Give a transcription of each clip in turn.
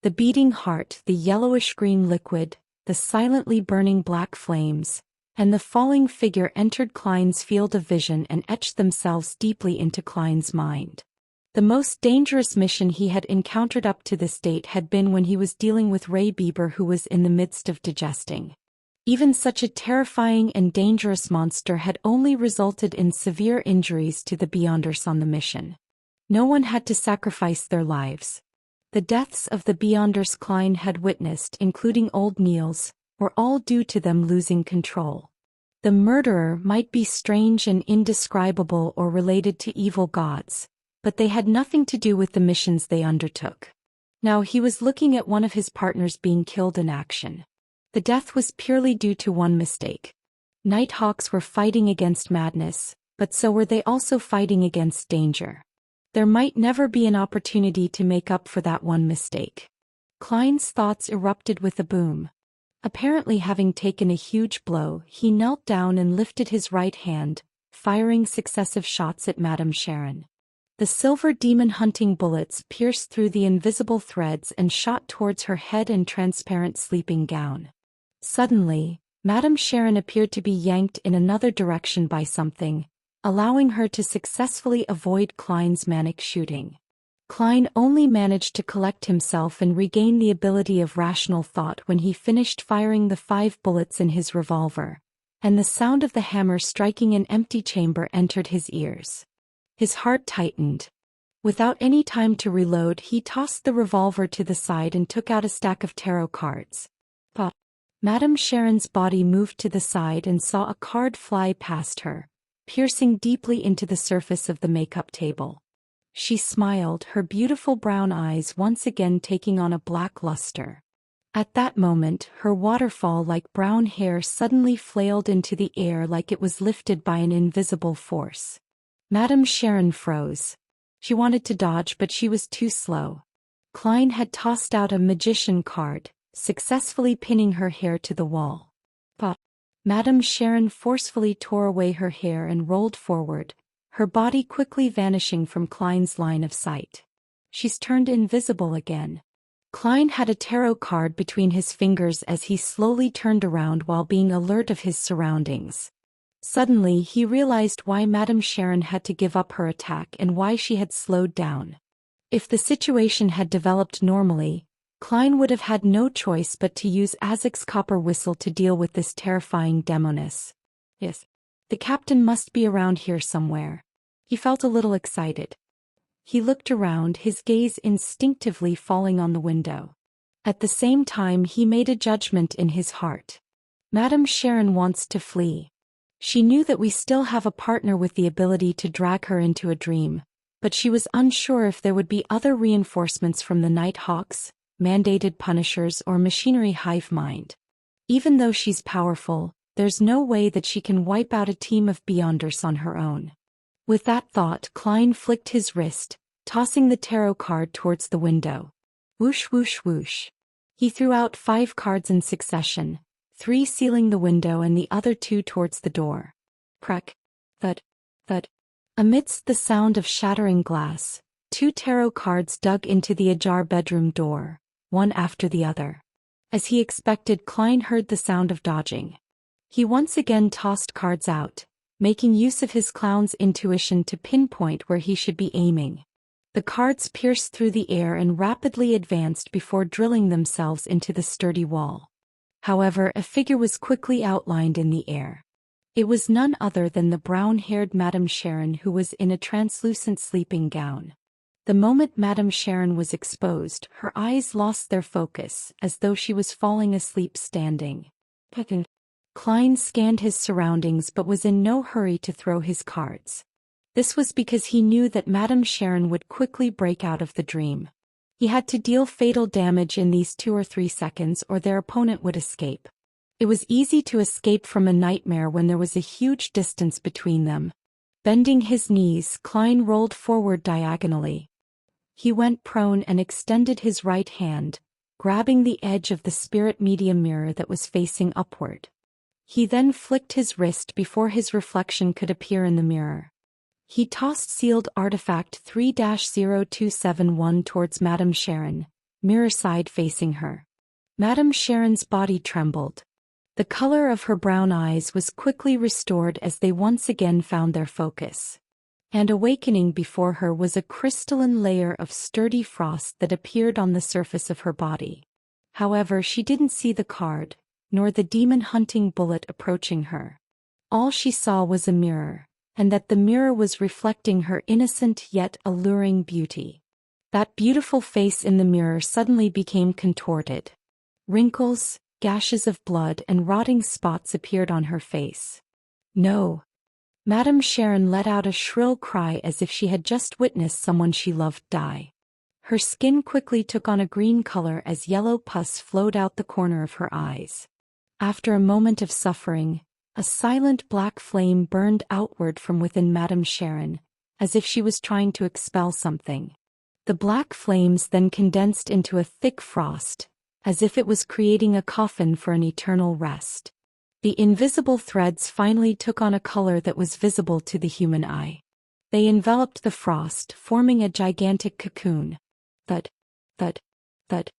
The beating heart, the yellowish-green liquid, the silently burning black flames, and the falling figure entered Klein's field of vision and etched themselves deeply into Klein's mind. The most dangerous mission he had encountered up to this date had been when he was dealing with Ray Bieber, who was in the midst of digesting. Even such a terrifying and dangerous monster had only resulted in severe injuries to the Beyonders on the mission. No one had to sacrifice their lives. The deaths of the Beyonders Klein had witnessed, including old Niels, were all due to them losing control. The murderer might be strange and indescribable or related to evil gods, but they had nothing to do with the missions they undertook. Now he was looking at one of his partners being killed in action. The death was purely due to one mistake. Nighthawks were fighting against madness, but so were they also fighting against danger. There might never be an opportunity to make up for that one mistake. Klein's thoughts erupted with a boom. Apparently having taken a huge blow, he knelt down and lifted his right hand, firing successive shots at Madame Sharon. The silver demon-hunting bullets pierced through the invisible threads and shot towards her head and transparent sleeping gown. Suddenly, Madame Sharon appeared to be yanked in another direction by something, allowing her to successfully avoid Klein's manic shooting. Klein only managed to collect himself and regain the ability of rational thought when he finished firing the 5 bullets in his revolver, and the sound of the hammer striking an empty chamber entered his ears. His heart tightened. Without any time to reload, he tossed the revolver to the side and took out a stack of tarot cards. But Madame Sharon's body moved to the side and saw a card fly past her, piercing deeply into the surface of the makeup table. She smiled, her beautiful brown eyes once again taking on a black luster. At that moment, her waterfall-like brown hair suddenly flailed into the air like it was lifted by an invisible force. Madame Sharon froze. She wanted to dodge, but she was too slow. Klein had tossed out a magician card, successfully pinning her hair to the wall. But Madame Sharon forcefully tore away her hair and rolled forward, her body quickly vanishing from Klein's line of sight. She's turned invisible again. Klein had a tarot card between his fingers as he slowly turned around while being alert of his surroundings. Suddenly he realized why Madame Sharon had to give up her attack and why she had slowed down. If the situation had developed normally, Klein would have had no choice but to use Azek's copper whistle to deal with this terrifying demoness. Yes. The captain must be around here somewhere. He felt a little excited. He looked around, his gaze instinctively falling on the window. At the same time he made a judgment in his heart. Madame Sharon wants to flee. She knew that we still have a partner with the ability to drag her into a dream, but she was unsure if there would be other reinforcements from the Nighthawks, mandated punishers, or machinery hive mind. Even though she's powerful, there's no way that she can wipe out a team of Beyonders on her own. With that thought, Klein flicked his wrist, tossing the tarot card towards the window. Whoosh whoosh whoosh. He threw out 5 cards in succession, 3 sealing the window and the other 2 towards the door. Crack. Thud. Thud. Amidst the sound of shattering glass, 2 tarot cards dug into the ajar bedroom door, one after the other. As he expected, Klein heard the sound of dodging. He once again tossed cards out, making use of his clown's intuition to pinpoint where he should be aiming. The cards pierced through the air and rapidly advanced before drilling themselves into the sturdy wall. However, a figure was quickly outlined in the air. It was none other than the brown-haired Madame Sharon, who was in a translucent sleeping gown. The moment Madame Sharon was exposed, her eyes lost their focus, as though she was falling asleep standing. Klein scanned his surroundings but was in no hurry to throw his cards. This was because he knew that Madame Sharon would quickly break out of the dream. He had to deal fatal damage in these 2 or 3 seconds or their opponent would escape. It was easy to escape from a nightmare when there was a huge distance between them. Bending his knees, Klein rolled forward diagonally. He went prone and extended his right hand, grabbing the edge of the spirit medium mirror that was facing upward. He then flicked his wrist before his reflection could appear in the mirror. He tossed sealed artifact 3-0271 towards Madame Sharon, mirror side facing her. Madame Sharon's body trembled. The color of her brown eyes was quickly restored as they once again found their focus. And awakening before her was a crystalline layer of sturdy frost that appeared on the surface of her body. However, she didn't see the card, nor the demon-hunting bullet approaching her. All she saw was a mirror, and that the mirror was reflecting her innocent yet alluring beauty. That beautiful face in the mirror suddenly became contorted. Wrinkles, gashes of blood and rotting spots appeared on her face. No! Madame Sharon let out a shrill cry as if she had just witnessed someone she loved die. Her skin quickly took on a green color as yellow pus flowed out the corner of her eyes. After a moment of suffering, a silent black flame burned outward from within Madame Sharon, as if she was trying to expel something. The black flames then condensed into a thick frost, as if it was creating a coffin for an eternal rest. The invisible threads finally took on a color that was visible to the human eye. They enveloped the frost, forming a gigantic cocoon. Thud, thud, thud.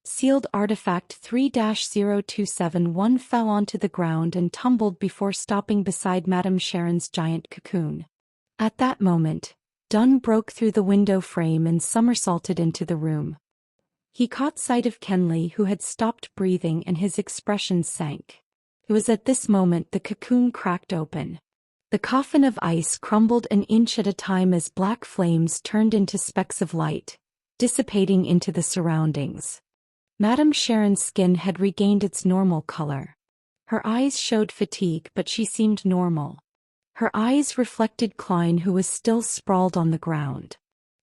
Sealed artifact 3-0271 fell onto the ground and tumbled before stopping beside Madame Sharon's giant cocoon. At that moment, Dunn broke through the window frame and somersaulted into the room. He caught sight of Kenley, who had stopped breathing, and his expression sank. It was at this moment the cocoon cracked open. The coffin of ice crumbled an inch at a time as black flames turned into specks of light, dissipating into the surroundings. Madame Sharon's skin had regained its normal color. Her eyes showed fatigue, but she seemed normal. Her eyes reflected Klein, who was still sprawled on the ground.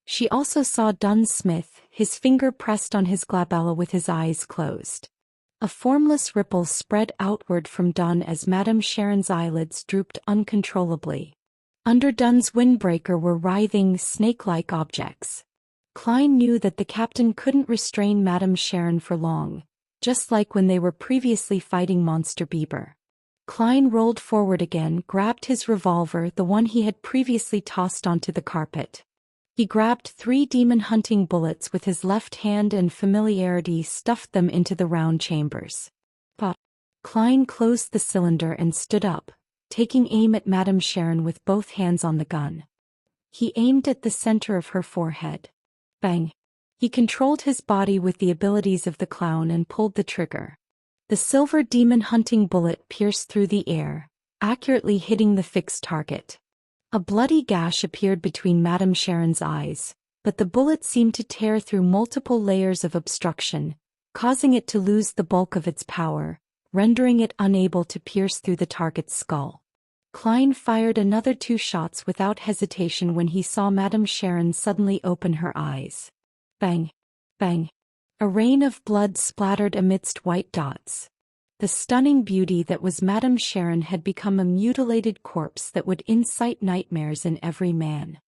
She also saw Dunn Smith, his finger pressed on his glabella with his eyes closed. A formless ripple spread outward from Dunn as Madame Sharon's eyelids drooped uncontrollably. Under Dunn's windbreaker were writhing, snake-like objects. Klein knew that the captain couldn't restrain Madame Sharon for long, just like when they were previously fighting Monster Bieber. Klein rolled forward again, grabbed his revolver, the one he had previously tossed onto the carpet. He grabbed 3 demon-hunting bullets with his left hand and familiarity stuffed them into the round chambers. Pop! Klein closed the cylinder and stood up, taking aim at Madame Sharon with both hands on the gun. He aimed at the center of her forehead. Bang! He controlled his body with the abilities of the clown and pulled the trigger. The silver demon-hunting bullet pierced through the air, accurately hitting the fixed target. A bloody gash appeared between Madame Sharon's eyes, but the bullet seemed to tear through multiple layers of obstruction, causing it to lose the bulk of its power, rendering it unable to pierce through the target's skull. Klein fired another 2 shots without hesitation when he saw Madame Sharon suddenly open her eyes. Bang! Bang! A rain of blood splattered amidst white dots. The stunning beauty that was Madame Sharon had become a mutilated corpse that would incite nightmares in every man.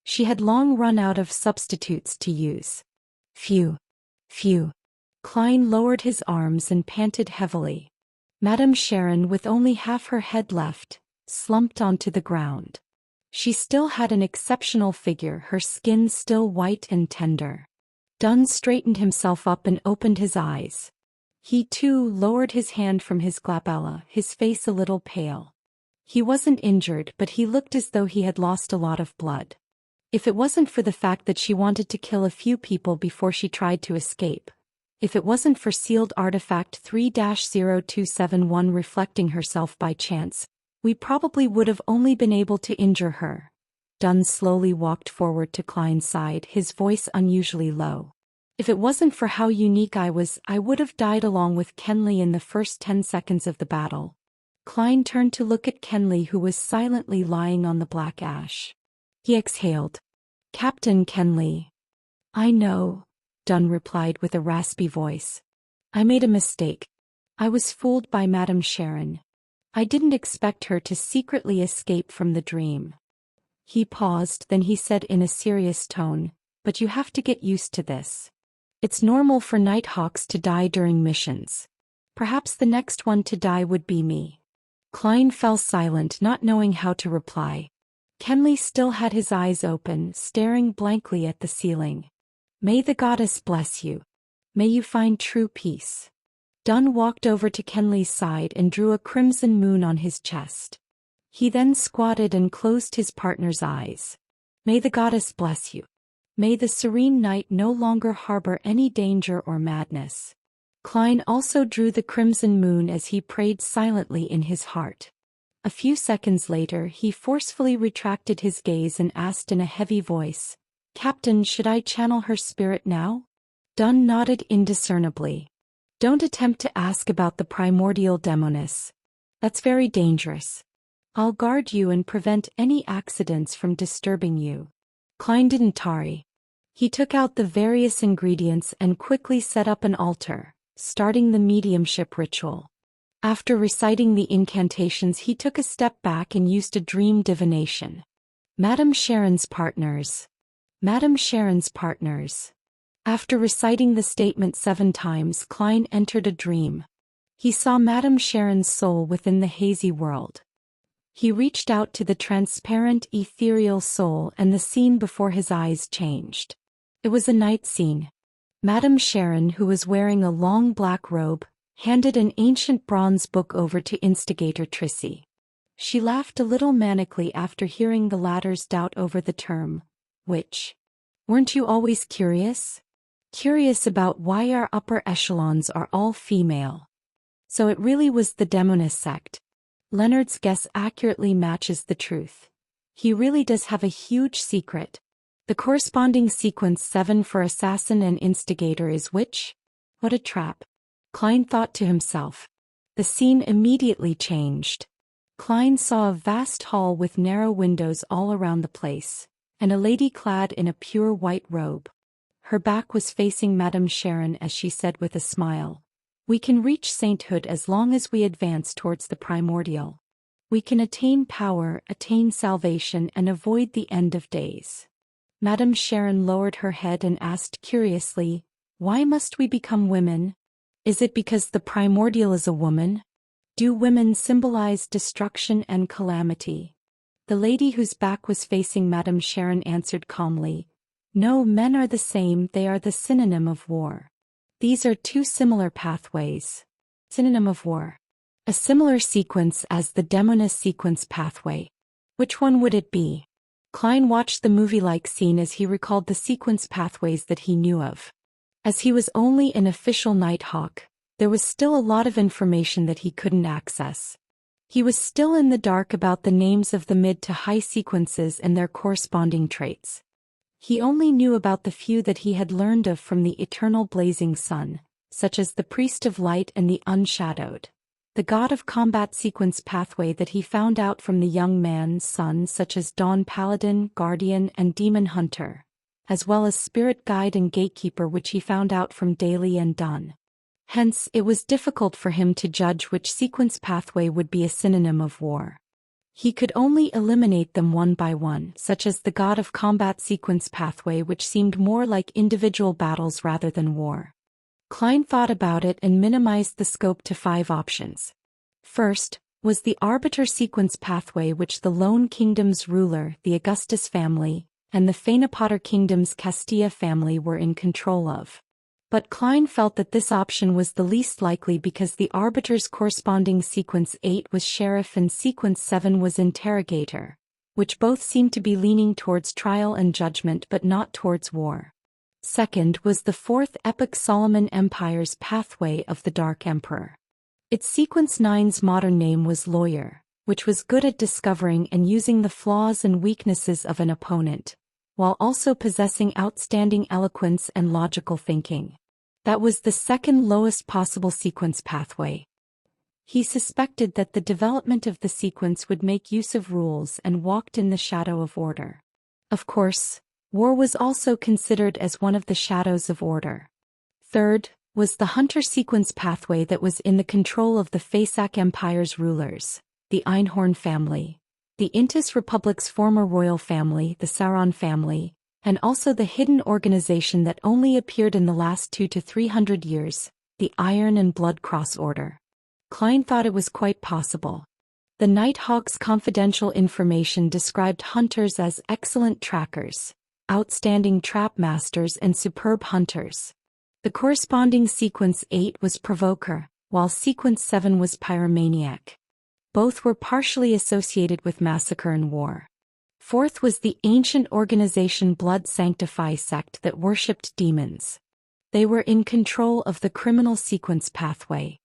She had long run out of substitutes to use. Phew! Phew! Klein lowered his arms and panted heavily. Madame Sharon, with only half her head left, slumped onto the ground. She still had an exceptional figure, her skin still white and tender. Dunn straightened himself up and opened his eyes. He too lowered his hand from his glabella, his face a little pale. He wasn't injured, but he looked as though he had lost a lot of blood. If it wasn't for the fact that she wanted to kill a few people before she tried to escape, if it wasn't for sealed artifact 3-0271 reflecting herself by chance, we probably would have only been able to injure her. Dunn slowly walked forward to Klein's side, his voice unusually low. If it wasn't for how unique I was, I would have died along with Kenley in the first 10 seconds of the battle. Klein turned to look at Kenley, who was silently lying on the black ash. He exhaled. Captain Kenley. I know, Dunn replied with a raspy voice. I made a mistake. I was fooled by Madame Sharon. I didn't expect her to secretly escape from the dream. He paused, then he said in a serious tone, but you have to get used to this. It's normal for Nighthawks to die during missions. Perhaps the next one to die would be me. Klein fell silent, not knowing how to reply. Kenley still had his eyes open, staring blankly at the ceiling. May the goddess bless you. May you find true peace. Dunn walked over to Kenley's side and drew a crimson moon on his chest. He then squatted and closed his partner's eyes. May the goddess bless you. May the serene night no longer harbor any danger or madness. Klein also drew the crimson moon as he prayed silently in his heart. A few seconds later he forcefully retracted his gaze and asked in a heavy voice, "Captain, should I channel her spirit now?" Dunn nodded indiscernibly. "Don't attempt to ask about the primordial demoness. That's very dangerous. I'll guard you and prevent any accidents from disturbing you." Klein didn't tarry. He took out the various ingredients and quickly set up an altar, starting the mediumship ritual. After reciting the incantations, he took a step back and used a dream divination. Madame Sharon's partners. Madame Sharon's partners. After reciting the statement 7 times, Klein entered a dream. He saw Madame Sharon's soul within the hazy world. He reached out to the transparent, ethereal soul and the scene before his eyes changed. It was a night scene. Madame Sharon, who was wearing a long black robe, handed an ancient bronze book over to instigator Trissy. She laughed a little manically after hearing the latter's doubt over the term, which. Weren't you always curious? Curious about why our upper echelons are all female. So it really was the demoness sect. Leonard's guess accurately matches the truth. He really does have a huge secret. The corresponding sequence 7 for assassin and instigator is which? What a trap. Klein thought to himself. The scene immediately changed. Klein saw a vast hall with narrow windows all around the place, and a lady clad in a pure white robe. Her back was facing Madame Sharon as she said with a smile, "We can reach sainthood as long as we advance towards the primordial. We can attain power, attain salvation, and avoid the end of days." Madame Sharon lowered her head and asked curiously, "Why must we become women? Is it because the primordial is a woman? Do women symbolize destruction and calamity?" The lady whose back was facing Madame Sharon answered calmly, "No, men are the same, they are the synonym of war. These are 2 similar pathways. Synonym of war. A similar sequence as the demoness sequence pathway. Which one would it be?" Klein watched the movie-like scene as he recalled the sequence pathways that he knew of. As he was only an official Nighthawk, there was still a lot of information that he couldn't access. He was still in the dark about the names of the mid to high sequences and their corresponding traits. He only knew about the few that he had learned of from the eternal blazing sun, such as the Priest of Light and the Unshadowed. The God of Combat sequence pathway that he found out from the young man's son, such as Dawn Paladin, Guardian, and Demon Hunter, as well as Spirit Guide and Gatekeeper, which he found out from Daly and Dunn. Hence, it was difficult for him to judge which sequence pathway would be a synonym of war. He could only eliminate them one by one, such as the God of Combat sequence pathway, which seemed more like individual battles rather than war. Klein thought about it and minimized the scope to 5 options. First, was the Arbiter sequence pathway, which the Lone Kingdom's ruler, the Augustus family, and the Phaenopotter Kingdom's Castilla family were in control of. But Klein felt that this option was the least likely because the Arbiter's corresponding sequence 8 was Sheriff and sequence 7 was Interrogator, which both seemed to be leaning towards trial and judgment but not towards war. Second was the 4th Epoch Solomon Empire's pathway of the Dark Emperor. Its sequence 9's modern name was Lawyer, which was good at discovering and using the flaws and weaknesses of an opponent, while also possessing outstanding eloquence and logical thinking. That was the second lowest possible sequence pathway. He suspected that the development of the sequence would make use of rules and walked in the shadow of order. Of course, war was also considered as one of the shadows of order. Third was the Hunter sequence pathway that was in the control of the Phaesac Empire's rulers, the Einhorn family, the Intis Republic's former royal family, the Sauron family, and also the hidden organization that only appeared in the last 200 to 300 years, the Iron and Blood Cross Order. Klein thought it was quite possible. The Nighthawk's confidential information described hunters as excellent trackers, outstanding trap masters, and superb hunters. The corresponding sequence 8 was provoker, while sequence 7 was pyromaniac. Both were partially associated with massacre and war. Fourth was the ancient organization Blood Sanctify sect that worshipped demons. They were in control of the criminal sequence pathway.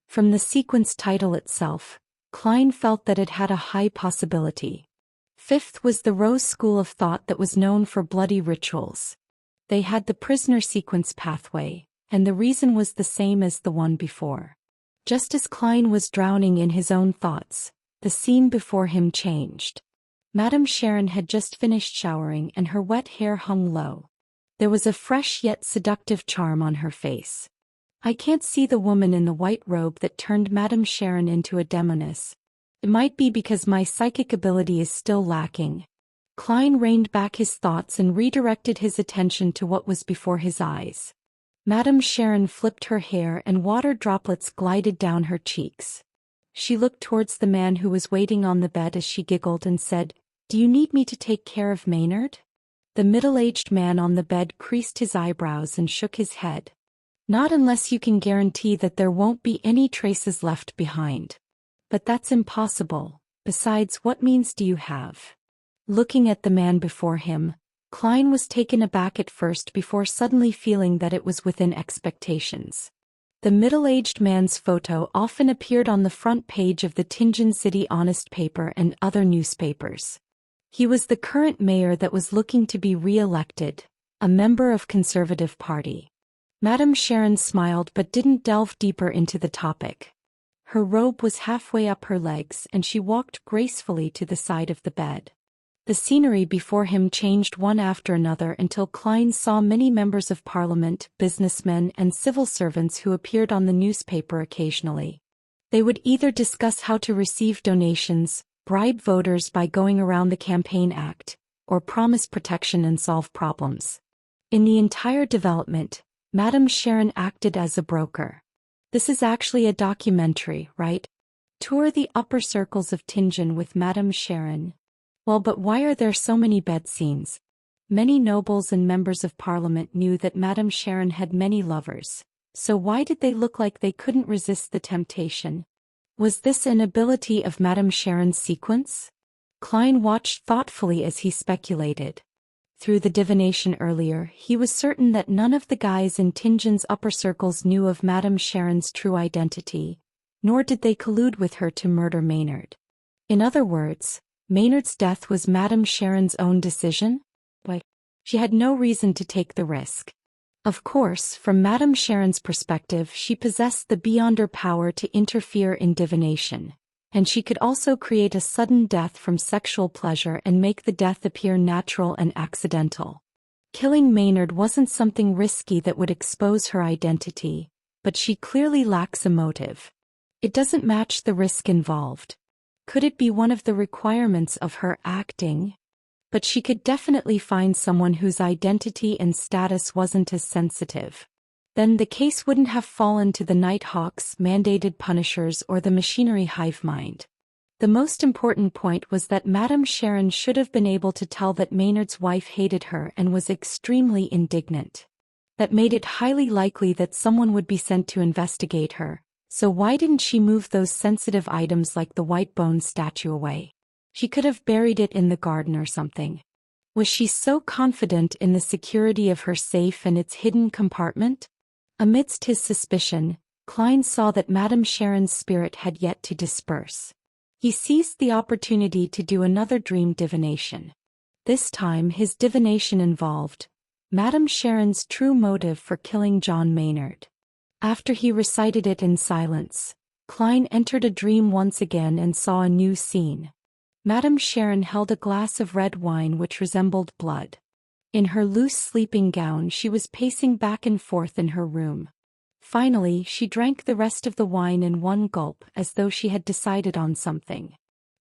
From the sequence title itself, Klein felt that it had a high possibility. Fifth was the Rose school of thought that was known for bloody rituals. They had the prisoner sequence pathway, and the reason was the same as the one before. Just as Klein was drowning in his own thoughts, the scene before him changed. Madame Sharon had just finished showering and her wet hair hung low. There was a fresh yet seductive charm on her face. I can't see the woman in the white robe that turned Madame Sharon into a demoness. It might be because my psychic ability is still lacking. Klein reined back his thoughts and redirected his attention to what was before his eyes. Madame Sharon flipped her hair and water droplets glided down her cheeks. She looked towards the man who was waiting on the bed as she giggled and said, "Do you need me to take care of Maynard?" The middle-aged man on the bed creased his eyebrows and shook his head. "Not unless you can guarantee that there won't be any traces left behind. But that's impossible. Besides, what means do you have?" Looking at the man before him, Klein was taken aback at first before suddenly feeling that it was within expectations. The middle-aged man's photo often appeared on the front page of the Tianjin City Honest paper and other newspapers. He was the current mayor that was looking to be re-elected, a member of Conservative Party. Madame Sharon smiled but didn't delve deeper into the topic. Her robe was halfway up her legs and she walked gracefully to the side of the bed. The scenery before him changed one after another until Klein saw many members of parliament, businessmen and civil servants who appeared on the newspaper occasionally. They would either discuss how to receive donations, bribe voters by going around the Campaign Act, or promise protection and solve problems. In the entire development, Madame Sharon acted as a broker. This is actually a documentary, right? Tour the upper circles of Tianjin with Madame Sharon. Well, but why are there so many bed scenes? Many nobles and members of parliament knew that Madame Sharon had many lovers, so why did they look like they couldn't resist the temptation? Was this an ability of Madame Sharon's sequence? Klein watched thoughtfully as he speculated. Through the divination earlier, he was certain that none of the guys in Tianjin's upper circles knew of Madame Sharon's true identity, nor did they collude with her to murder Maynard. In other words, Maynard's death was Madame Sharon's own decision? Why, she had no reason to take the risk. Of course, from Madame Sharon's perspective, she possessed the beyonder power to interfere in divination, and she could also create a sudden death from sexual pleasure and make the death appear natural and accidental. Killing Maynard wasn't something risky that would expose her identity, but she clearly lacks a motive. It doesn't match the risk involved. Could it be one of the requirements of her acting? But she could definitely find someone whose identity and status wasn't as sensitive. Then the case wouldn't have fallen to the Nighthawks, mandated punishers, or the machinery hive mind. The most important point was that Madame Sharon should have been able to tell that Maynard's wife hated her and was extremely indignant. That made it highly likely that someone would be sent to investigate her. So why didn't she move those sensitive items like the white bone statue away? She could have buried it in the garden or something. Was she so confident in the security of her safe and its hidden compartment? Amidst his suspicion, Klein saw that Madame Sharon's spirit had yet to disperse. He seized the opportunity to do another dream divination. This time his divination involved Madame Sharon's true motive for killing John Maynard. After he recited it in silence, Klein entered a dream once again and saw a new scene. Madame Sharon held a glass of red wine which resembled blood. In her loose sleeping gown she was pacing back and forth in her room. Finally, she drank the rest of the wine in one gulp as though she had decided on something.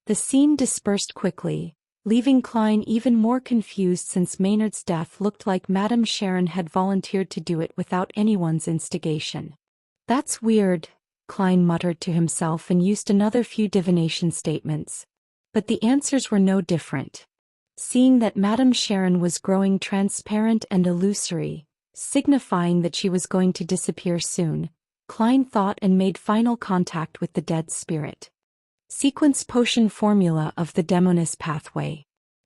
The scene dispersed quickly, leaving Klein even more confused since Maynard's death looked like Madame Sharon had volunteered to do it without anyone's instigation. "That's weird," Klein muttered to himself and used another few divination statements. But the answers were no different. Seeing that Madame Sharon was growing transparent and illusory, signifying that she was going to disappear soon. Klein thought and made final contact with the dead spirit. Sequence potion formula of the Demoness pathway.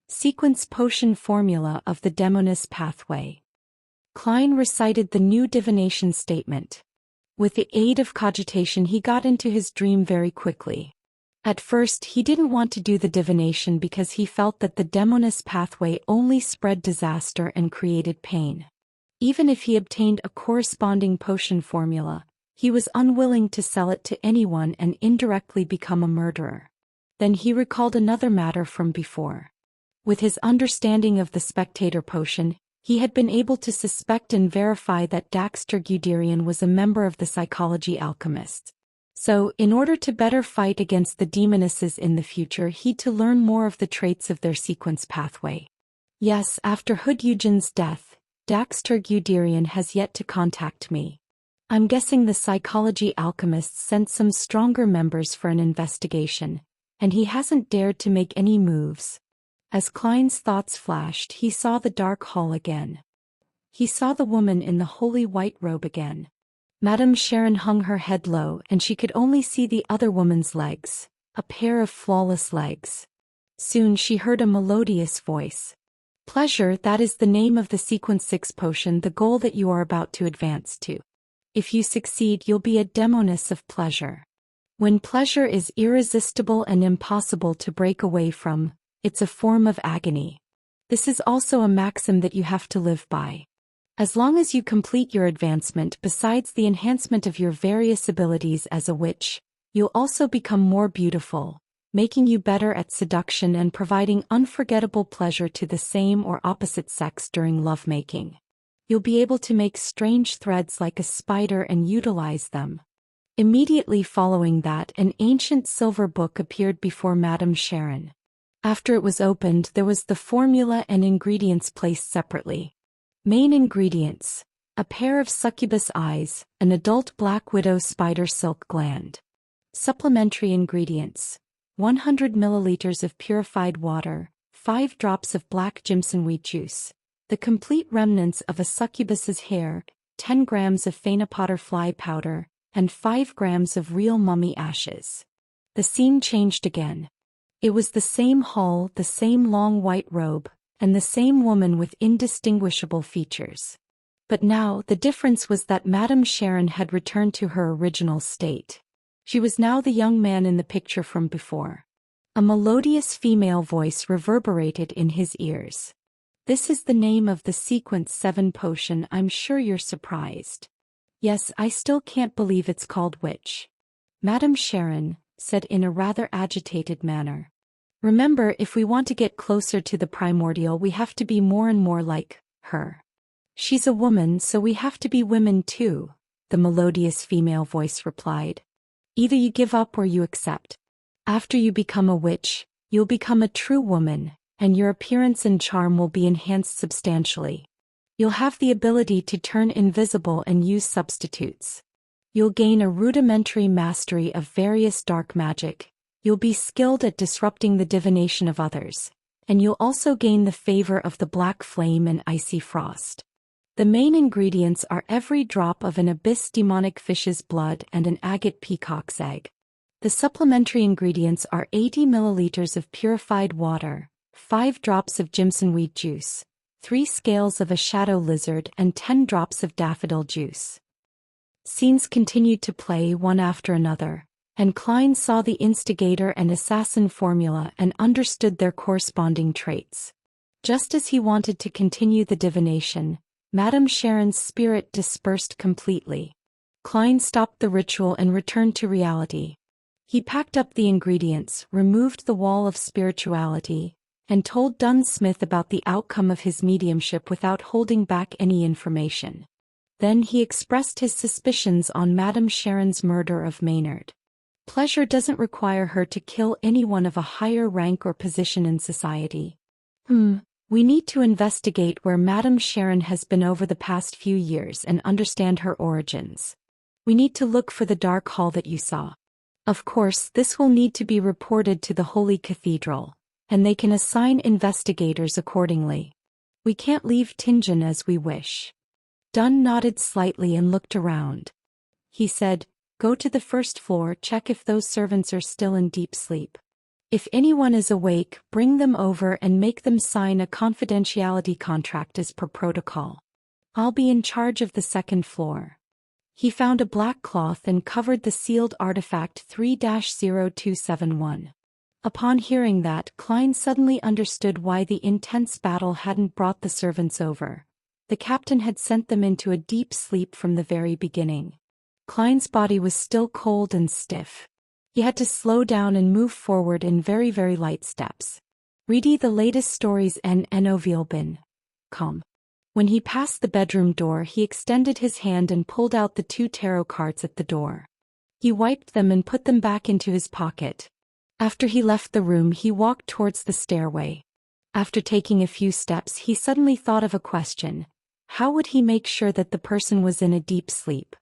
Sequence potion formula of the Demoness pathway. Klein recited the new divination statement. With the aid of cogitation, he got into his dream very quickly. At first, he didn't want to do the divination because he felt that the Demoness pathway only spread disaster and created pain. Even if he obtained a corresponding potion formula, he was unwilling to sell it to anyone and indirectly become a murderer. Then he recalled another matter from before. With his understanding of the spectator potion, he had been able to suspect and verify that Daxter Guderian was a member of the psychology alchemists. So, in order to better fight against the demonesses in the future, he'd to learn more of the traits of their sequence pathway. Yes, after Hood Eugen's death, Daxter Guderian has yet to contact me. I'm guessing the psychology alchemists sent some stronger members for an investigation, and he hasn't dared to make any moves. As Klein's thoughts flashed, he saw the dark hall again. He saw the woman in the holy white robe again. Madame Sharon hung her head low and she could only see the other woman's legs, a pair of flawless legs. Soon she heard a melodious voice. Pleasure, that is the name of the Sequence 6 potion, the goal that you are about to advance to. If you succeed, you'll be a demoness of pleasure. When pleasure is irresistible and impossible to break away from, it's a form of agony. This is also a maxim that you have to live by. As long as you complete your advancement, besides the enhancement of your various abilities as a witch, you'll also become more beautiful, making you better at seduction and providing unforgettable pleasure to the same or opposite sex during lovemaking. You'll be able to make strange threads like a spider and utilize them. Immediately following that, an ancient silver book appeared before Madame Sharon. After it was opened, there was the formula and ingredients placed separately. Main ingredients: a pair of succubus eyes, an adult black widow spider silk gland. Supplementary ingredients: 100 milliliters of purified water, 5 drops of black jimsonweed juice, the complete remnants of a succubus's hair, 10 grams of Phaenapotter fly powder, and 5 grams of real mummy ashes. The scene changed again. It was the same hall, the same long white robe, and the same woman with indistinguishable features. But now, the difference was that Madame Sharon had returned to her original state. She was now the young man in the picture from before. A melodious female voice reverberated in his ears. This is the name of the Sequence 7 potion. I'm sure you're surprised. Yes, I still can't believe it's called witch. Madame Sharon said in a rather agitated manner. Remember, if we want to get closer to the primordial, we have to be more and more like her. She's a woman, so we have to be women too, the melodious female voice replied. Either you give up or you accept. After you become a witch, you'll become a true woman, and your appearance and charm will be enhanced substantially. You'll have the ability to turn invisible and use substitutes. You'll gain a rudimentary mastery of various dark magic. You'll be skilled at disrupting the divination of others, and you'll also gain the favor of the black flame and icy frost. The main ingredients are every drop of an abyss demonic fish's blood and an agate peacock's egg. The supplementary ingredients are 80 milliliters of purified water, 5 drops of jimsonweed juice, 3 scales of a shadow lizard, and 10 drops of daffodil juice. Scenes continued to play one after another, and Klein saw the instigator and assassin formula and understood their corresponding traits. Just as he wanted to continue the divination, Madame Sharon's spirit dispersed completely. Klein stopped the ritual and returned to reality. He packed up the ingredients, removed the wall of spirituality, and told Dunn Smith about the outcome of his mediumship without holding back any information. Then he expressed his suspicions on Madame Sharon's murder of Maynard. Pleasure doesn't require her to kill anyone of a higher rank or position in society. We need to investigate where Madame Sharon has been over the past few years and understand her origins. We need to look for the dark hall that you saw. Of course, this will need to be reported to the Holy Cathedral, and they can assign investigators accordingly. We can't leave Tingen as we wish. Dunn nodded slightly and looked around. He said, "Go to the first floor, check if those servants are still in deep sleep. If anyone is awake, bring them over and make them sign a confidentiality contract as per protocol. I'll be in charge of the second floor." He found a black cloth and covered the sealed artifact 3-0271. Upon hearing that, Klein suddenly understood why the intense battle hadn't brought the servants over. The captain had sent them into a deep sleep from the very beginning. Klein's body was still cold and stiff. He had to slow down and move forward in very, very light steps. Ready the latest stories en novelben.com. When he passed the bedroom door, he extended his hand and pulled out the 2 tarot cards at the door. He wiped them and put them back into his pocket. After he left the room, he walked towards the stairway. After taking a few steps, he suddenly thought of a question. How would he make sure that the person was in a deep sleep?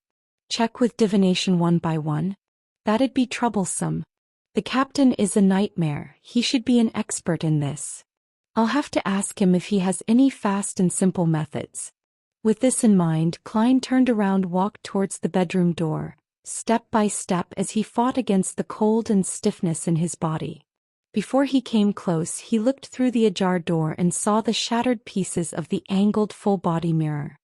Check with divination 1 by 1? That'd be troublesome. The captain is a nightmare, he should be an expert in this. I'll have to ask him if he has any fast and simple methods. With this in mind, Klein turned around, walked towards the bedroom door, step by step as he fought against the cold and stiffness in his body. Before he came close, he looked through the ajar door and saw the shattered pieces of the angled full-body mirror.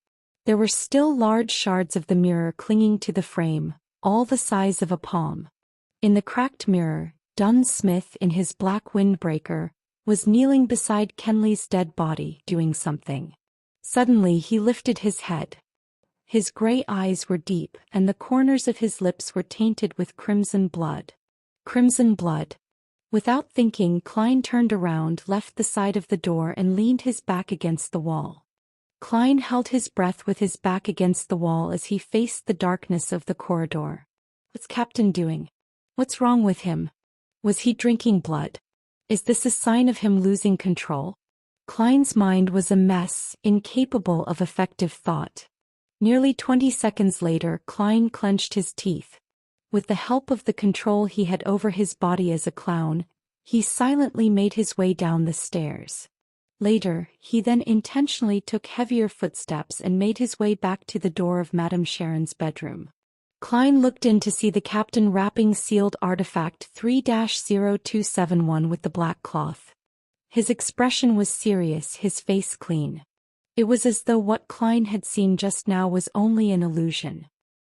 There were still large shards of the mirror clinging to the frame, all the size of a palm. In the cracked mirror, Dunn Smith, in his black windbreaker, was kneeling beside Kenley's dead body, doing something. Suddenly he lifted his head. His gray eyes were deep, and the corners of his lips were tainted with crimson blood. Crimson blood. Without thinking, Klein turned around, left the side of the door and leaned his back against the wall. Klein held his breath with his back against the wall as he faced the darkness of the corridor. What's Captain doing? What's wrong with him? Was he drinking blood? Is this a sign of him losing control? Klein's mind was a mess, incapable of effective thought. Nearly 20 seconds later, Klein clenched his teeth. With the help of the control he had over his body as a clown, he silently made his way down the stairs. Later, he then intentionally took heavier footsteps and made his way back to the door of Madame Sharon's bedroom. Klein looked in to see the captain wrapping sealed artifact 3-0271 with the black cloth. His expression was serious, his face clean. It was as though what Klein had seen just now was only an illusion.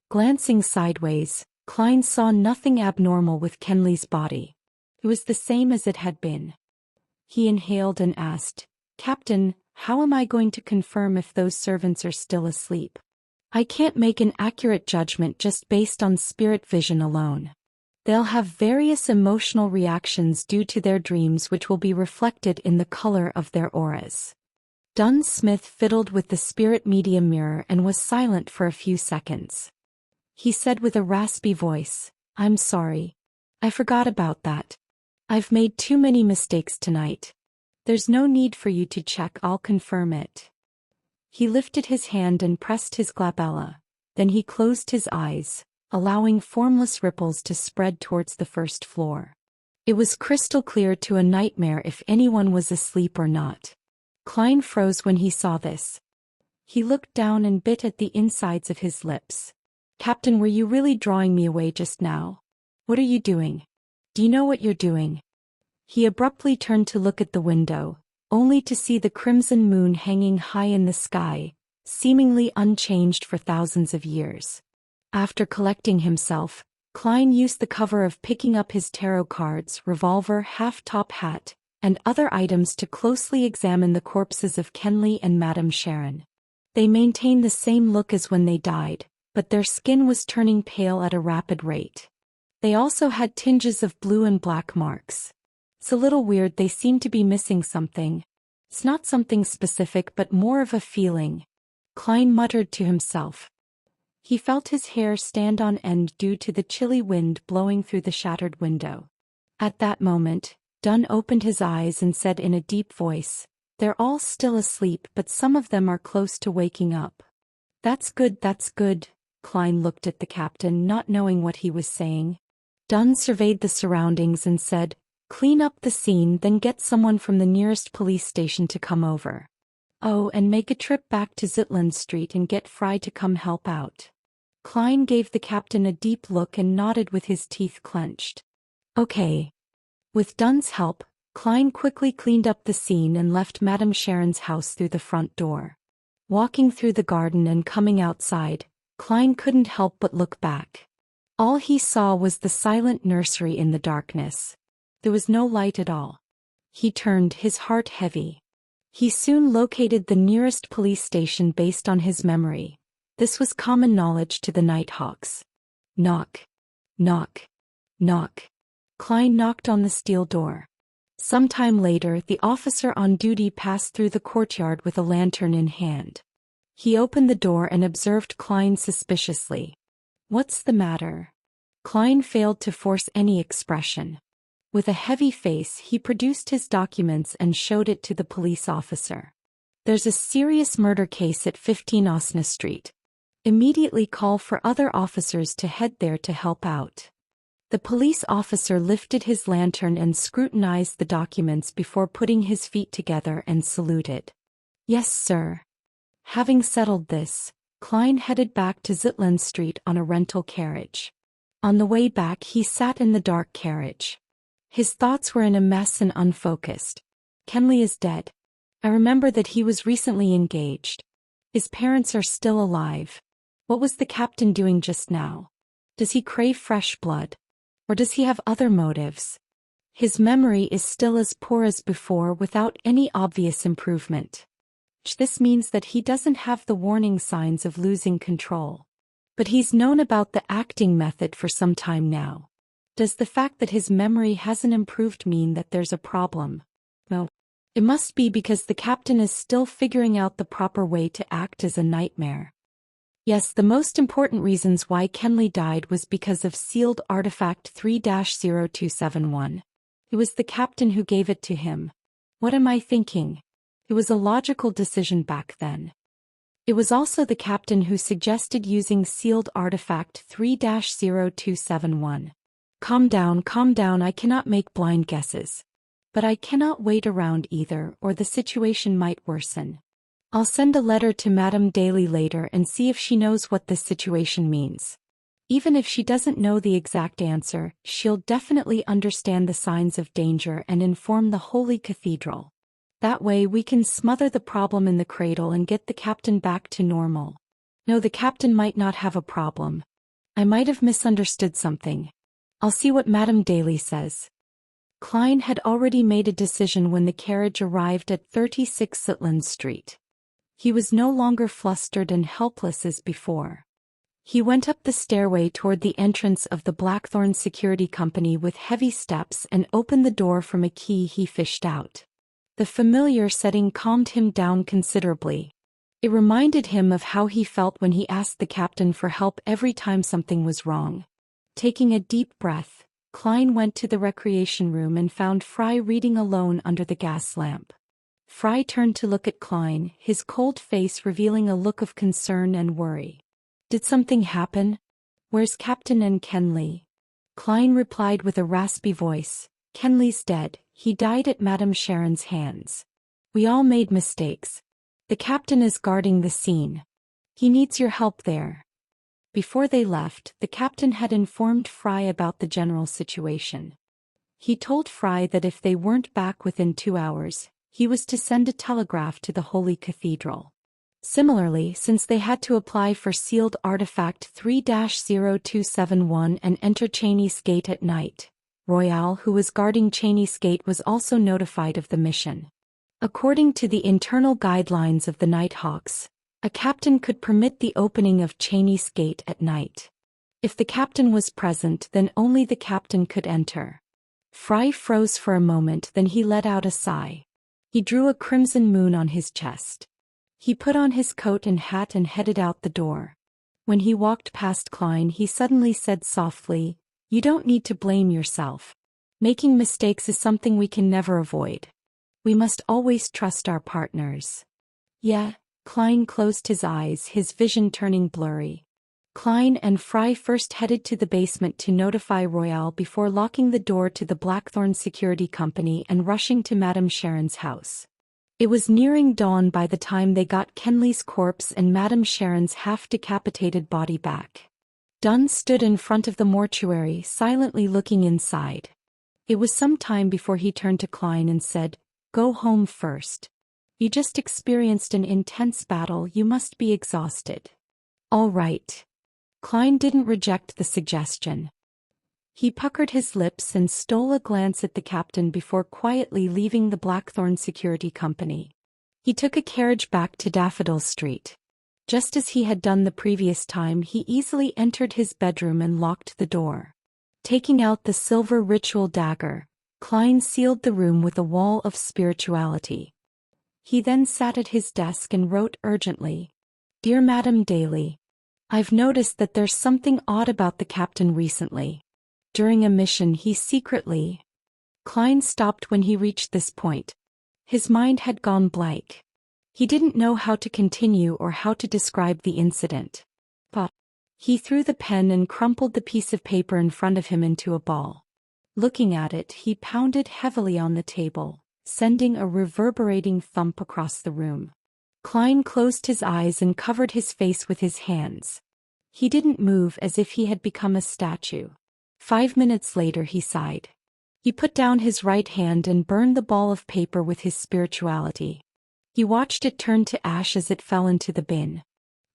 Glancing sideways, Klein saw nothing abnormal with Kenley's body. It was the same as it had been. He inhaled and asked, "Captain, how am I going to confirm if those servants are still asleep? I can't make an accurate judgment just based on spirit vision alone. They'll have various emotional reactions due to their dreams which will be reflected in the color of their auras." Dunn Smith fiddled with the spirit medium mirror and was silent for a few seconds. He said with a raspy voice, "I'm sorry. I forgot about that. I've made too many mistakes tonight. There's no need for you to check, I'll confirm it." He lifted his hand and pressed his glabella, then he closed his eyes, allowing formless ripples to spread towards the first floor. It was crystal clear to a nightmare if anyone was asleep or not. Klein froze when he saw this. He looked down and bit at the insides of his lips. "Captain, were you really drawing me away just now? What are you doing? Do you know what you're doing?" He abruptly turned to look at the window, only to see the crimson moon hanging high in the sky, seemingly unchanged for thousands of years. After collecting himself, Klein used the cover of picking up his tarot cards, revolver, half-top hat, and other items to closely examine the corpses of Kenley and Madame Sharon. They maintained the same look as when they died, but their skin was turning pale at a rapid rate. They also had tinges of blue and black marks. It's a little weird, they seem to be missing something. It's not something specific but more of a feeling, Klein muttered to himself. He felt his hair stand on end due to the chilly wind blowing through the shattered window. At that moment, Dunn opened his eyes and said in a deep voice, "They're all still asleep, but some of them are close to waking up." That's good, Klein looked at the captain, not knowing what he was saying. Dunn surveyed the surroundings and said, "Clean up the scene, then get someone from the nearest police station to come over." Oh, and make a trip back to Zitland Street and get Fry to come help out. Klein gave the captain a deep look and nodded with his teeth clenched. Okay. With Dunn's help, Klein quickly cleaned up the scene and left Madame Sharon's house through the front door. Walking through the garden and coming outside, Klein couldn't help but look back. All he saw was the silent nursery in the darkness. There was no light at all. He turned, his heart heavy. He soon located the nearest police station based on his memory. This was common knowledge to the Nighthawks. Knock. Knock. Knock. Klein knocked on the steel door. Sometime later, the officer on duty passed through the courtyard with a lantern in hand. He opened the door and observed Klein suspiciously. What's the matter? Klein failed to force any expression. With a heavy face, he produced his documents and showed it to the police officer. There's a serious murder case at 15 Osna Street. Immediately call for other officers to head there to help out. The police officer lifted his lantern and scrutinized the documents before putting his feet together and saluted. Yes, sir. Having settled this, Klein headed back to Zitland Street on a rental carriage. On the way back, he sat in the dark carriage. His thoughts were in a mess and unfocused. Kenley is dead. I remember that he was recently engaged. His parents are still alive. What was the captain doing just now? Does he crave fresh blood? Or does he have other motives? His memory is still as poor as before without any obvious improvement. This means that he doesn't have the warning signs of losing control. But he's known about the acting method for some time now. Does the fact that his memory hasn't improved mean that there's a problem? No. It must be because the captain is still figuring out the proper way to act as a nightmare. Yes, the most important reasons why Kenley died was because of sealed artifact 3-0271. It was the captain who gave it to him. What am I thinking? It was a logical decision back then. It was also the captain who suggested using sealed artifact 3-0271. Calm down, I cannot make blind guesses. But I cannot wait around either, or the situation might worsen. I'll send a letter to Madame Daly later and see if she knows what this situation means. Even if she doesn't know the exact answer, she'll definitely understand the signs of danger and inform the Holy Cathedral. That way we can smother the problem in the cradle and get the captain back to normal. No, the captain might not have a problem. I might have misunderstood something. I'll see what Madame Daly says. Klein had already made a decision when the carriage arrived at 36 Zitland Street. He was no longer flustered and helpless as before. He went up the stairway toward the entrance of the Blackthorn Security Company with heavy steps and opened the door from a key he fished out. The familiar setting calmed him down considerably. It reminded him of how he felt when he asked the captain for help every time something was wrong. Taking a deep breath, Klein went to the recreation room and found Fry reading alone under the gas lamp. Fry turned to look at Klein, his cold face revealing a look of concern and worry. Did something happen? Where's Captain and Kenley? Klein replied with a raspy voice. Kenley's dead. He died at Madame Sharon's hands. We all made mistakes. The captain is guarding the scene. He needs your help there. Before they left, the captain had informed Fry about the general situation. He told Fry that if they weren't back within 2 hours, he was to send a telegraph to the Holy Cathedral. Similarly, since they had to apply for sealed artifact 3-0271 and enter Cheney's Gate at night, Royale, who was guarding Cheney's Gate, was also notified of the mission. According to the internal guidelines of the Nighthawks, a captain could permit the opening of Cheney's Gate at night. If the captain was present, then only the captain could enter. Fry froze for a moment, then he let out a sigh. He drew a crimson moon on his chest. He put on his coat and hat and headed out the door. When he walked past Klein, he suddenly said softly, "You don't need to blame yourself. Making mistakes is something we can never avoid. We must always trust our partners." Yeah. Klein closed his eyes, his vision turning blurry. Klein and Fry first headed to the basement to notify Royale before locking the door to the Blackthorn Security Company and rushing to Madame Sharon's house. It was nearing dawn by the time they got Kenley's corpse and Madame Sharon's half-decapitated body back. Dunn stood in front of the mortuary, silently looking inside. It was some time before he turned to Klein and said, "Go home first. You just experienced an intense battle, you must be exhausted." "All right." Klein didn't reject the suggestion. He puckered his lips and stole a glance at the captain before quietly leaving the Blackthorn Security Company. He took a carriage back to Daffodil Street. Just as he had done the previous time, he easily entered his bedroom and locked the door. Taking out the silver ritual dagger, Klein sealed the room with a wall of spirituality. He then sat at his desk and wrote urgently, "Dear Madame Daly, I've noticed that there's something odd about the captain recently. During a mission he secretly—" Klein stopped when he reached this point. His mind had gone blank. He didn't know how to continue or how to describe the incident. But he threw the pen and crumpled the piece of paper in front of him into a ball. Looking at it, he pounded heavily on the table, sending a reverberating thump across the room. Klein closed his eyes and covered his face with his hands. He didn't move, as if he had become a statue. 5 minutes later he sighed. He put down his right hand and burned the ball of paper with his spirituality. He watched it turn to ash as it fell into the bin.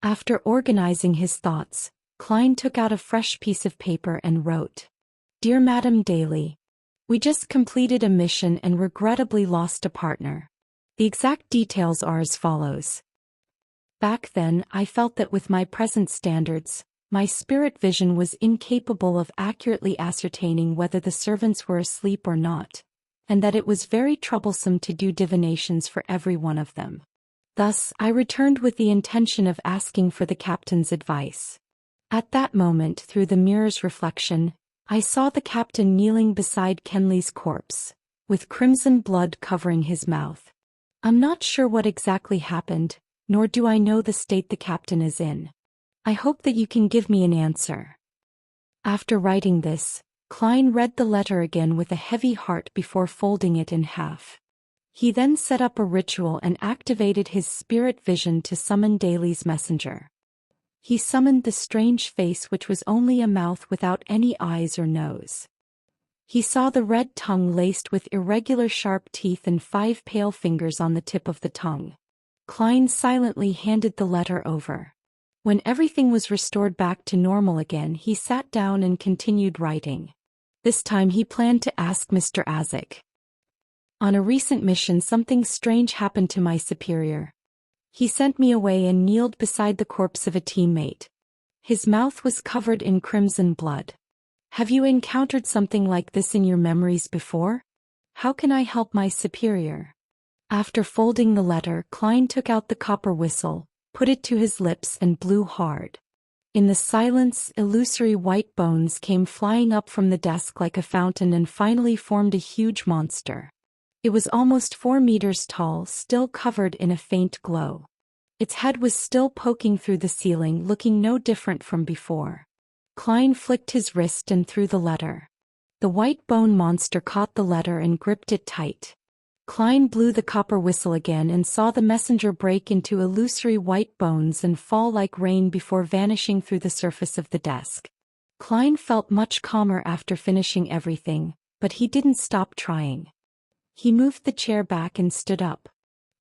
After organizing his thoughts, Klein took out a fresh piece of paper and wrote, "Dear Madame Daly, we just completed a mission and regrettably lost a partner. The exact details are as follows. Back then, I felt that with my present standards, my spirit vision was incapable of accurately ascertaining whether the servants were asleep or not, and that it was very troublesome to do divinations for every one of them. Thus, I returned with the intention of asking for the captain's advice. At that moment, through the mirror's reflection, I saw the captain kneeling beside Kenley's corpse, with crimson blood covering his mouth. I'm not sure what exactly happened, nor do I know the state the captain is in. I hope that you can give me an answer." After writing this, Klein read the letter again with a heavy heart before folding it in half. He then set up a ritual and activated his spirit vision to summon Daly's messenger. He summoned the strange face, which was only a mouth without any eyes or nose. He saw the red tongue laced with irregular sharp teeth and 5 pale fingers on the tip of the tongue. Klein silently handed the letter over. When everything was restored back to normal again, he sat down and continued writing. This time he planned to ask Mr. Azek. On a recent mission, something strange happened to my superior. He sent me away and kneeled beside the corpse of a teammate. His mouth was covered in crimson blood. Have you encountered something like this in your memories before? How can I help my superior? After folding the letter, Klein took out the copper whistle, put it to his lips and blew hard. In the silence, illusory white bones came flying up from the desk like a fountain and finally formed a huge monster. It was almost 4 meters tall, still covered in a faint glow. Its head was still poking through the ceiling, looking no different from before. Klein flicked his wrist and threw the letter. The white bone monster caught the letter and gripped it tight. Klein blew the copper whistle again and saw the messenger break into illusory white bones and fall like rain before vanishing through the surface of the desk. Klein felt much calmer after finishing everything, but he didn't stop trying. He moved the chair back and stood up.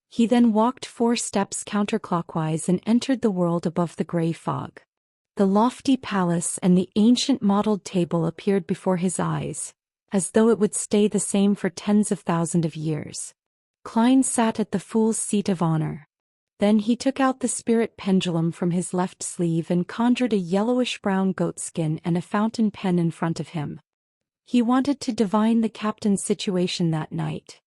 He then walked 4 steps counterclockwise and entered the world above the gray fog. The lofty palace and the ancient mottled table appeared before his eyes, as though it would stay the same for tens of thousands of years. Klein sat at the fool's seat of honor. Then he took out the spirit pendulum from his left sleeve and conjured a yellowish-brown goatskin and a fountain pen in front of him. He wanted to divine the captain's situation that night.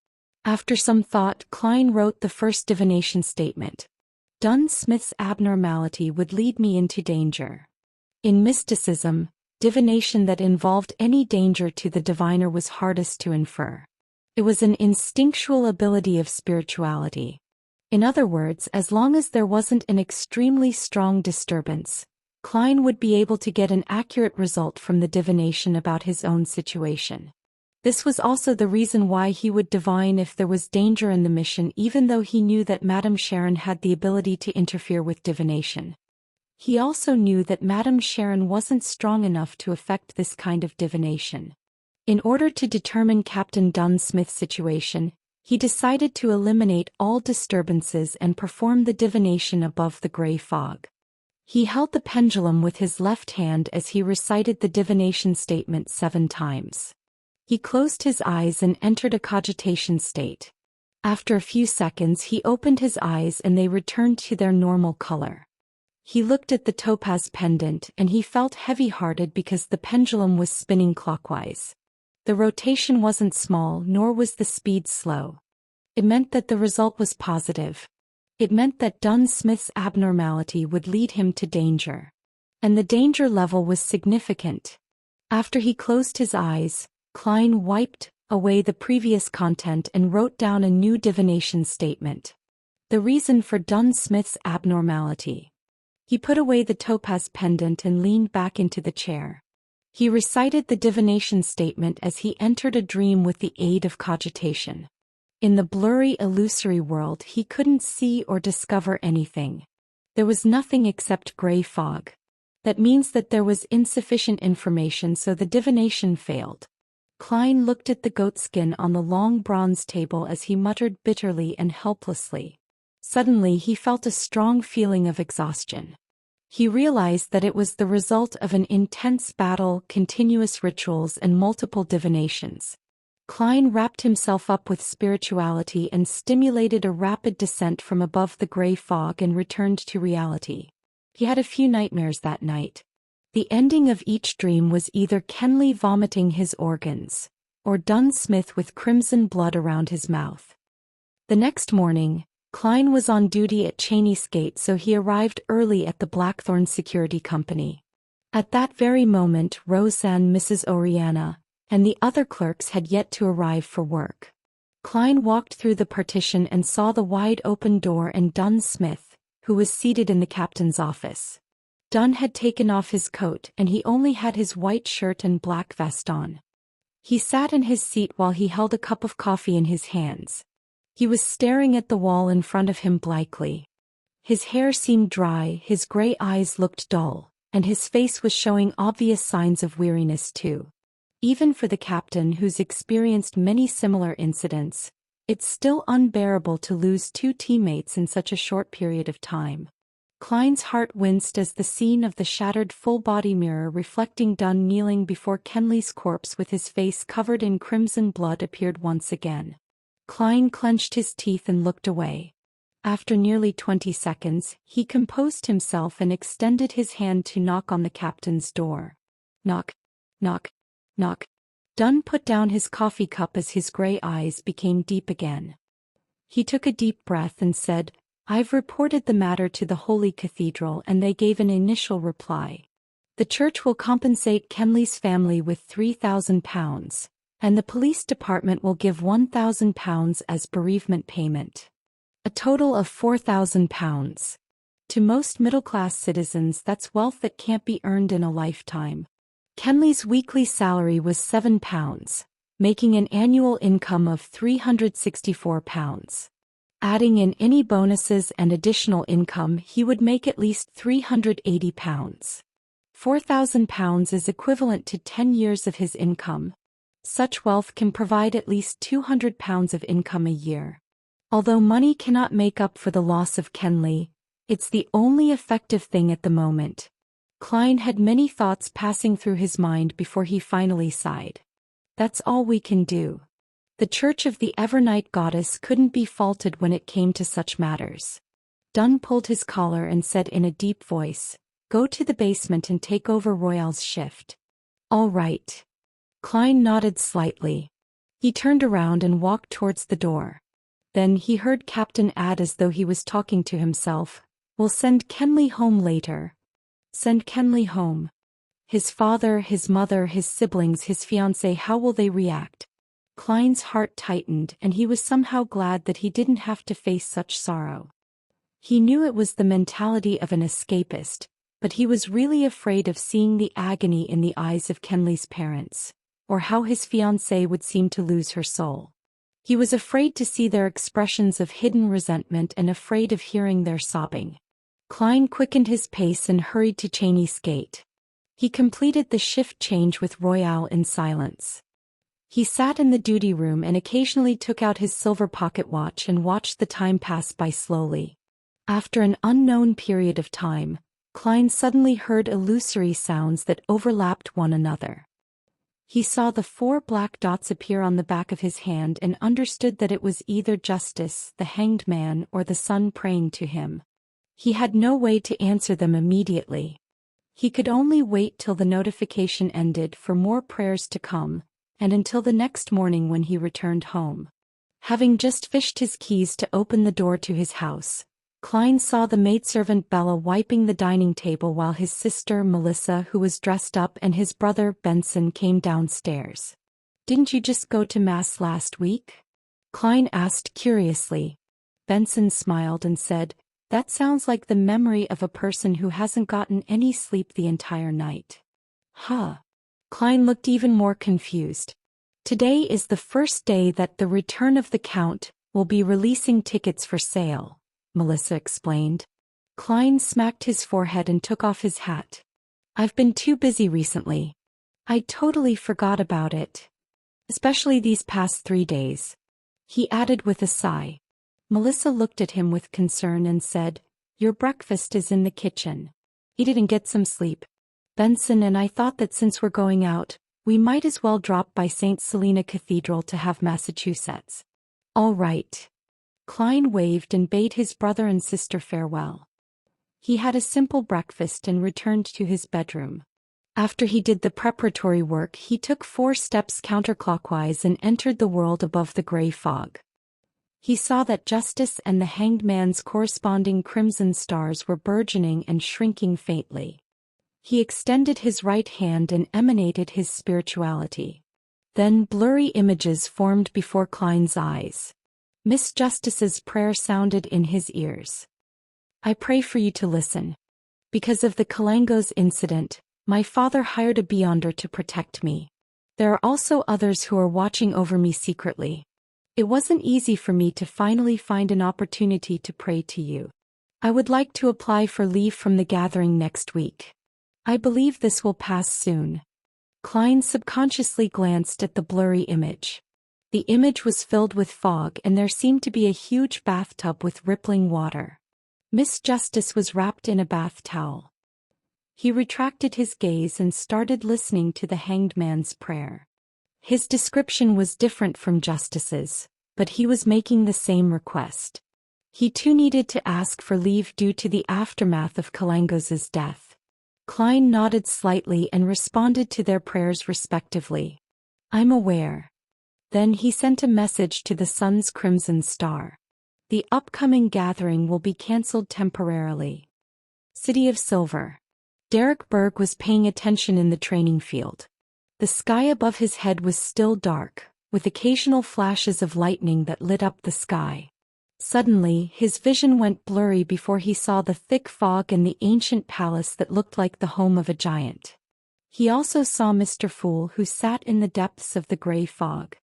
After some thought, Klein wrote the first divination statement. Dunn Smith's abnormality would lead me into danger. In mysticism, divination that involved any danger to the diviner was hardest to infer. It was an instinctual ability of spirituality. In other words, as long as there wasn't an extremely strong disturbance, Klein would be able to get an accurate result from the divination about his own situation. This was also the reason why he would divine if there was danger in the mission, even though he knew that Madame Sharon had the ability to interfere with divination. He also knew that Madame Sharon wasn't strong enough to affect this kind of divination. In order to determine Captain Dunn Smith's situation, he decided to eliminate all disturbances and perform the divination above the gray fog. He held the pendulum with his left hand as he recited the divination statement 7 times. He closed his eyes and entered a cogitation state. After a few seconds he opened his eyes and they returned to their normal color. He looked at the topaz pendant and he felt heavy-hearted because the pendulum was spinning clockwise. The rotation wasn't small, nor was the speed slow. It meant that the result was positive. It meant that Dunn Smith's abnormality would lead him to danger. And the danger level was significant. After he closed his eyes, Klein wiped away the previous content and wrote down a new divination statement. The reason for Dunn Smith's abnormality. He put away the topaz pendant and leaned back into the chair. He recited the divination statement as he entered a dream with the aid of cogitation. In the blurry, illusory world he couldn't see or discover anything. There was nothing except gray fog. That means that there was insufficient information, so the divination failed. Klein looked at the goatskin on the long bronze table as he muttered bitterly and helplessly. Suddenly he felt a strong feeling of exhaustion. He realized that it was the result of an intense battle, continuous rituals, and multiple divinations. Klein wrapped himself up with spirituality and stimulated a rapid descent from above the gray fog and returned to reality. He had a few nightmares that night. The ending of each dream was either Kenley vomiting his organs, or Dunn Smith with crimson blood around his mouth. The next morning, Klein was on duty at Cheney's Gate, so he arrived early at the Blackthorn Security Company. At that very moment, Roseanne, Mrs. Oriana, and the other clerks had yet to arrive for work. Klein walked through the partition and saw the wide-open door and Dunn Smith, who was seated in the captain's office. Dunn had taken off his coat and he only had his white shirt and black vest on. He sat in his seat while he held a cup of coffee in his hands. He was staring at the wall in front of him blankly. His hair seemed dry, his gray eyes looked dull, and his face was showing obvious signs of weariness too. Even for the captain, who's experienced many similar incidents, it's still unbearable to lose 2 teammates in such a short period of time. Klein's heart winced as the scene of the shattered full-body mirror reflecting Dunn kneeling before Kenley's corpse with his face covered in crimson blood appeared once again. Klein clenched his teeth and looked away. After nearly 20 seconds, he composed himself and extended his hand to knock on the captain's door. Knock, knock, knock. Dunn put down his coffee cup as his gray eyes became deep again. He took a deep breath and said, "I've reported the matter to the Holy Cathedral," and they gave an initial reply. The church will compensate Kenley's family with £3,000, and the police department will give £1,000 as bereavement payment. A total of £4,000. To most middle-class citizens, that's wealth that can't be earned in a lifetime. Kenley's weekly salary was £7, making an annual income of £364. Adding in any bonuses and additional income, he would make at least £380. £4,000 is equivalent to 10 years of his income. Such wealth can provide at least £200 of income a year. Although money cannot make up for the loss of Kenley, it's the only effective thing at the moment. Klein had many thoughts passing through his mind before he finally sighed. That's all we can do. The Church of the Evernight Goddess couldn't be faulted when it came to such matters. Dunn pulled his collar and said in a deep voice, "Go to the basement and take over Royale's shift." "All right." Klein nodded slightly. He turned around and walked towards the door. Then he heard Captain add as though he was talking to himself, "We'll send Kenley home later." Send Kenley home. His father, his mother, his siblings, his fiancée, how will they react? Klein's heart tightened and he was somehow glad that he didn't have to face such sorrow. He knew it was the mentality of an escapist, but he was really afraid of seeing the agony in the eyes of Kenley's parents. or how his fiancée would seem to lose her soul. He was afraid to see their expressions of hidden resentment and afraid of hearing their sobbing. Klein quickened his pace and hurried to Cheney's gate. He completed the shift change with Royale in silence. He sat in the duty room and occasionally took out his silver pocket watch and watched the time pass by slowly. After an unknown period of time, Klein suddenly heard illusory sounds that overlapped one another. He saw the 4 black dots appear on the back of his hand and understood that it was either Justice, the hanged man, or the sun praying to him. He had no way to answer them immediately. He could only wait till the notification ended for more prayers to come, and until the next morning when he returned home. Having just fished his keys to open the door to his house, Klein saw the maidservant Bella wiping the dining table while his sister Melissa, who was dressed up, and his brother Benson came downstairs. "Didn't you just go to Mass last week?" Klein asked curiously. Benson smiled and said, "That sounds like the memory of a person who hasn't gotten any sleep the entire night." Huh. Klein looked even more confused. "Today is the first day that the Return of the Count will be releasing tickets for sale," Melissa explained. Klein smacked his forehead and took off his hat. "I've been too busy recently. I totally forgot about it. Especially these past 3 days," he added with a sigh. Melissa looked at him with concern and said, "Your breakfast is in the kitchen. You didn't get some sleep. Benson and I thought that since we're going out, we might as well drop by St. Selena Cathedral to have Massachusetts." "All right." Klein waved and bade his brother and sister farewell. He had a simple breakfast and returned to his bedroom. After he did the preparatory work, he took 4 steps counterclockwise and entered the world above the gray fog. He saw that Justice and the hanged man's corresponding crimson stars were burgeoning and shrinking faintly. He extended his right hand and emanated his spirituality. Then blurry images formed before Klein's eyes. Miss Justice's prayer sounded in his ears. "I pray for you to listen. Because of the Kalangos incident, my father hired a beyonder to protect me. There are also others who are watching over me secretly. It wasn't easy for me to finally find an opportunity to pray to you. I would like to apply for leave from the gathering next week. I believe this will pass soon." Klein subconsciously glanced at the blurry image. The image was filled with fog and there seemed to be a huge bathtub with rippling water. Miss Justice was wrapped in a bath towel. He retracted his gaze and started listening to the hanged man's prayer. His description was different from Justice's, but he was making the same request. He too needed to ask for leave due to the aftermath of Kalangos's death. Klein nodded slightly and responded to their prayers respectively. "I'm aware." Then he sent a message to the sun's crimson star. "The upcoming gathering will be cancelled temporarily. City of Silver." Derek Berg was paying attention in the training field. The sky above his head was still dark, with occasional flashes of lightning that lit up the sky. Suddenly, his vision went blurry before he saw the thick fog and the ancient palace that looked like the home of a giant. He also saw Mr. Fool, who sat in the depths of the gray fog.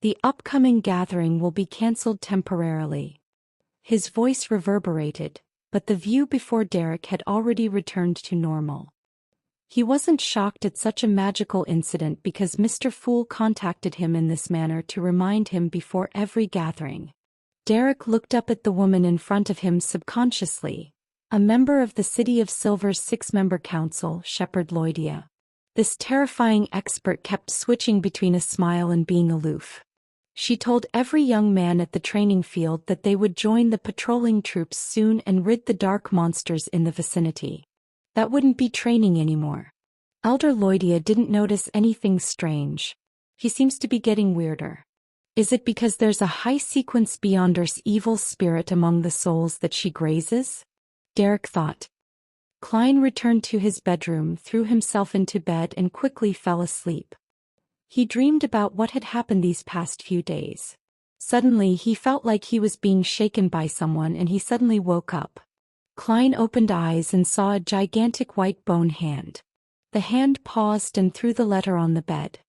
"The upcoming gathering will be cancelled temporarily." His voice reverberated, but the view before Derek had already returned to normal. He wasn't shocked at such a magical incident because Mr. Fool contacted him in this manner to remind him before every gathering. Derek looked up at the woman in front of him subconsciously, a member of the City of Silver's 6-member council, Shepherd Lloydia. This terrifying expert kept switching between a smile and being aloof. She told every young man at the training field that they would join the patrolling troops soon and rid the dark monsters in the vicinity. That wouldn't be training anymore. Elder Lloydia didn't notice anything strange. He seems to be getting weirder. Is it because there's a high-sequence Beyonder's evil spirit among the souls that she grazes? Derek thought. Klein returned to his bedroom, threw himself into bed and quickly fell asleep. He dreamed about what had happened these past few days. Suddenly he felt like he was being shaken by someone and he suddenly woke up. Klein opened eyes and saw a gigantic white bone hand. The hand paused and threw the letter on the bed.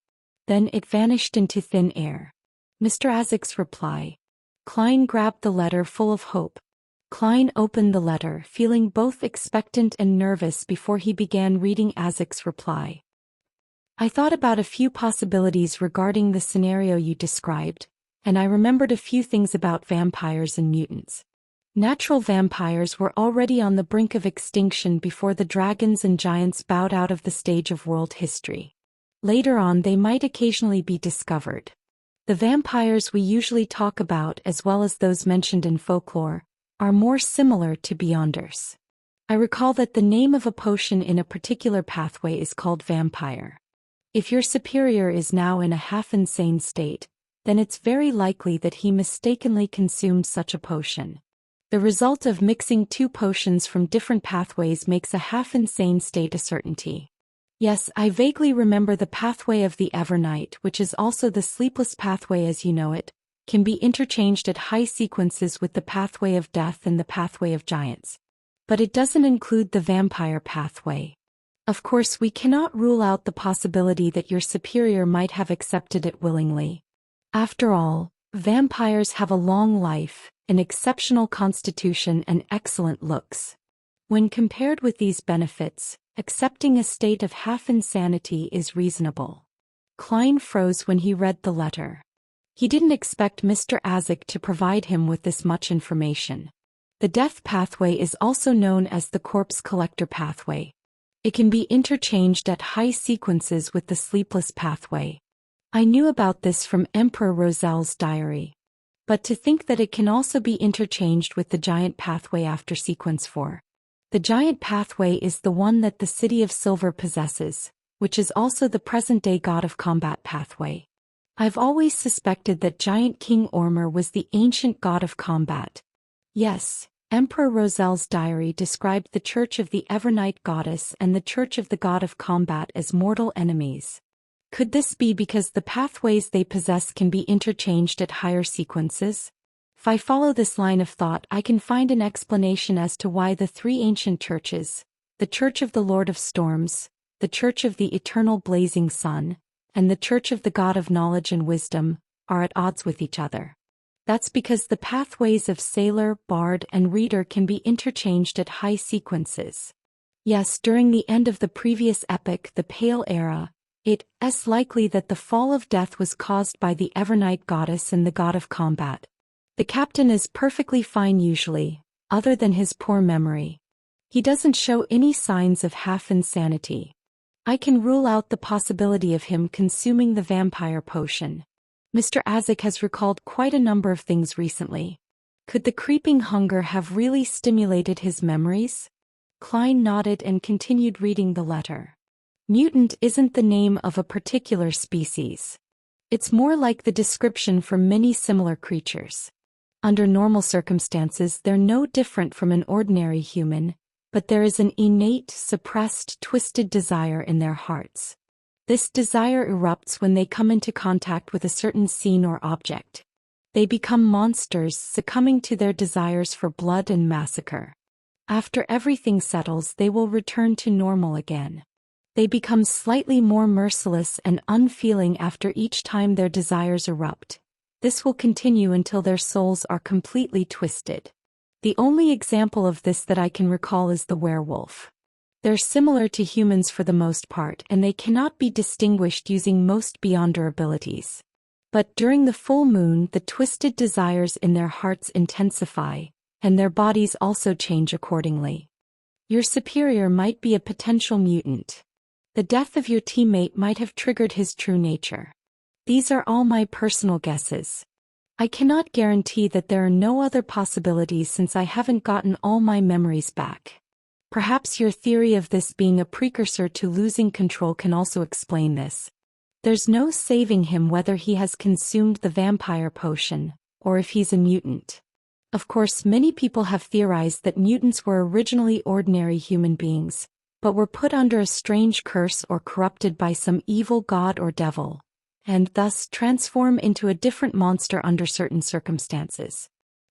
Then it vanished into thin air. Mr. Isaac's reply. Klein grabbed the letter full of hope. Klein opened the letter, feeling both expectant and nervous before he began reading Isaac's reply. I thought about a few possibilities regarding the scenario you described, and I remembered a few things about vampires and mutants. Natural vampires were already on the brink of extinction before the dragons and giants bowed out of the stage of world history. Later on, they might occasionally be discovered. The vampires we usually talk about, as well as those mentioned in folklore, are more similar to Beyonders. I recall that the name of a potion in a particular pathway is called vampire. If your superior is now in a half-insane state, then it's very likely that he mistakenly consumed such a potion. The result of mixing two potions from different pathways makes a half-insane state a certainty. Yes, I vaguely remember the pathway of the Evernight, which is also the sleepless pathway as you know it, can be interchanged at high sequences with the pathway of death and the pathway of giants. But it doesn't include the vampire pathway. Of course, we cannot rule out the possibility that your superior might have accepted it willingly. After all, vampires have a long life, an exceptional constitution and excellent looks. When compared with these benefits, accepting a state of half-insanity is reasonable. Klein froze when he read the letter. He didn't expect Mr. Isaac to provide him with this much information. The death pathway is also known as the corpse collector pathway. It can be interchanged at high sequences with the sleepless pathway. I knew about this from Emperor Roselle's diary. But to think that it can also be interchanged with the giant pathway after sequence 4. The giant pathway is the one that the City of Silver possesses, which is also the present-day God of Combat pathway. I've always suspected that Giant King Ormer was the ancient god of combat. Yes, Emperor Roselle's diary described the Church of the Evernight Goddess and the Church of the God of Combat as mortal enemies. Could this be because the pathways they possess can be interchanged at higher sequences? If I follow this line of thought, I can find an explanation as to why the three ancient churches, the Church of the Lord of Storms, the Church of the Eternal Blazing Sun, and the Church of the God of Knowledge and Wisdom, are at odds with each other. That's because the pathways of Sailor, Bard, and Reader can be interchanged at high sequences. Yes, during the end of the previous epoch, the Pale Era, it's likely that the fall of death was caused by the Evernight Goddess and the God of Combat. The captain is perfectly fine usually, other than his poor memory. He doesn't show any signs of half-insanity. I can rule out the possibility of him consuming the vampire potion. Mr. Isaac has recalled quite a number of things recently. Could the creeping hunger have really stimulated his memories? Klein nodded and continued reading the letter. Mutant isn't the name of a particular species. It's more like the description for many similar creatures. Under normal circumstances, they're no different from an ordinary human, but there is an innate, suppressed, twisted desire in their hearts. This desire erupts when they come into contact with a certain scene or object. They become monsters, succumbing to their desires for blood and massacre. After everything settles, they will return to normal again. They become slightly more merciless and unfeeling after each time their desires erupt. This will continue until their souls are completely twisted. The only example of this that I can recall is the werewolf. They're similar to humans for the most part, and they cannot be distinguished using most Beyonder abilities. But during the full moon, the twisted desires in their hearts intensify, and their bodies also change accordingly. Your superior might be a potential mutant. The death of your teammate might have triggered his true nature. These are all my personal guesses. I cannot guarantee that there are no other possibilities since I haven't gotten all my memories back. Perhaps your theory of this being a precursor to losing control can also explain this. There's no saving him whether he has consumed the vampire potion, or if he's a mutant. Of course, many people have theorized that mutants were originally ordinary human beings, but were put under a strange curse or corrupted by some evil god or devil, and thus transform into a different monster under certain circumstances.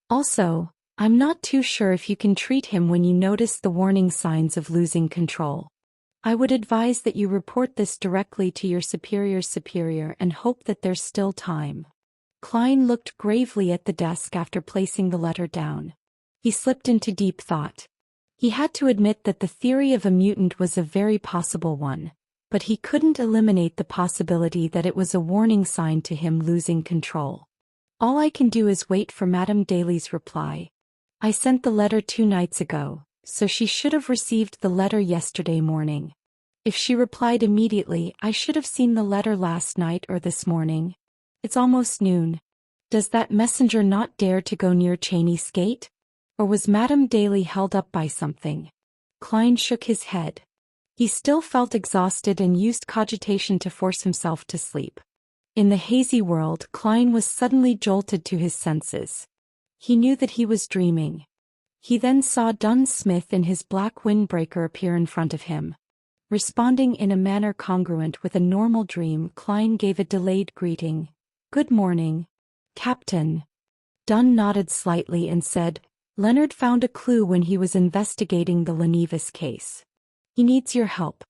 Also, I'm not too sure if you can treat him when you notice the warning signs of losing control. I would advise that you report this directly to your superior's superior and hope that there's still time. Klein looked gravely at the desk after placing the letter down. He slipped into deep thought. He had to admit that the theory of a mutant was a very possible one, but he couldn't eliminate the possibility that it was a warning sign to him losing control. All I can do is wait for Madame Daly's reply. I sent the letter 2 nights ago, so she should have received the letter yesterday morning. If she replied immediately, I should have seen the letter last night or this morning. It's almost noon. Does that messenger not dare to go near Cheney's gate? Or was Madame Daly held up by something? Klein shook his head. He still felt exhausted and used cogitation to force himself to sleep. In the hazy world, Klein was suddenly jolted to his senses. He knew that he was dreaming. He then saw Dunn Smith in his black windbreaker appear in front of him. Responding in a manner congruent with a normal dream, Klein gave a delayed greeting. "Good morning, Captain." Dunn nodded slightly and said, "Leonard found a clue when he was investigating the Lenevis case. He needs your help.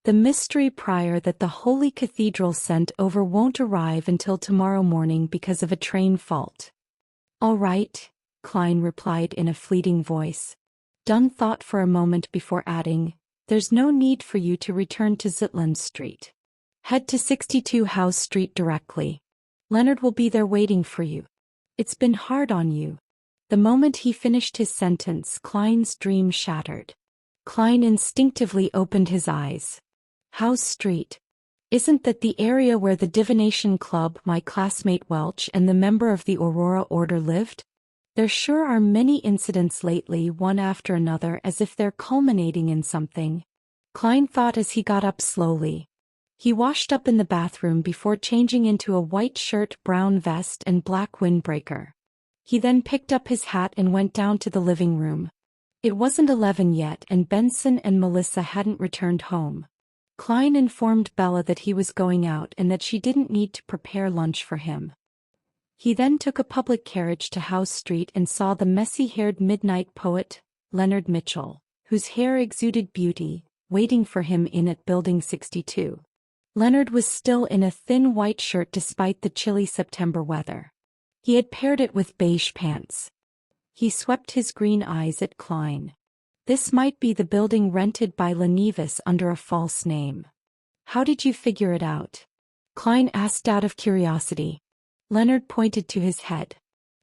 The mystery prior that the Holy Cathedral sent over won't arrive until tomorrow morning because of a train fault." "All right," Klein replied in a fleeting voice. Dunn thought for a moment before adding, "There's no need for you to return to Zetland Street. Head to 62 House Street directly. Leonard will be there waiting for you. It's been hard on you." The moment he finished his sentence, Klein's dream shattered. Klein instinctively opened his eyes. House Street. Isn't that the area where the Divination Club, my classmate Welch, and the member of the Aurora Order lived? There sure are many incidents lately, one after another, as if they're culminating in something. Klein thought as he got up slowly. He washed up in the bathroom before changing into a white shirt, brown vest, and black windbreaker. He then picked up his hat and went down to the living room. It wasn't 11 yet, and Benson and Melissa hadn't returned home. Klein informed Bella that he was going out and that she didn't need to prepare lunch for him. He then took a public carriage to House Street and saw the messy-haired midnight poet, Leonard Mitchell, whose hair exuded beauty, waiting for him in at Building 62. Leonard was still in a thin white shirt despite the chilly September weather. He had paired it with beige pants. He swept his green eyes at Klein. This might be the building rented by Lenevis under a false name. "How did you figure it out?" Klein asked out of curiosity. Leonard pointed to his head.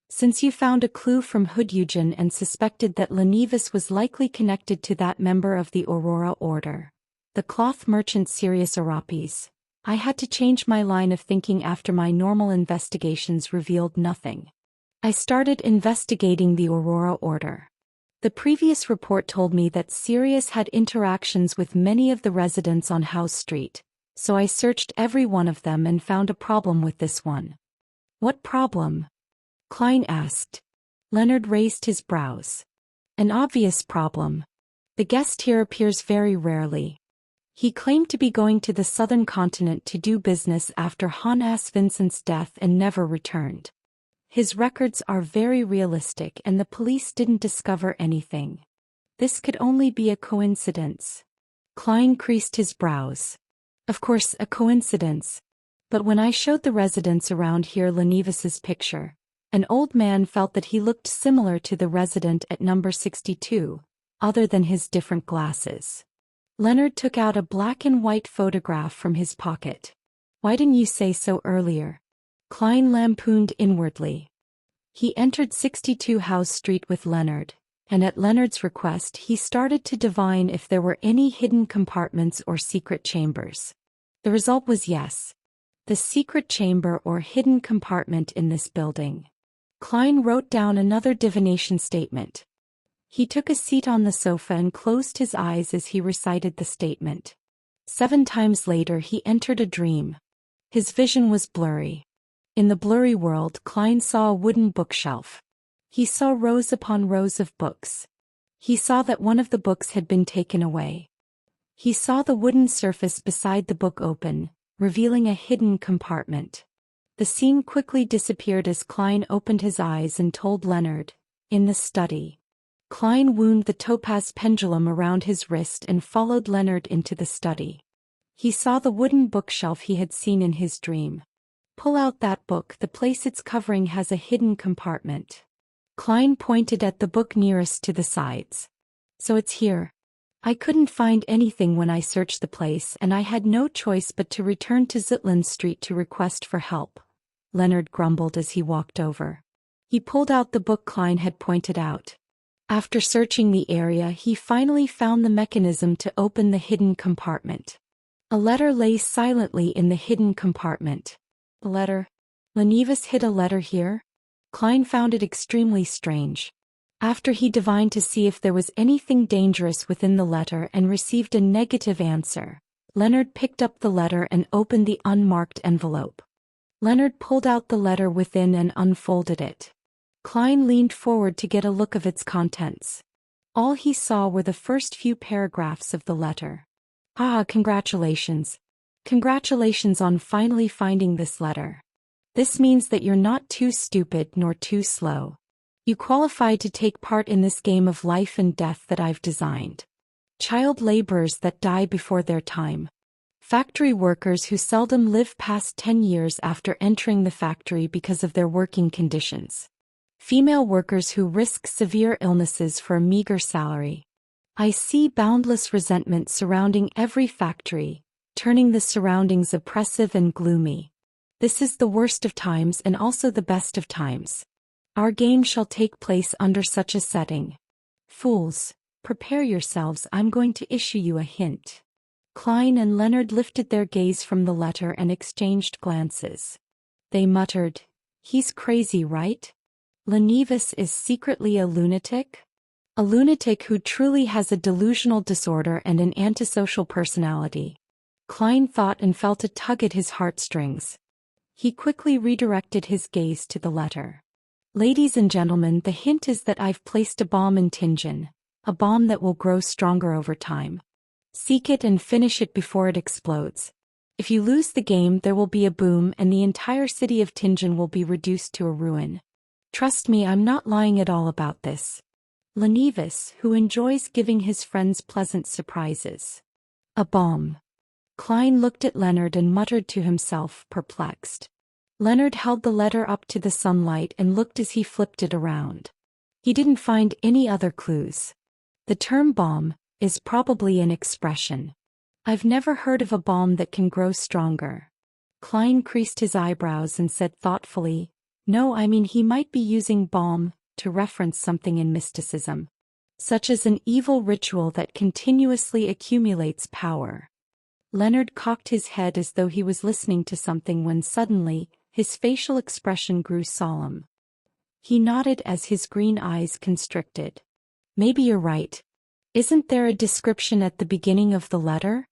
"Since you found a clue from Hood Eugen and suspected that Lenevis was likely connected to that member of the Aurora Order, the cloth merchant Sirius Arapis, I had to change my line of thinking after my normal investigations revealed nothing. I started investigating the Aurora Order. The previous report told me that Sirius had interactions with many of the residents on House Street, so I searched every one of them and found a problem with this one." "What problem?" Klein asked. Leonard raised his brows. "An obvious problem. The guest here appears very rarely. He claimed to be going to the southern continent to do business after Hans Vincent's death and never returned. His records are very realistic and the police didn't discover anything. This could only be a coincidence." Klein creased his brows. "Of course, a coincidence. But when I showed the residents around here Lenevis's picture, an old man felt that he looked similar to the resident at number 62, other than his different glasses." Leonard took out a black and white photograph from his pocket. "Why didn't you say so earlier?" Klein lampooned inwardly. He entered 62 House Street with Leonard, and at Leonard's request he started to divine if there were any hidden compartments or secret chambers. The result was yes. The secret chamber or hidden compartment in this building. Klein wrote down another divination statement. He took a seat on the sofa and closed his eyes as he recited the statement. 7 times later he entered a dream. His vision was blurry. In the blurry world, Klein saw a wooden bookshelf. He saw rows upon rows of books. He saw that one of the books had been taken away. He saw the wooden surface beside the book open, revealing a hidden compartment. The scene quickly disappeared as Klein opened his eyes and told Leonard, "In the study." Klein wound the topaz pendulum around his wrist and followed Leonard into the study. He saw the wooden bookshelf he had seen in his dream. Pull out that book, the place it's covering has a hidden compartment. Klein pointed at the book nearest to the sides. So it's here. I couldn't find anything when I searched the place and I had no choice but to return to Zitland Street to request for help. Leonard grumbled as he walked over. He pulled out the book Klein had pointed out. After searching the area, he finally found the mechanism to open the hidden compartment. A letter lay silently in the hidden compartment. A letter? Lenevis hid a letter here? Klein found it extremely strange. After he divined to see if there was anything dangerous within the letter and received a negative answer, Leonard picked up the letter and opened the unmarked envelope. Leonard pulled out the letter within and unfolded it. Klein leaned forward to get a look of its contents. All he saw were the first few paragraphs of the letter. Ah, congratulations. Congratulations on finally finding this letter. This means that you're not too stupid nor too slow. You qualify to take part in this game of life and death that I've designed. Child laborers that die before their time. Factory workers who seldom live past 10 years after entering the factory because of their working conditions. Female workers who risk severe illnesses for a meager salary. I see boundless resentment surrounding every factory, turning the surroundings oppressive and gloomy. This is the worst of times and also the best of times. Our game shall take place under such a setting. Fools, prepare yourselves, I'm going to issue you a hint. Klein and Leonard lifted their gaze from the letter and exchanged glances. They muttered, "He's crazy, right? Lenevis is secretly a lunatic? A lunatic who truly has a delusional disorder and an antisocial personality." Klein thought and felt a tug at his heartstrings. He quickly redirected his gaze to the letter. Ladies and gentlemen, the hint is that I've placed a bomb in Tingen, a bomb that will grow stronger over time. Seek it and finish it before it explodes. If you lose the game, there will be a boom and the entire city of Tingen will be reduced to a ruin. Trust me, I'm not lying at all about this. Lenevis, who enjoys giving his friends pleasant surprises. A bomb. Klein looked at Leonard and muttered to himself, perplexed. Leonard held the letter up to the sunlight and looked as he flipped it around. He didn't find any other clues. The term bomb is probably an expression. I've never heard of a bomb that can grow stronger. Klein creased his eyebrows and said thoughtfully, "No, I mean he might be using bomb to reference something in mysticism, such as an evil ritual that continuously accumulates power." Leonard cocked his head as though he was listening to something when suddenly, his facial expression grew solemn. He nodded as his green eyes constricted. "Maybe you're right. Isn't there a description at the beginning of the letter?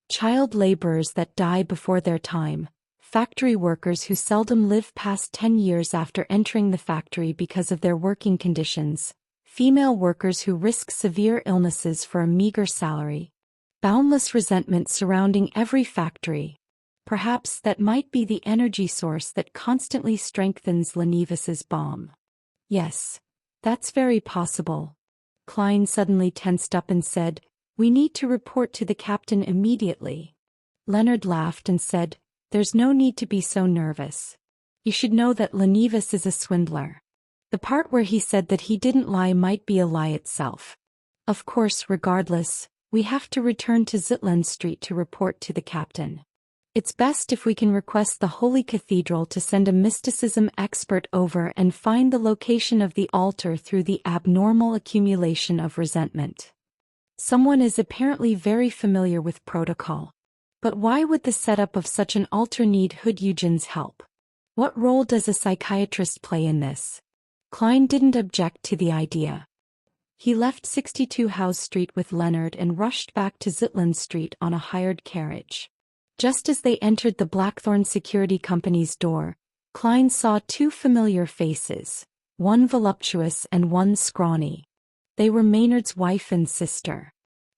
Child laborers that die before their time, factory workers who seldom live past 10 years after entering the factory because of their working conditions, female workers who risk severe illnesses for a meager salary. Boundless resentment surrounding every factory. Perhaps that might be the energy source that constantly strengthens Lenevis's bomb." "Yes, that's very possible." Klein suddenly tensed up and said, "We need to report to the captain immediately." Leonard laughed and said, "There's no need to be so nervous. You should know that Lenevis is a swindler." The part where he said that he didn't lie might be a lie itself. Of course, regardless, we have to return to Zitland Street to report to the captain. It's best if we can request the Holy Cathedral to send a mysticism expert over and find the location of the altar through the abnormal accumulation of resentment. Someone is apparently very familiar with protocol. But why would the setup of such an altar need Hood Eugen's help? What role does a psychiatrist play in this? Klein didn't object to the idea. He left 62 House Street with Leonard and rushed back to Zitland Street on a hired carriage. Just as they entered the Blackthorn Security Company's door, Klein saw two familiar faces, one voluptuous and one scrawny. They were Maynard's wife and sister.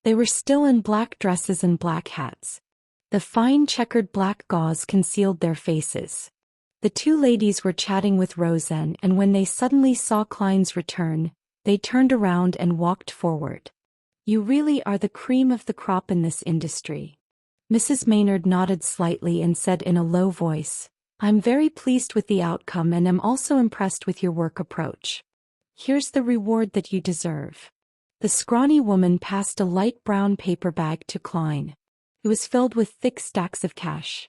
They were still in black dresses and black hats. The fine checkered black gauze concealed their faces. The two ladies were chatting with Roseanne, and when they suddenly saw Klein's return, They turned around and walked forward. You really are the cream of the crop in this industry. Mrs. Maynard nodded slightly and said in a low voice, I'm very pleased with the outcome and am also impressed with your work approach. Here's the reward that you deserve. The scrawny woman passed a light brown paper bag to Klein. It was filled with thick stacks of cash.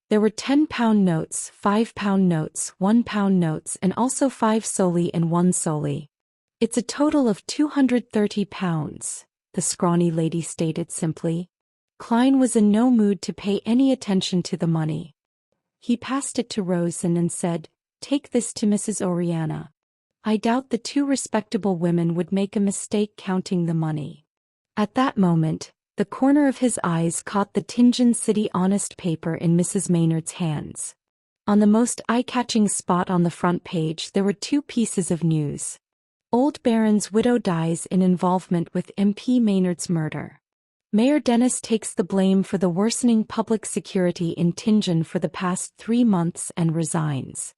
There were 10-pound notes, 5-pound notes, 1-pound notes, and also 5 solely and 1 solely. It's a total of 230 pounds, the scrawny lady stated simply. Klein was in no mood to pay any attention to the money. He passed it to Rosen and said, Take this to Mrs. Oriana. I doubt the 2 respectable women would make a mistake counting the money. At that moment, the corner of his eyes caught the Tianjin City Honest paper in Mrs. Maynard's hands. On the most eye-catching spot on the front page there were 2 pieces of news. Old Baron's widow dies in involvement with MP Maynard's murder. Mayor Dennis takes the blame for the worsening public security in Tianjin for the past 3 months and resigns.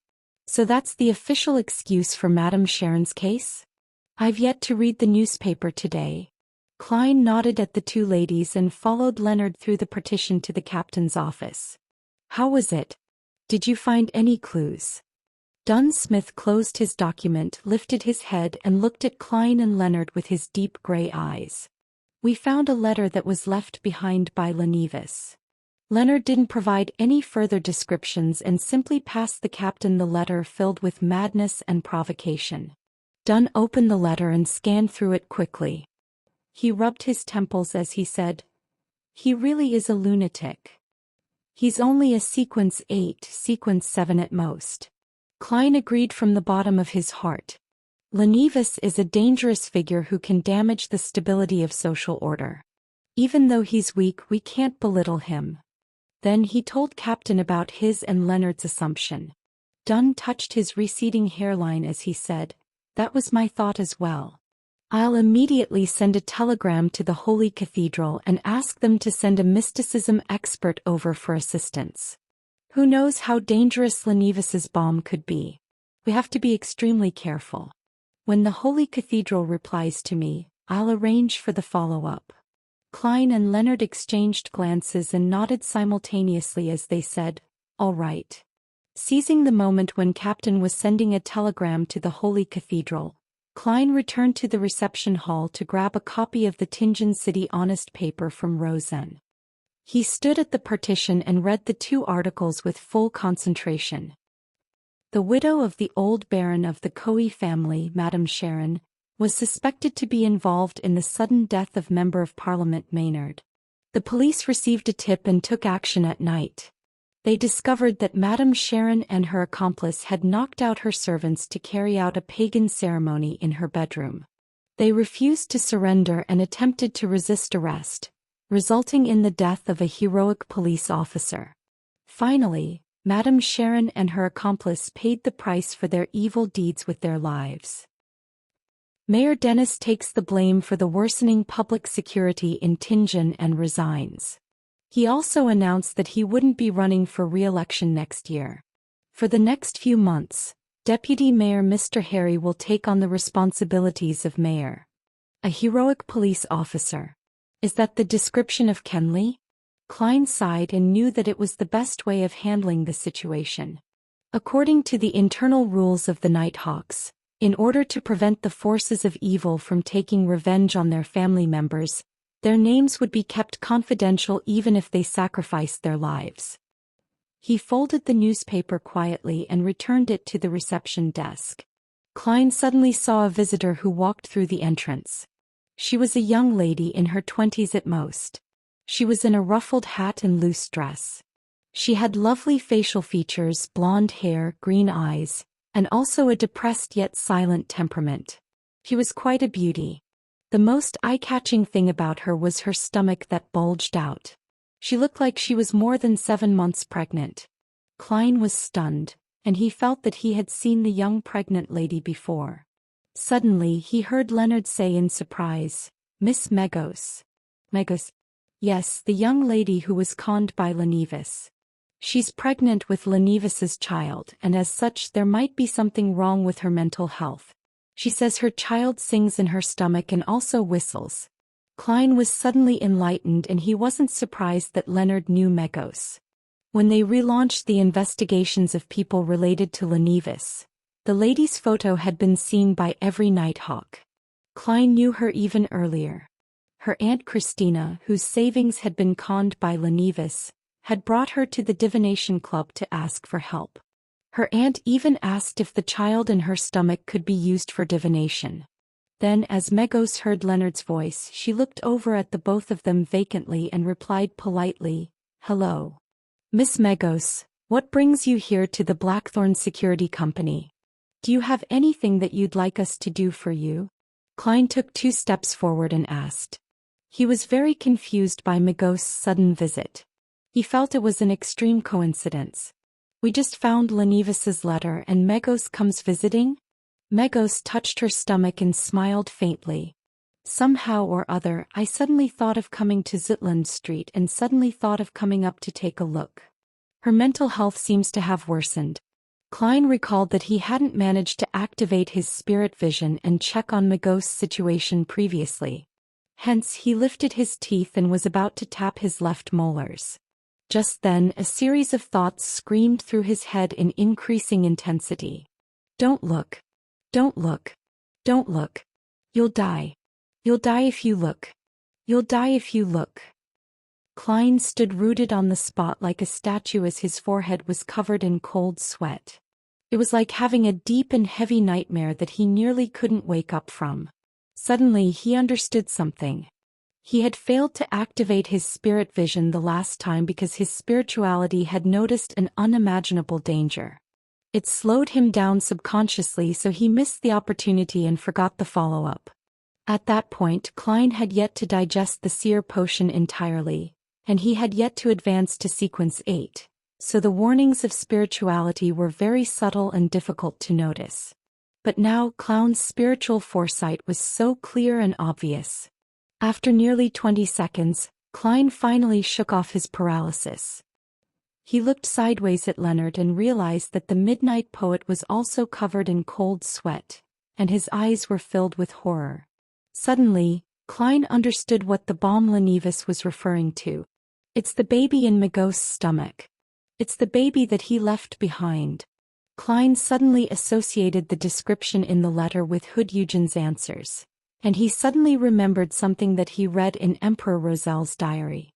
So that's the official excuse for Madame Sharon's case? I've yet to read the newspaper today. Klein nodded at the 2 ladies and followed Leonard through the partition to the captain's office. How was it? Did you find any clues? Dunsmith closed his document, lifted his head and looked at Klein and Leonard with his deep gray eyes. We found a letter that was left behind by Lenevis. Leonard didn't provide any further descriptions and simply passed the captain the letter filled with madness and provocation. Dunn opened the letter and scanned through it quickly. He rubbed his temples as he said, He really is a lunatic. He's only a sequence 8, sequence 7 at most. Klein agreed from the bottom of his heart. Lenevis is a dangerous figure who can damage the stability of social order. Even though he's weak, we can't belittle him. Then he told Captain about his and Leonard's assumption. Dunn touched his receding hairline as he said, That was my thought as well. I'll immediately send a telegram to the Holy Cathedral and ask them to send a mysticism expert over for assistance. Who knows how dangerous Lenevis's bomb could be? We have to be extremely careful. When the Holy Cathedral replies to me, I'll arrange for the follow-up. Klein and Leonard exchanged glances and nodded simultaneously as they said, All right. Seizing the moment when Captain was sending a telegram to the Holy Cathedral, Klein returned to the reception hall to grab a copy of the Tianjin City Honest paper from Rosen. He stood at the partition and read the 2 articles with full concentration. The widow of the old baron of the Coe family, Madame Sharon, was suspected to be involved in the sudden death of Member of Parliament Maynard. The police received a tip and took action at night. They discovered that Madame Sharon and her accomplice had knocked out her servants to carry out a pagan ceremony in her bedroom. They refused to surrender and attempted to resist arrest, resulting in the death of a heroic police officer. Finally, Madame Sharon and her accomplice paid the price for their evil deeds with their lives. Mayor Dennis takes the blame for the worsening public security in Tianjin and resigns. He also announced that he wouldn't be running for re-election next year. For the next few months, Deputy Mayor Mr. Harry will take on the responsibilities of mayor. A heroic police officer. Is that the description of Kenley? Klein sighed and knew that it was the best way of handling the situation. According to the internal rules of the Nighthawks, in order to prevent the forces of evil from taking revenge on their family members, their names would be kept confidential even if they sacrificed their lives. He folded the newspaper quietly and returned it to the reception desk. Klein suddenly saw a visitor who walked through the entrance. She was a young lady in her 20s at most. She was in a ruffled hat and loose dress. She had lovely facial features, blonde hair, green eyes, and also a depressed yet silent temperament. She was quite a beauty. The most eye-catching thing about her was her stomach that bulged out. She looked like she was more than 7 months pregnant. Klein was stunned, and he felt that he had seen the young pregnant lady before. Suddenly he heard Leonard say in surprise, "Miss Megos." Megos? Yes, the young lady who was conned by Lenevis. She's pregnant with Lenevis's child, and as such there might be something wrong with her mental health. She says her child sings in her stomach and also whistles. Klein was suddenly enlightened, and he wasn't surprised that Leonard knew Megos. When they relaunched the investigations of people related to Lenivas, the lady's photo had been seen by every nighthawk. Klein knew her even earlier. Her Aunt Christina, whose savings had been conned by Lenivas, had brought her to the divination club to ask for help. Her aunt even asked if the child in her stomach could be used for divination. Then, as Megos heard Leonard's voice, she looked over at the both of them vacantly and replied politely, "Hello. Miss Megos, what brings you here to the Blackthorn Security Company? Do you have anything that you'd like us to do for you?" Klein took 2 steps forward and asked. He was very confused by Megos' sudden visit. He felt it was an extreme coincidence. "We just found Lenivas's letter and Megos comes visiting?" Megos touched her stomach and smiled faintly. "Somehow or other, I suddenly thought of coming to Zitland Street and suddenly thought of coming up to take a look." Her mental health seems to have worsened. Klein recalled that he hadn't managed to activate his spirit vision and check on Megos' situation previously. Hence, he lifted his teeth and was about to tap his left molars. Just then, a series of thoughts screamed through his head in increasing intensity. "Don't look. Don't look. Don't look. You'll die. You'll die if you look. You'll die if you look." Klein stood rooted on the spot like a statue as his forehead was covered in cold sweat. It was like having a deep and heavy nightmare that he nearly couldn't wake up from. Suddenly he understood something. He had failed to activate his spirit vision the last time because his spirituality had noticed an unimaginable danger. It slowed him down subconsciously, so he missed the opportunity and forgot the follow-up. At that point, Klein had yet to digest the seer potion entirely, and he had yet to advance to sequence 8, so the warnings of spirituality were very subtle and difficult to notice. But now Klein's spiritual foresight was so clear and obvious. After nearly 20 seconds, Klein finally shook off his paralysis. He looked sideways at Leonard and realized that the midnight poet was also covered in cold sweat, and his eyes were filled with horror. Suddenly, Klein understood what the bomb Lenivas was referring to. It's the baby in Megos' stomach. It's the baby that he left behind. Klein suddenly associated the description in the letter with Hood Eugen's answers, and he suddenly remembered something that he read in Emperor Roselle's diary.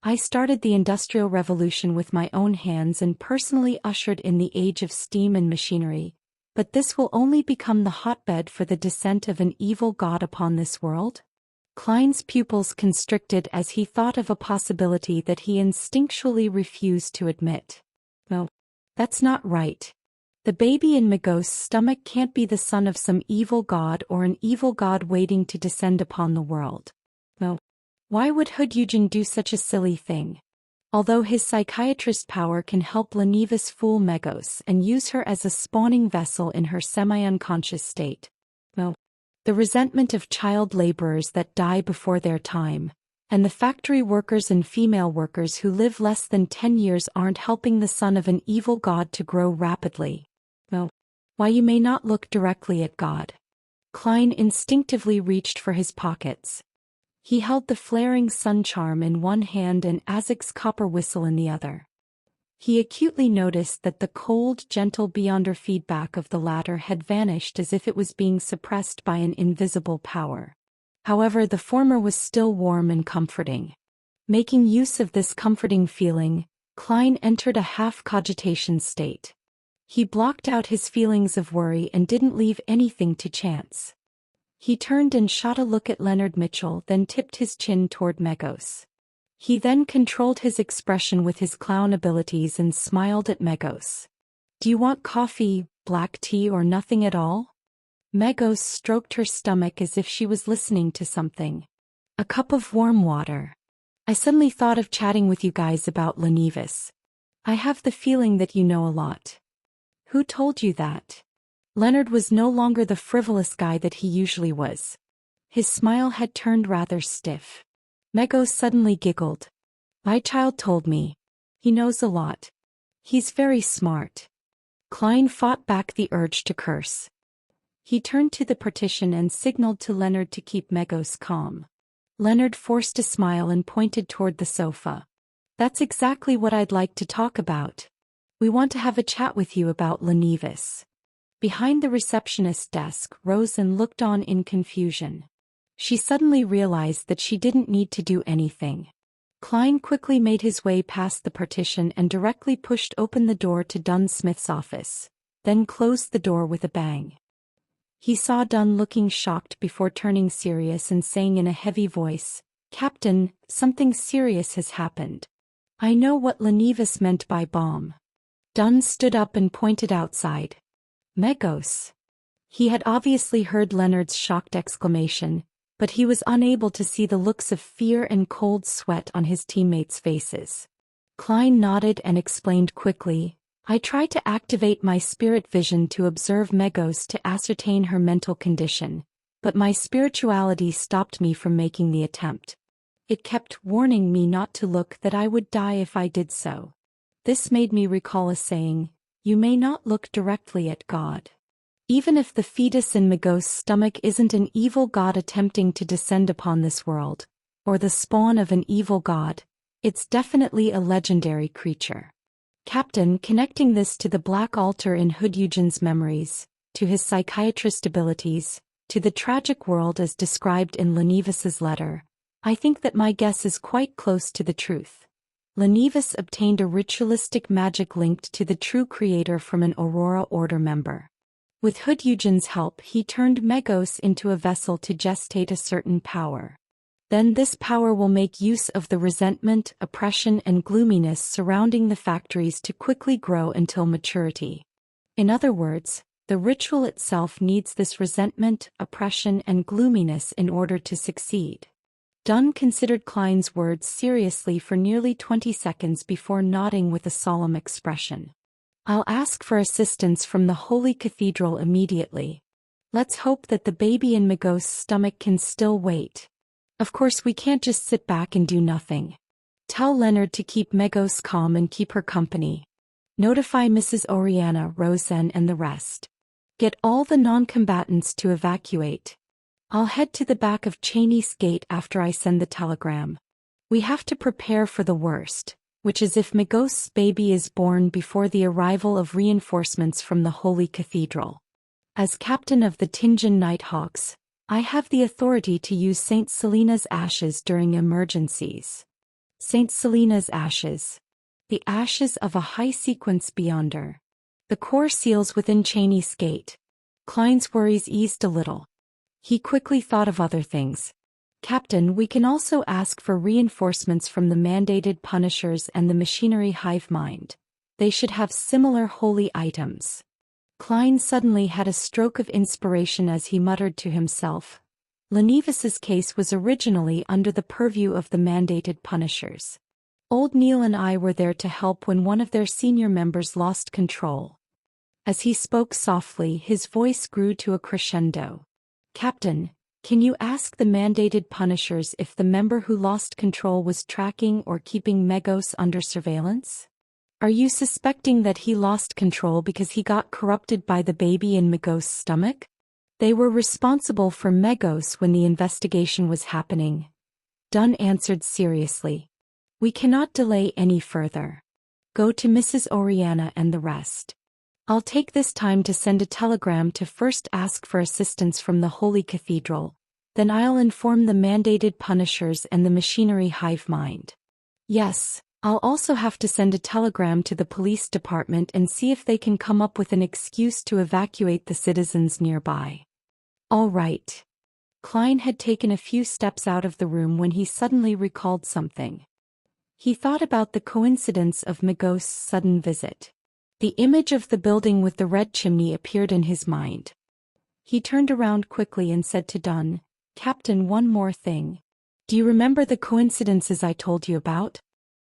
"I started the Industrial Revolution with my own hands and personally ushered in the age of steam and machinery, but this will only become the hotbed for the descent of an evil god upon this world?" Klein's pupils constricted as he thought of a possibility that he instinctually refused to admit. "No, that's not right. The baby in Megos' stomach can't be the son of some evil god or an evil god waiting to descend upon the world. No. Why would Hood Eugen do such a silly thing? Although his psychiatrist power can help Lenivas fool Megos and use her as a spawning vessel in her semi-unconscious state. No. The resentment of child laborers that die before their time, and the factory workers and female workers who live less than 10 years aren't helping the son of an evil god to grow rapidly. No. Why you may not look directly at God. Klein instinctively reached for his pockets. He held the flaring sun charm in one hand and Azek's copper whistle in the other. He acutely noticed that the cold, gentle beyonder feedback of the latter had vanished as if it was being suppressed by an invisible power. However, the former was still warm and comforting. Making use of this comforting feeling, Klein entered a half-cogitation state. He blocked out his feelings of worry and didn't leave anything to chance. He turned and shot a look at Leonard Mitchell, then tipped his chin toward Megos. He then controlled his expression with his clown abilities and smiled at Megos. "Do you want coffee, black tea, or nothing at all?" Megos stroked her stomach as if she was listening to something. "A cup of warm water. I suddenly thought of chatting with you guys about Lenivas. I have the feeling that you know a lot." "Who told you that?" Leonard was no longer the frivolous guy that he usually was. His smile had turned rather stiff. Megos suddenly giggled. "My child told me. He knows a lot. He's very smart." Klein fought back the urge to curse. He turned to the partition and signaled to Leonard to keep Megos calm. Leonard forced a smile and pointed toward the sofa. "That's exactly what I'd like to talk about. We want to have a chat with you about Lenevis." Behind the receptionist desk, Rosen looked on in confusion. She suddenly realized that she didn't need to do anything. Klein quickly made his way past the partition and directly pushed open the door to Dunn Smith's office, then closed the door with a bang. He saw Dunn looking shocked before turning serious and saying in a heavy voice, "Captain, something serious has happened. I know what Lenevis meant by bomb." Dunn stood up and pointed outside. "Megos." He had obviously heard Leonard's shocked exclamation, but he was unable to see the looks of fear and cold sweat on his teammates' faces. Klein nodded and explained quickly, "I tried to activate my spirit vision to observe Megos to ascertain her mental condition, but my spirituality stopped me from making the attempt. It kept warning me not to look, that I would die if I did so. This made me recall a saying, 'You may not look directly at God.' Even if the fetus in Megos' stomach isn't an evil god attempting to descend upon this world, or the spawn of an evil god, it's definitely a legendary creature. Captain, connecting this to the Black Altar in Eugen's memories, to his psychiatrist abilities, to the tragic world as described in Lenevis's letter, I think that my guess is quite close to the truth. Lenevis obtained a ritualistic magic linked to the true creator from an Aurora Order member. With Eugen's help, he turned Megos into a vessel to gestate a certain power. Then this power will make use of the resentment, oppression and gloominess surrounding the factories to quickly grow until maturity. In other words, the ritual itself needs this resentment, oppression and gloominess in order to succeed." Dunn considered Klein's words seriously for nearly 20 seconds before nodding with a solemn expression. "I'll ask for assistance from the Holy Cathedral immediately. Let's hope that the baby in Megos' stomach can still wait. Of course we can't just sit back and do nothing. Tell Leonard to keep Megos calm and keep her company. Notify Mrs. Oriana, Rosen and the rest. Get all the non-combatants to evacuate. I'll head to the back of Cheney's gate after I send the telegram. We have to prepare for the worst, which is if Megos' baby is born before the arrival of reinforcements from the Holy Cathedral. As captain of the Tingen Nighthawks, I have the authority to use St. Selena's ashes during emergencies." St. Selena's ashes. The ashes of a high-sequence beyonder. The core seals within Cheney's gate. Klein's worries eased a little. He quickly thought of other things. "Captain, we can also ask for reinforcements from the mandated Punishers and the machinery hive mind. They should have similar holy items." Klein suddenly had a stroke of inspiration as he muttered to himself. Lenevis's case was originally under the purview of the mandated Punishers. Old Neil and I were there to help when one of their senior members lost control. As he spoke softly, his voice grew to a crescendo. "Captain, can you ask the mandated Punishers if the member who lost control was tracking or keeping Megos under surveillance? Are you suspecting that he lost control because he got corrupted by the baby in Megos' stomach? They were responsible for Megos when the investigation was happening." Dunn answered seriously. "We cannot delay any further. Go to Mrs. Oriana and the rest. I'll take this time to send a telegram to first ask for assistance from the Holy Cathedral, then I'll inform the mandated Punishers and the machinery hive mind. Yes, I'll also have to send a telegram to the police department and see if they can come up with an excuse to evacuate the citizens nearby." "All right." Klein had taken a few steps out of the room when he suddenly recalled something. He thought about the coincidence of Megos' sudden visit. The image of the building with the red chimney appeared in his mind. He turned around quickly and said to Dunn, "Captain, one more thing. Do you remember the coincidences I told you about?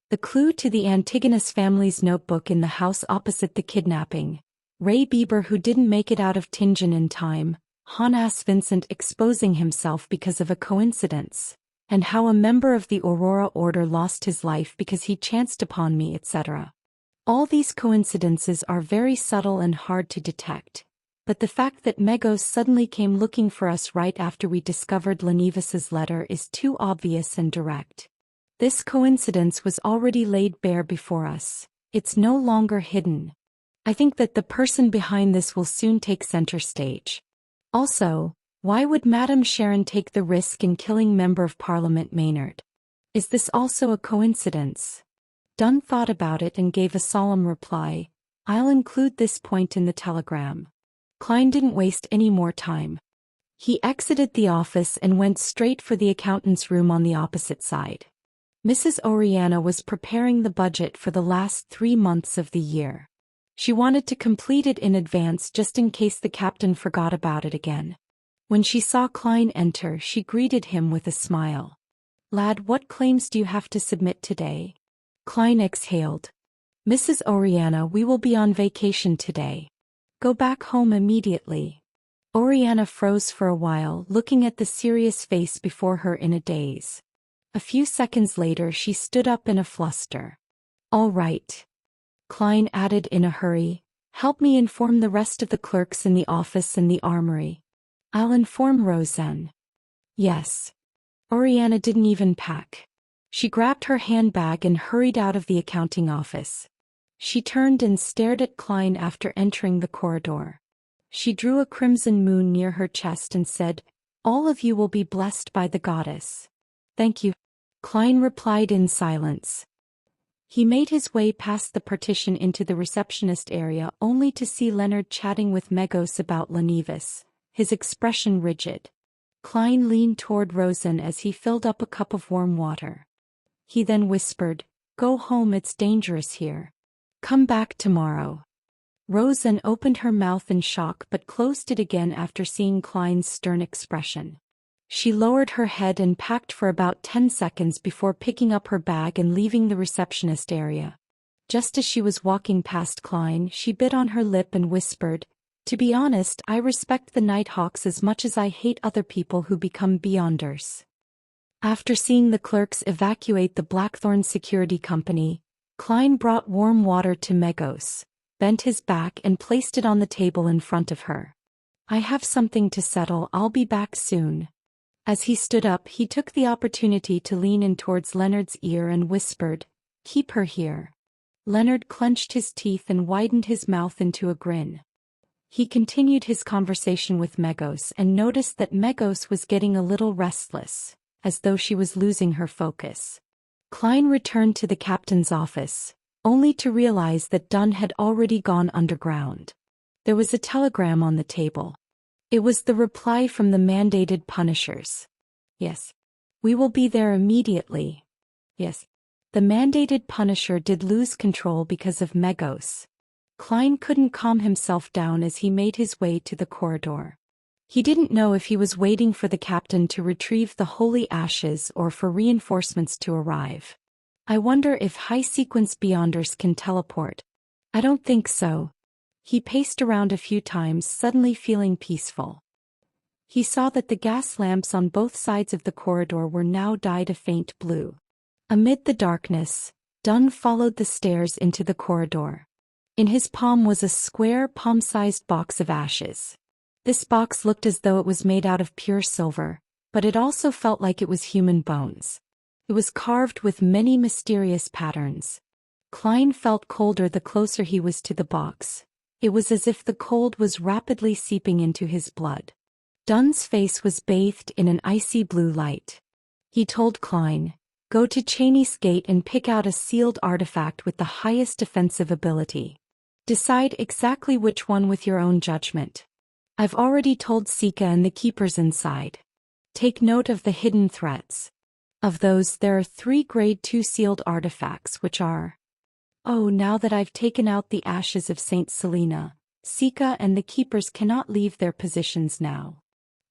The clue to the Antigonus family's notebook in the house opposite the kidnapping, Ray Bieber who didn't make it out of Tingen in time, Hannes Vincent exposing himself because of a coincidence, and how a member of the Aurora Order lost his life because he chanced upon me, etc. All these coincidences are very subtle and hard to detect, But the fact that Megos suddenly came looking for us right after we discovered Lenivis's letter is too obvious and direct. This coincidence was already laid bare before us. It's no longer hidden. I think that the person behind this will soon take center stage. Also, why would Madame Sharon take the risk in killing Member of Parliament Maynard? Is this also a coincidence? Dunn thought about it and gave a solemn reply. I'll include this point in the telegram. Klein didn't waste any more time. He exited the office and went straight for the accountant's room on the opposite side. Mrs. Oriana was preparing the budget for the last 3 months of the year. She wanted to complete it in advance just in case the captain forgot about it again. When she saw Klein enter, she greeted him with a smile. Lad, what claims do you have to submit today? Klein exhaled. Mrs. Oriana, we will be on vacation today. Go back home immediately. Oriana froze for a while, looking at the serious face before her in a daze. A few seconds later she stood up in a fluster. All right. Klein added in a hurry, help me inform the rest of the clerks in the office and the armory. I'll inform Roseanne. Yes. Oriana didn't even pack. She grabbed her handbag and hurried out of the accounting office. She turned and stared at Klein after entering the corridor. She drew a crimson moon near her chest and said, all of you will be blessed by the goddess. Thank you. Klein replied in silence. He made his way past the partition into the receptionist area only to see Leonard chatting with Megos about Lenivis, his expression rigid. Klein leaned toward Rosen as he filled up a cup of warm water. He then whispered, go home, it's dangerous here. Come back tomorrow. Rosen opened her mouth in shock but closed it again after seeing Klein's stern expression. She lowered her head and packed for about 10 seconds before picking up her bag and leaving the receptionist area. Just as she was walking past Klein, she bit on her lip and whispered, to be honest, I respect the Nighthawks as much as I hate other people who become Beyonders. After seeing the clerks evacuate the Blackthorn Security Company, Klein brought warm water to Megos, bent his back and placed it on the table in front of her. I have something to settle, I'll be back soon. As he stood up, he took the opportunity to lean in towards Leonard's ear and whispered, keep her here. Leonard clenched his teeth and widened his mouth into a grin. He continued his conversation with Megos and noticed that Megos was getting a little restless, as though she was losing her focus. Klein returned to the captain's office, only to realize that Dunn had already gone underground. There was a telegram on the table. It was the reply from the mandated punishers. Yes. We will be there immediately. Yes. The mandated punisher did lose control because of Megos. Klein couldn't calm himself down as he made his way to the corridor. He didn't know if he was waiting for the captain to retrieve the holy ashes or for reinforcements to arrive. I wonder if high-sequence Beyonders can teleport. I don't think so. He paced around a few times, suddenly feeling peaceful. He saw that the gas lamps on both sides of the corridor were now dyed a faint blue. Amid the darkness, Dunn followed the stairs into the corridor. In his palm was a square, palm-sized box of ashes. This box looked as though it was made out of pure silver, but it also felt like it was human bones. It was carved with many mysterious patterns. Klein felt colder the closer he was to the box. It was as if the cold was rapidly seeping into his blood. Dunn's face was bathed in an icy blue light. He told Klein, go to Cheney's Gate and pick out a sealed artifact with the highest defensive ability. Decide exactly which one with your own judgment. I've already told Sika and the keepers inside. Take note of the hidden threats. Of those, there are 3 Grade 2 sealed artifacts which are... Oh, now that I've taken out the ashes of Saint Selena, Sika and the keepers cannot leave their positions now.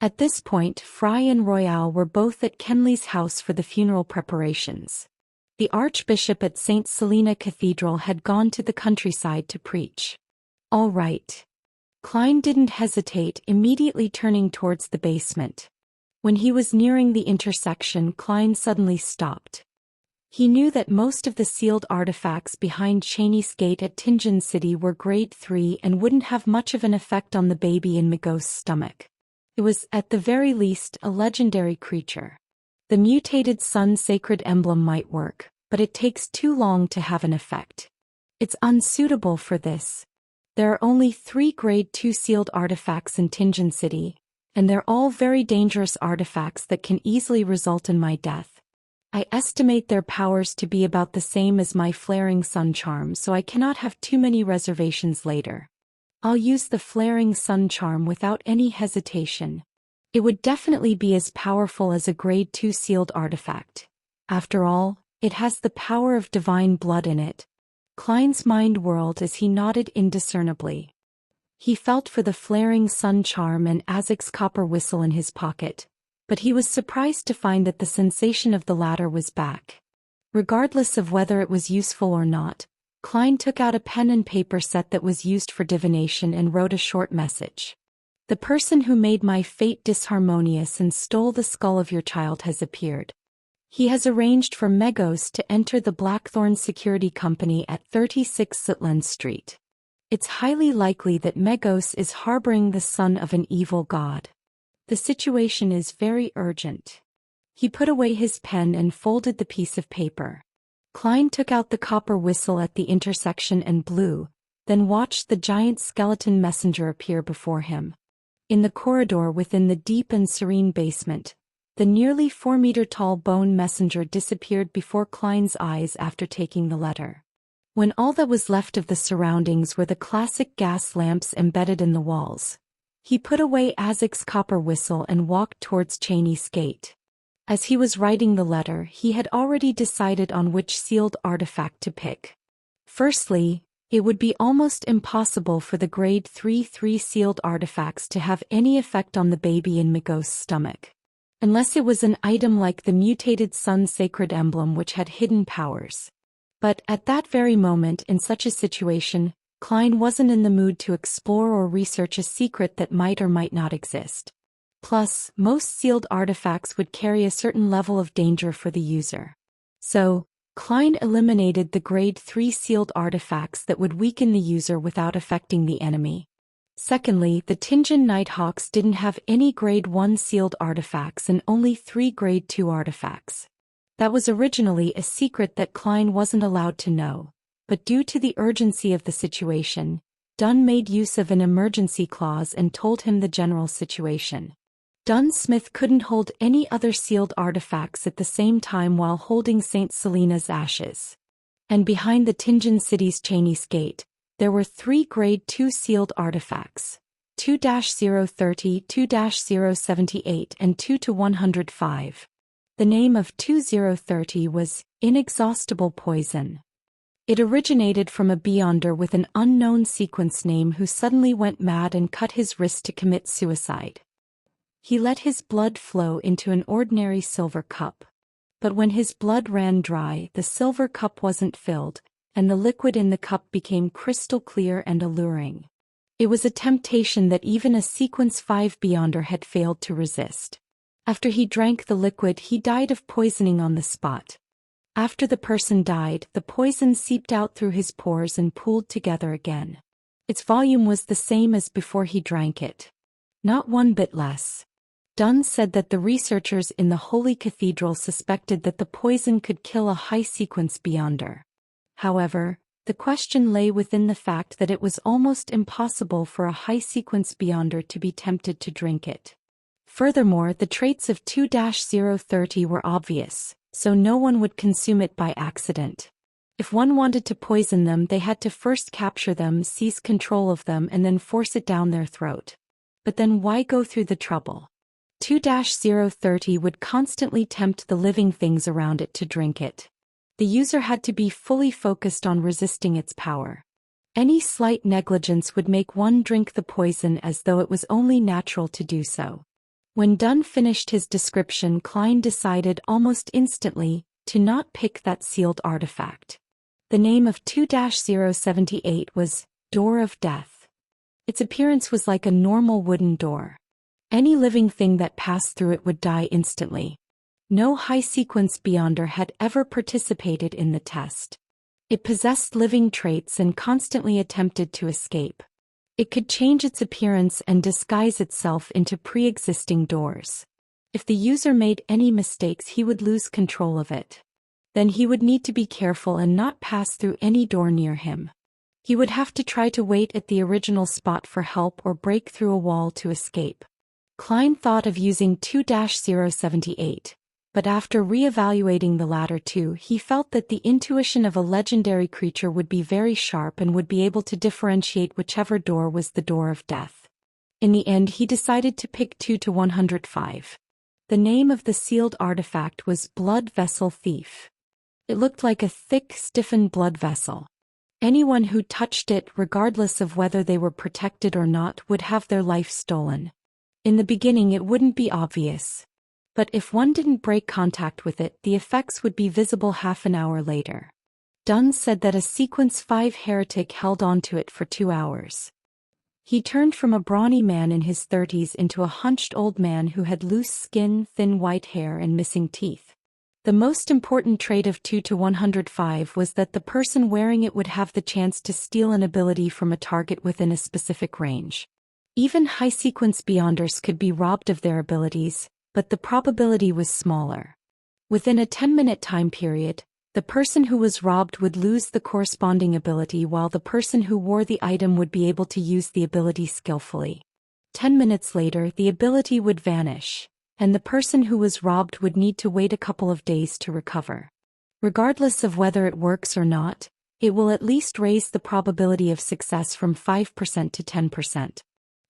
At this point, Fry and Royale were both at Kenley's house for the funeral preparations. The Archbishop at Saint Selena Cathedral had gone to the countryside to preach. All right. Klein didn't hesitate, immediately turning towards the basement. When he was nearing the intersection, Klein suddenly stopped. He knew that most of the sealed artifacts behind Cheney's gate at Tingen City were grade 3 and wouldn't have much of an effect on the baby in Magos's stomach. It was, at the very least, a legendary creature. The mutated sun sacred emblem might work, but it takes too long to have an effect. It's unsuitable for this. There are only 3 grade 2 sealed artifacts in Tingen City, and they're all very dangerous artifacts that can easily result in my death. I estimate their powers to be about the same as my flaring sun charm, so I cannot have too many reservations later. I'll use the flaring sun charm without any hesitation. It would definitely be as powerful as a grade 2 sealed artifact. After all, it has the power of divine blood in it. Klein's mind whirled as he nodded indiscernibly. He felt for the flaring sun charm and Azek's copper whistle in his pocket, but he was surprised to find that the sensation of the latter was back. Regardless of whether it was useful or not, Klein took out a pen and paper set that was used for divination and wrote a short message. The person who made my fate disharmonious and stole the skull of your child has appeared. He has arranged for Magos to enter the Blackthorn Security Company at 36 Sutland Street. It's highly likely that Magos is harboring the son of an evil god. The situation is very urgent. He put away his pen and folded the piece of paper. Klein took out the copper whistle at the intersection and blew, then watched the giant skeleton messenger appear before him. In the corridor within the deep and serene basement, the nearly 4-meter-tall bone messenger disappeared before Klein's eyes after taking the letter. When all that was left of the surroundings were the classic gas lamps embedded in the walls, he put away Azek's copper whistle and walked towards Cheney's gate. As he was writing the letter, he had already decided on which sealed artifact to pick. Firstly, it would be almost impossible for the grade 3 sealed artifacts to have any effect on the baby in Magos's stomach. Unless it was an item like the mutated sun sacred emblem which had hidden powers. But at that very moment in such a situation, Klein wasn't in the mood to explore or research a secret that might or might not exist. Plus, most sealed artifacts would carry a certain level of danger for the user. So, Klein eliminated the grade 3 sealed artifacts that would weaken the user without affecting the enemy. Secondly, the Tingen Nighthawks didn't have any grade 1 sealed artifacts and only 3 grade 2 artifacts. That was originally a secret that Klein wasn't allowed to know, but due to the urgency of the situation, Dunn made use of an emergency clause and told him the general situation. Dunn Smith couldn't hold any other sealed artifacts at the same time while holding St. Selena's ashes. And behind the Tingen City's Cheney's gate, there were 3 grade 2 sealed artifacts, 2-030, 2-078 and 2-105. The name of 2030 was Inexhaustible Poison. It originated from a Beyonder with an unknown sequence name who suddenly went mad and cut his wrist to commit suicide. He let his blood flow into an ordinary silver cup. But when his blood ran dry, the silver cup wasn't filled, and the liquid in the cup became crystal clear and alluring. It was a temptation that even a Sequence 5 Beyonder had failed to resist. After he drank the liquid, he died of poisoning on the spot. After the person died, the poison seeped out through his pores and pooled together again. Its volume was the same as before he drank it. Not one bit less. Dunn said that the researchers in the Holy Cathedral suspected that the poison could kill a high-sequence Beyonder. However, the question lay within the fact that it was almost impossible for a high-sequence Beyonder to be tempted to drink it. Furthermore, the traits of 2-030 were obvious, so no one would consume it by accident. If one wanted to poison them, they had to first capture them, seize control of them, and then force it down their throat. But then why go through the trouble? 2-030 would constantly tempt the living things around it to drink it. The user had to be fully focused on resisting its power. Any slight negligence would make one drink the poison as though it was only natural to do so. When Dunn finished his description, Klein decided almost instantly to not pick that sealed artifact. The name of 2-078 was Door of Death. Its appearance was like a normal wooden door. Any living thing that passed through it would die instantly. No high-sequence Beyonder had ever participated in the test. It possessed living traits and constantly attempted to escape. It could change its appearance and disguise itself into pre-existing doors. If the user made any mistakes, he would lose control of it. Then he would need to be careful and not pass through any door near him. He would have to try to wait at the original spot for help or break through a wall to escape. Klein thought of using 2-078, but after re-evaluating the latter two, he felt that the intuition of a legendary creature would be very sharp and would be able to differentiate whichever door was the door of death. In the end, he decided to pick 2-105. The name of the sealed artifact was Blood Vessel Thief. It looked like a thick, stiffened blood vessel. Anyone who touched it, regardless of whether they were protected or not, would have their life stolen. In the beginning it wouldn't be obvious. But if one didn't break contact with it, the effects would be visible half an hour later. Dunn said that a Sequence 5 heretic held onto it for 2 hours. He turned from a brawny man in his 30s into a hunched old man who had loose skin, thin white hair, and missing teeth. The most important trait of 2-105 was that the person wearing it would have the chance to steal an ability from a target within a specific range. Even high-sequence Beyonders could be robbed of their abilities, but the probability was smaller. Within a 10-minute time period, the person who was robbed would lose the corresponding ability, while the person who wore the item would be able to use the ability skillfully. 10 minutes later, the ability would vanish, and the person who was robbed would need to wait a couple of days to recover. Regardless of whether it works or not, it will at least raise the probability of success from 5% to 10%.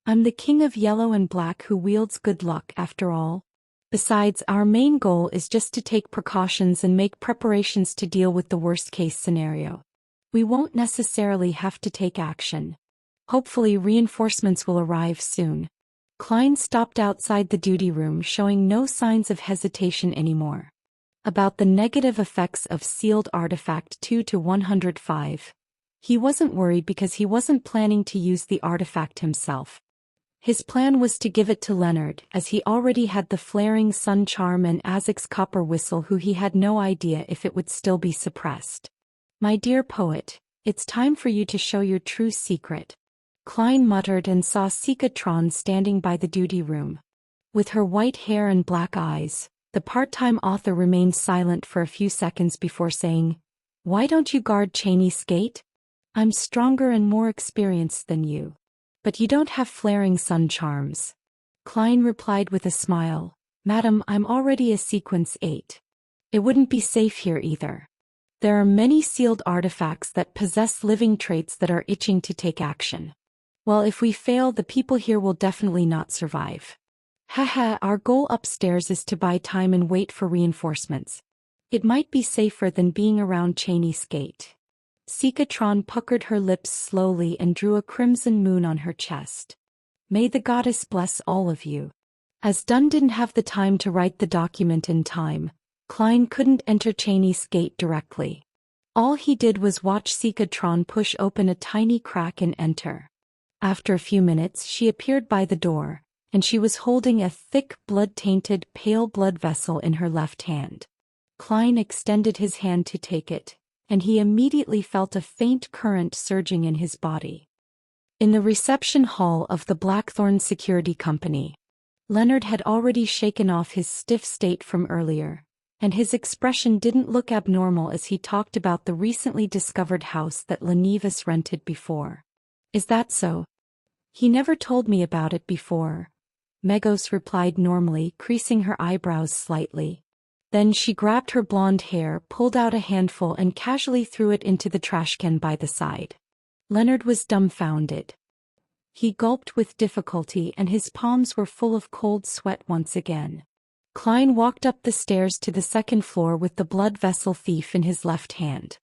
I'm the king of yellow and black who wields good luck after all. Besides, our main goal is just to take precautions and make preparations to deal with the worst-case scenario. We won't necessarily have to take action. Hopefully reinforcements will arrive soon. Klein stopped outside the duty room, showing no signs of hesitation anymore. About the negative effects of sealed artifact 2-105, he wasn't worried because he wasn't planning to use the artifact himself. His plan was to give it to Leonard, as he already had the flaring sun charm and Azek's copper whistle, who he had no idea if it would still be suppressed. My dear poet, it's time for you to show your true secret. Klein muttered and saw Sikatron standing by the duty room. With her white hair and black eyes, the part-time author remained silent for a few seconds before saying, "Why don't you guard Cheney Skate? I'm stronger and more experienced than you. But you don't have flaring sun charms." Klein replied with a smile, "Madam, I'm already a Sequence 8. It wouldn't be safe here either. There are many sealed artifacts that possess living traits that are itching to take action. Well, if we fail, the people here will definitely not survive. Haha, our goal upstairs is to buy time and wait for reinforcements. It might be safer than being around Cheney Skate." Sikatron puckered her lips slowly and drew a crimson moon on her chest. "May the goddess bless all of you." As Dunn didn't have the time to write the document in time, Klein couldn't enter Cheney's gate directly. All he did was watch Sikatron push open a tiny crack and enter. After a few minutes, she appeared by the door, and she was holding a thick, blood-tainted, pale blood vessel in her left hand. Klein extended his hand to take it, and he immediately felt a faint current surging in his body. In the reception hall of the Blackthorn Security Company, Leonard had already shaken off his stiff state from earlier, and his expression didn't look abnormal as he talked about the recently discovered house that Lenivus rented before. "Is that so? He never told me about it before," Megos replied normally, creasing her eyebrows slightly. Then she grabbed her blonde hair, pulled out a handful and casually threw it into the trash can by the side. Leonard was dumbfounded. He gulped with difficulty and his palms were full of cold sweat once again. Klein walked up the stairs to the second floor with the blood vessel thief in his left hand.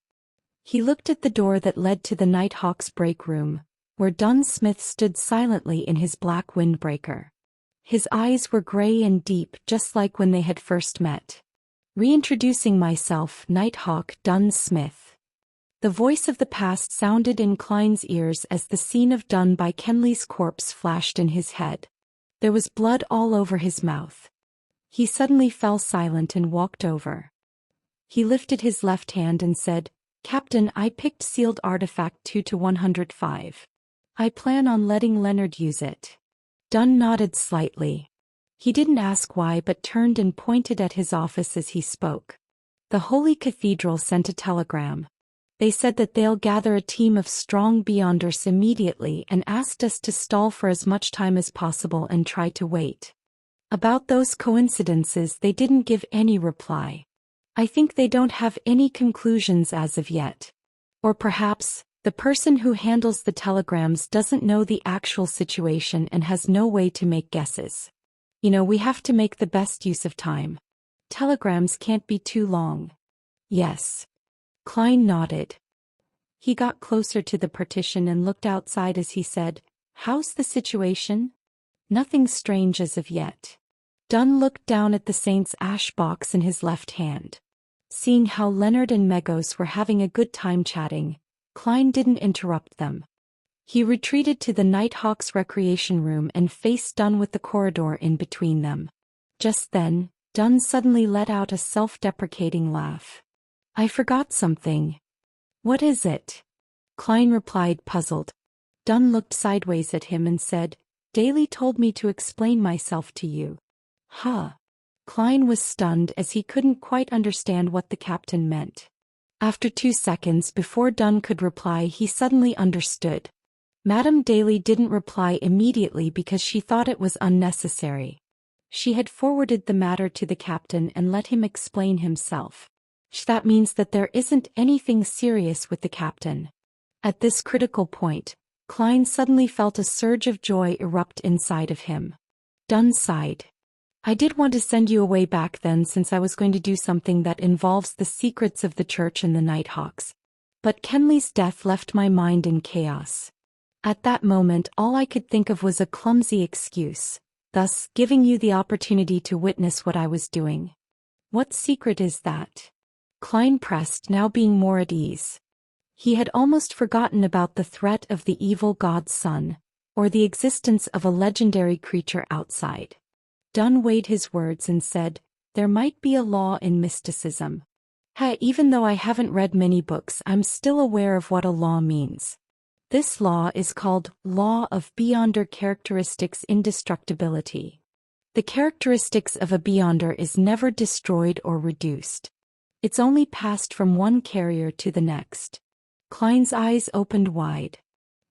He looked at the door that led to the Nighthawk's break room, where Dunn Smith stood silently in his black windbreaker. His eyes were gray and deep, just like when they had first met. "Reintroducing myself, Nighthawk Dunn Smith." The voice of the past sounded in Klein's ears as the scene of Dunn by Kenley's corpse flashed in his head. There was blood all over his mouth. He suddenly fell silent and walked over. He lifted his left hand and said, "Captain, I picked sealed artifact 2 to 105. I plan on letting Leonard use it." Dunn nodded slightly. He didn't ask why but turned and pointed at his office as he spoke. "The Holy Cathedral sent a telegram. They said that they'll gather a team of strong Beyonders immediately and asked us to stall for as much time as possible and try to wait. About those coincidences they didn't give any reply. I think they don't have any conclusions as of yet. Or perhaps, the person who handles the telegrams doesn't know the actual situation and has no way to make guesses. We have to make the best use of time. Telegrams can't be too long." "Yes." Klein nodded. He got closer to the partition and looked outside as he said, "How's the situation?" "Nothing strange as of yet." Dunn looked down at the saint's ash box in his left hand. Seeing how Leonard and Megos were having a good time chatting, Klein didn't interrupt them. He retreated to the Nighthawks recreation room and faced Dunn with the corridor in between them. Just then, Dunn suddenly let out a self-deprecating laugh. "I forgot something." "What is it?" Klein replied, puzzled. Dunn looked sideways at him and said, "Daly told me to explain myself to you." "Huh." Klein was stunned as he couldn't quite understand what the captain meant. After 2 seconds before Dunn could reply, he suddenly understood. Madame Daly didn't reply immediately because she thought it was unnecessary. She had forwarded the matter to the captain and let him explain himself. That means that there isn't anything serious with the captain. At this critical point, Klein suddenly felt a surge of joy erupt inside of him. Dunn sighed. "I did want to send you away back then since I was going to do something that involves the secrets of the church and the Nighthawks. But Kenley's death left my mind in chaos. At that moment all I could think of was a clumsy excuse, thus giving you the opportunity to witness what I was doing." "What secret is that?" Klein pressed, now being more at ease. He had almost forgotten about the threat of the evil god's son, or the existence of a legendary creature outside. Dunn weighed his words and said, "There might be a law in mysticism. Even though I haven't read many books, I'm still aware of what a law means. This law is called Law of Beyonder Characteristics Indestructibility. The characteristics of a Beyonder is never destroyed or reduced. It's only passed from one carrier to the next." Klein's eyes opened wide.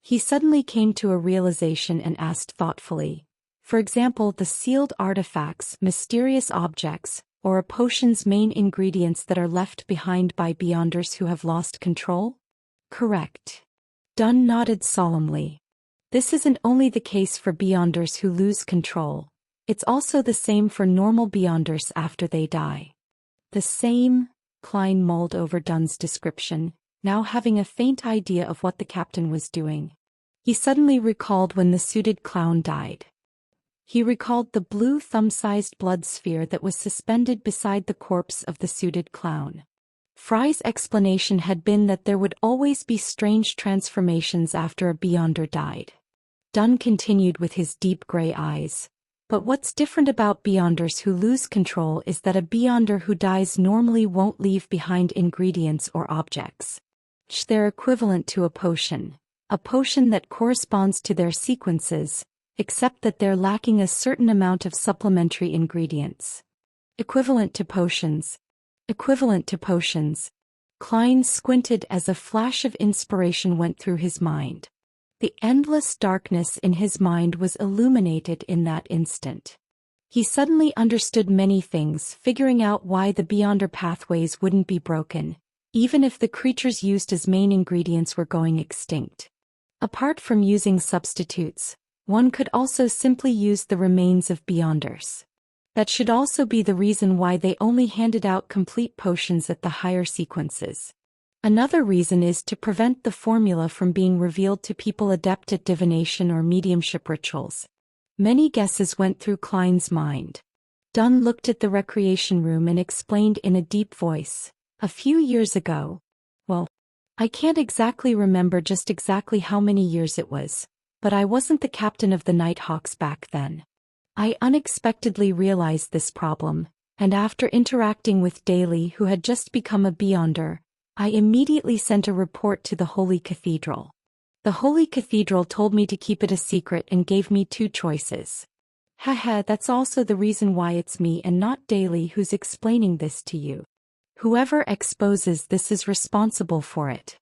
He suddenly came to a realization and asked thoughtfully, "For example, the sealed artifacts, mysterious objects, or a potion's main ingredients that are left behind by Beyonders who have lost control?" "Correct." Dunn nodded solemnly. "This isn't only the case for Beyonders who lose control, it's also the same for normal Beyonders after they die." "The same?" Klein mulled over Dunn's description, now having a faint idea of what the captain was doing. He suddenly recalled when the suited clown died. He recalled the blue thumb-sized blood sphere that was suspended beside the corpse of the suited clown. Fry's explanation had been that there would always be strange transformations after a Beyonder died. Dunn continued with his deep gray eyes. "But what's different about Beyonders who lose control is that a Beyonder who dies normally won't leave behind ingredients or objects. They're equivalent to a potion that corresponds to their sequences, except that they're lacking a certain amount of supplementary ingredients." Equivalent to potions. Equivalent to potions. Klein squinted as a flash of inspiration went through his mind. The endless darkness in his mind was illuminated in that instant. He suddenly understood many things, figuring out why the Beyonder pathways wouldn't be broken, even if the creatures used as main ingredients were going extinct. Apart from using substitutes, one could also simply use the remains of Beyonders. That should also be the reason why they only handed out complete potions at the higher sequences. Another reason is to prevent the formula from being revealed to people adept at divination or mediumship rituals. Many guesses went through Klein's mind. Dunn looked at the recreation room and explained in a deep voice, "A few years ago. Well, I can't exactly remember just exactly how many years it was, but I wasn't the captain of the Nighthawks back then. I unexpectedly realized this problem, and after interacting with Daly, who had just become a Beyonder, I immediately sent a report to the Holy Cathedral. The Holy Cathedral told me to keep it a secret and gave me two choices. Haha, that's also the reason why it's me and not Daly who's explaining this to you. Whoever exposes this is responsible for it.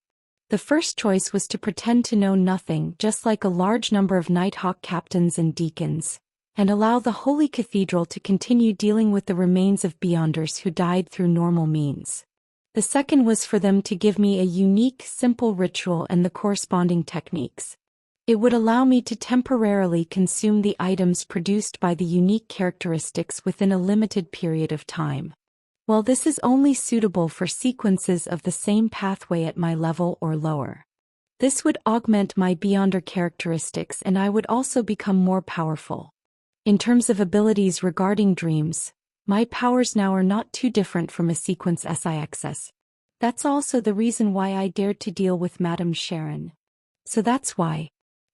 The first choice was to pretend to know nothing, just like a large number of Nighthawk captains and deacons, and allow the Holy Cathedral to continue dealing with the remains of Beyonders who died through normal means. The second was for them to give me a unique, simple ritual and the corresponding techniques. It would allow me to temporarily consume the items produced by the unique characteristics within a limited period of time. Well, this is only suitable for sequences of the same pathway at my level or lower. This would augment my Beyonder characteristics and I would also become more powerful. In terms of abilities regarding dreams, my powers now are not too different from a sequence SIXS. That's also the reason why I dared to deal with Madame Sharon. So that's why.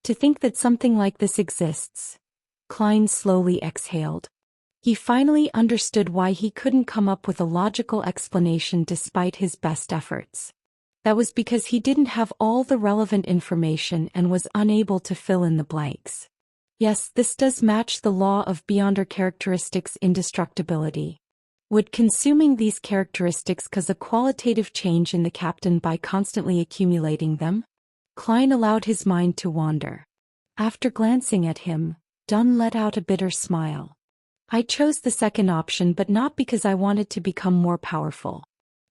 To think that something like this exists. Klein slowly exhaled. He finally understood why he couldn't come up with a logical explanation despite his best efforts. That was because he didn't have all the relevant information and was unable to fill in the blanks. Yes, this does match the law of Beyonder characteristics indestructibility. Would consuming these characteristics cause a qualitative change in the captain by constantly accumulating them? Klein allowed his mind to wander. After glancing at him, Dunn let out a bitter smile. I chose the second option, but not because I wanted to become more powerful.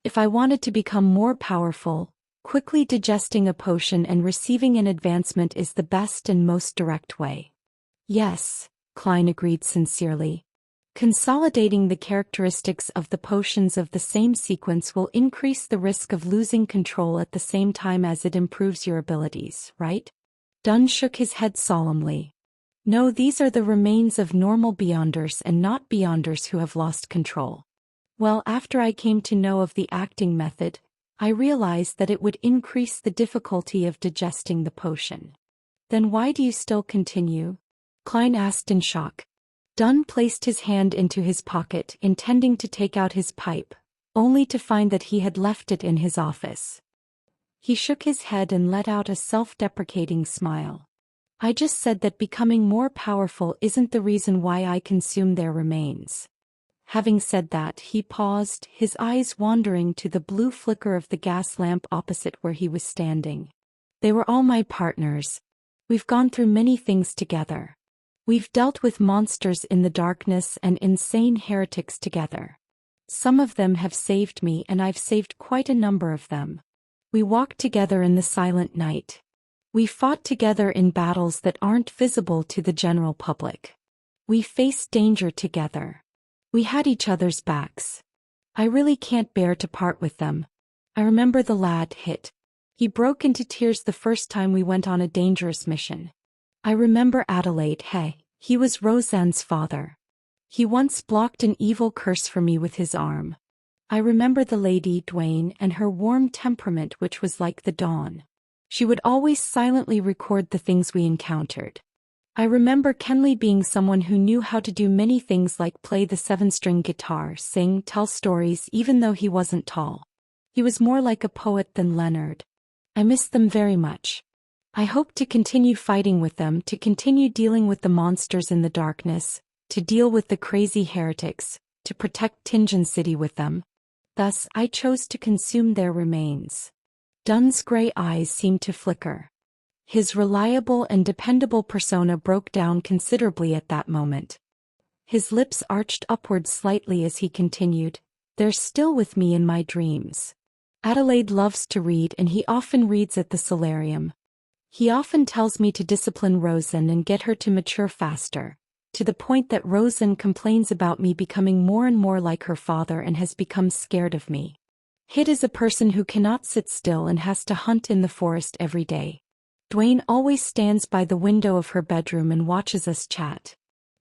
If I wanted to become more powerful, quickly digesting a potion and receiving an advancement is the best and most direct way. Yes, Klein agreed sincerely. Consolidating the characteristics of the potions of the same sequence will increase the risk of losing control at the same time as it improves your abilities, right? Dunn shook his head solemnly. No, these are the remains of normal Beyonders and not Beyonders who have lost control. Well, after I came to know of the acting method, I realized that it would increase the difficulty of digesting the potion. Then why do you still continue? Klein asked in shock. Dunn placed his hand into his pocket, intending to take out his pipe, only to find that he had left it in his office. He shook his head and let out a self-deprecating smile. I just said that becoming more powerful isn't the reason why I consume their remains. Having said that, he paused, his eyes wandering to the blue flicker of the gas lamp opposite where he was standing. They were all my partners. We've gone through many things together. We've dealt with monsters in the darkness and insane heretics together. Some of them have saved me and I've saved quite a number of them. We walked together in the silent night. We fought together in battles that aren't visible to the general public. We faced danger together. We had each other's backs. I really can't bear to part with them. I remember the lad hit. He broke into tears the first time we went on a dangerous mission. I remember Adelaide. He was Roseanne's father. He once blocked an evil curse for me with his arm. I remember the lady, Dwayne, and her warm temperament which was like the dawn. She would always silently record the things we encountered. I remember Kenley being someone who knew how to do many things like play the 7-string guitar, sing, tell stories even though he wasn't tall. He was more like a poet than Leonard. I miss them very much. I hope to continue fighting with them, to continue dealing with the monsters in the darkness, to deal with the crazy heretics, to protect Tingen City with them. Thus, I chose to consume their remains. Dunn's gray eyes seemed to flicker. His reliable and dependable persona broke down considerably at that moment. His lips arched upward slightly as he continued, "They're still with me in my dreams. Adelaide loves to read and he often reads at the solarium. He often tells me to discipline Rosen and get her to mature faster, to the point that Rosen complains about me becoming more and more like her father and has become scared of me. Hit is a person who cannot sit still and has to hunt in the forest every day. Dwayne always stands by the window of her bedroom and watches us chat.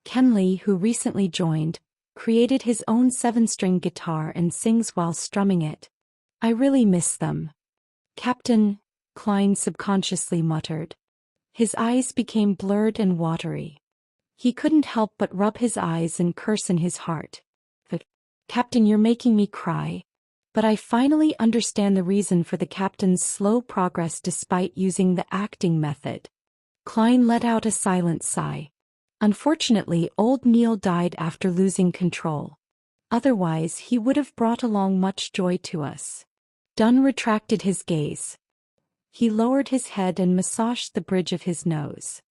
Kenley, who recently joined, created his own 7-string guitar and sings while strumming it. I really miss them." "Captain," Klein subconsciously muttered. His eyes became blurred and watery. He couldn't help but rub his eyes and curse in his heart. But, Captain, you're making me cry. But I finally understand the reason for the captain's slow progress despite using the acting method. Klein let out a silent sigh. Unfortunately, old Neil died after losing control. Otherwise, he would have brought along much joy to us. Dunn retracted his gaze. He lowered his head and massaged the bridge of his nose.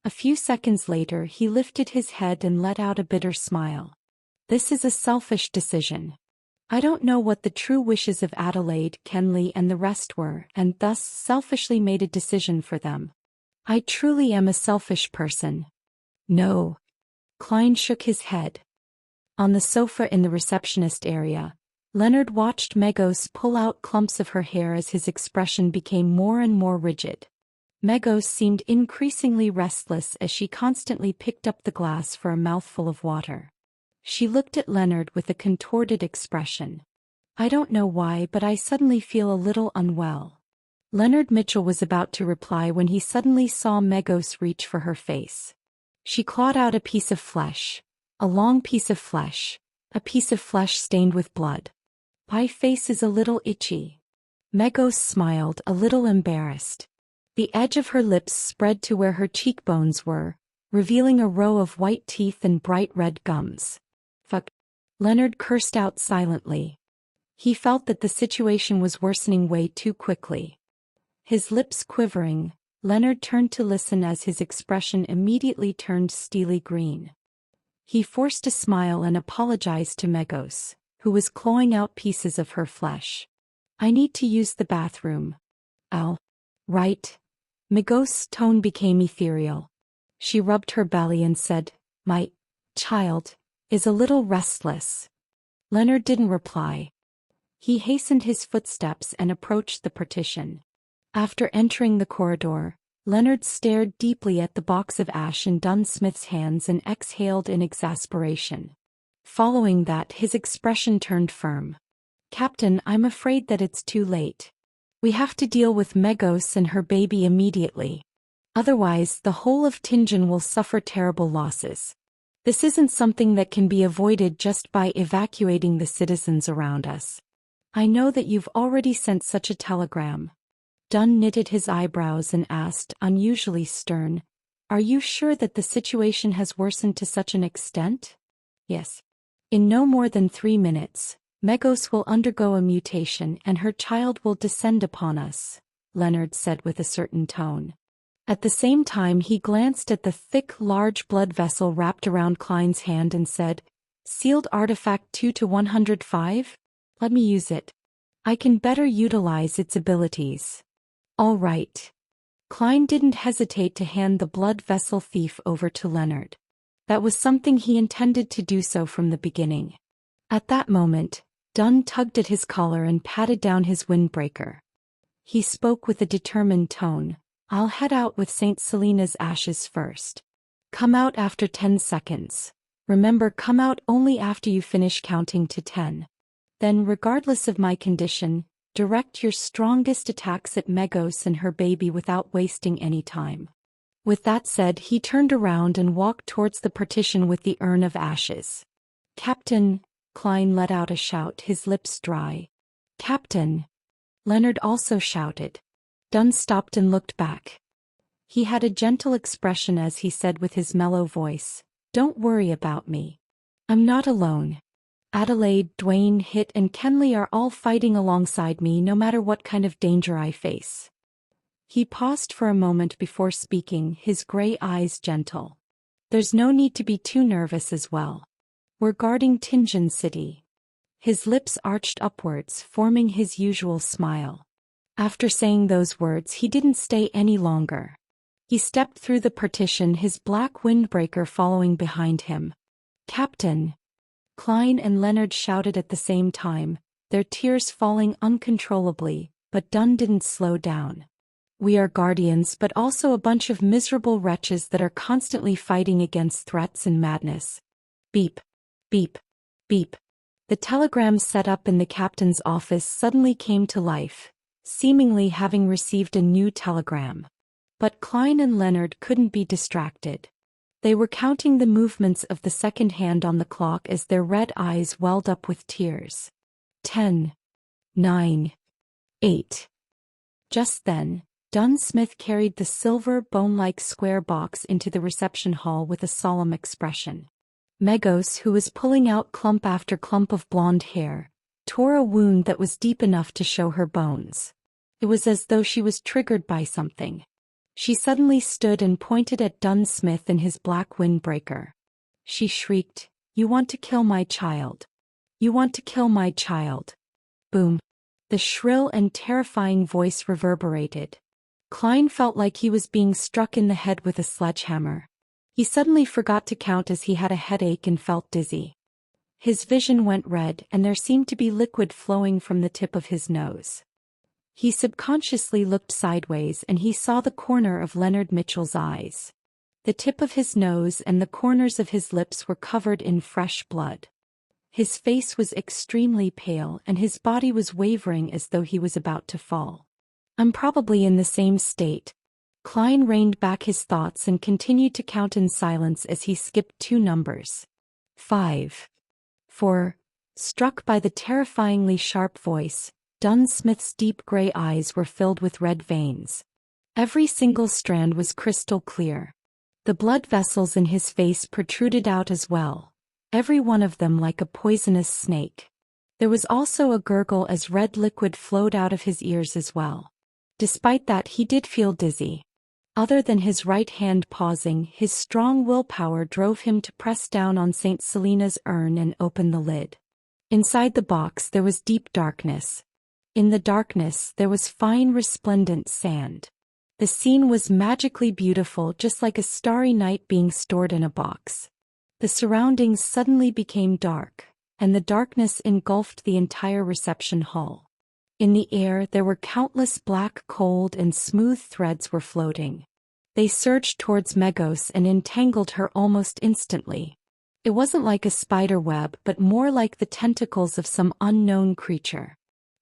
A few seconds later, he lifted his head and let out a bitter smile. This is a selfish decision. I don't know what the true wishes of Adelaide, Kenley and the rest were, and thus selfishly made a decision for them. I truly am a selfish person. No. Klein shook his head. On the sofa in the receptionist area, Leonard watched Megos pull out clumps of her hair as his expression became more and more rigid. Megos seemed increasingly restless as she constantly picked up the glass for a mouthful of water. She looked at Leonard with a contorted expression. I don't know why, but I suddenly feel a little unwell. Leonard Mitchell was about to reply when he suddenly saw Megos reach for her face. She clawed out a piece of flesh. A long piece of flesh. A piece of flesh stained with blood. My face is a little itchy. Megos smiled, a little embarrassed. The edge of her lips spread to where her cheekbones were, revealing a row of white teeth and bright red gums. Fuck. Leonard cursed out silently. He felt that the situation was worsening way too quickly. His lips quivering, Leonard turned to listen as his expression immediately turned steely green. He forced a smile and apologized to Megos, who was clawing out pieces of her flesh. I need to use the bathroom. Right. Megos' tone became ethereal. She rubbed her belly and said, My child is a little restless. Leonard didn't reply. He hastened his footsteps and approached the partition. After entering the corridor, Leonard stared deeply at the box of ash in Dunn Smith's hands and exhaled in exasperation. Following that, his expression turned firm. Captain, I'm afraid that it's too late. We have to deal with Megos and her baby immediately. Otherwise, the whole of Tingen will suffer terrible losses. This isn't something that can be avoided just by evacuating the citizens around us. I know that you've already sent such a telegram. Dunn knitted his eyebrows and asked, unusually stern, Are you sure that the situation has worsened to such an extent? Yes. In no more than 3 minutes, Megos will undergo a mutation and her child will descend upon us, Leonard said with a certain tone. At the same time he glanced at the thick, large blood vessel wrapped around Klein's hand and said, Sealed artifact 2-105? Let me use it. I can better utilize its abilities. All right. Klein didn't hesitate to hand the blood vessel thief over to Leonard. That was something he intended to do so from the beginning. At that moment, Dunn tugged at his collar and patted down his windbreaker. He spoke with a determined tone. I'll head out with St. Selena's ashes first. Come out after 10 seconds. Remember, come out only after you finish counting to 10. Then, regardless of my condition, direct your strongest attacks at Megos and her baby without wasting any time. With that said, he turned around and walked towards the partition with the urn of ashes. Captain, Klein let out a shout, his lips dry. Captain! Leonard also shouted. Dunn stopped and looked back. He had a gentle expression as he said with his mellow voice, Don't worry about me. I'm not alone. Adelaide, Dwayne, Hit and Kenley are all fighting alongside me no matter what kind of danger I face. He paused for a moment before speaking, his gray eyes gentle. There's no need to be too nervous as well. We're guarding Tingen City. His lips arched upwards, forming his usual smile. After saying those words, he didn't stay any longer. He stepped through the partition, his black windbreaker following behind him. Captain! Klein and Leonard shouted at the same time, their tears falling uncontrollably, but Dunn didn't slow down. We are guardians, but also a bunch of miserable wretches that are constantly fighting against threats and madness. Beep. Beep. Beep. The telegram set up in the captain's office suddenly came to life, seemingly having received a new telegram. But Klein and Leonard couldn't be distracted. They were counting the movements of the second hand on the clock as their red eyes welled up with tears. 10, 9, 8. Just then, Dunn Smith carried the silver, bone-like square box into the reception hall with a solemn expression. Megos, who was pulling out clump after clump of blonde hair, tore a wound that was deep enough to show her bones. It was as though she was triggered by something. She suddenly stood and pointed at Dunn Smith in his black windbreaker. She shrieked, "You want to kill my child. You want to kill my child." Boom. The shrill and terrifying voice reverberated. Klein felt like he was being struck in the head with a sledgehammer. He suddenly forgot to count as he had a headache and felt dizzy. His vision went red and there seemed to be liquid flowing from the tip of his nose. He subconsciously looked sideways and he saw the corner of Leonard Mitchell's eyes. The tip of his nose and the corners of his lips were covered in fresh blood. His face was extremely pale and his body was wavering as though he was about to fall. "I'm probably in the same state." Klein reined back his thoughts and continued to count in silence as he skipped 2 numbers. 5. 4. Struck by the terrifyingly sharp voice, Dunn Smith's deep gray eyes were filled with red veins. Every single strand was crystal clear. The blood vessels in his face protruded out as well, every one of them like a poisonous snake. There was also a gurgle as red liquid flowed out of his ears as well. Despite that, he did feel dizzy. Other than his right hand pausing, his strong willpower drove him to press down on St. Selena's urn and open the lid. Inside the box there was deep darkness. In the darkness there was fine resplendent sand. The scene was magically beautiful, just like a starry night being stored in a box. The surroundings suddenly became dark, and the darkness engulfed the entire reception hall. In the air there were countless black, cold and smooth threads were floating. They surged towards Megos and entangled her almost instantly. It wasn't like a spider web but more like the tentacles of some unknown creature.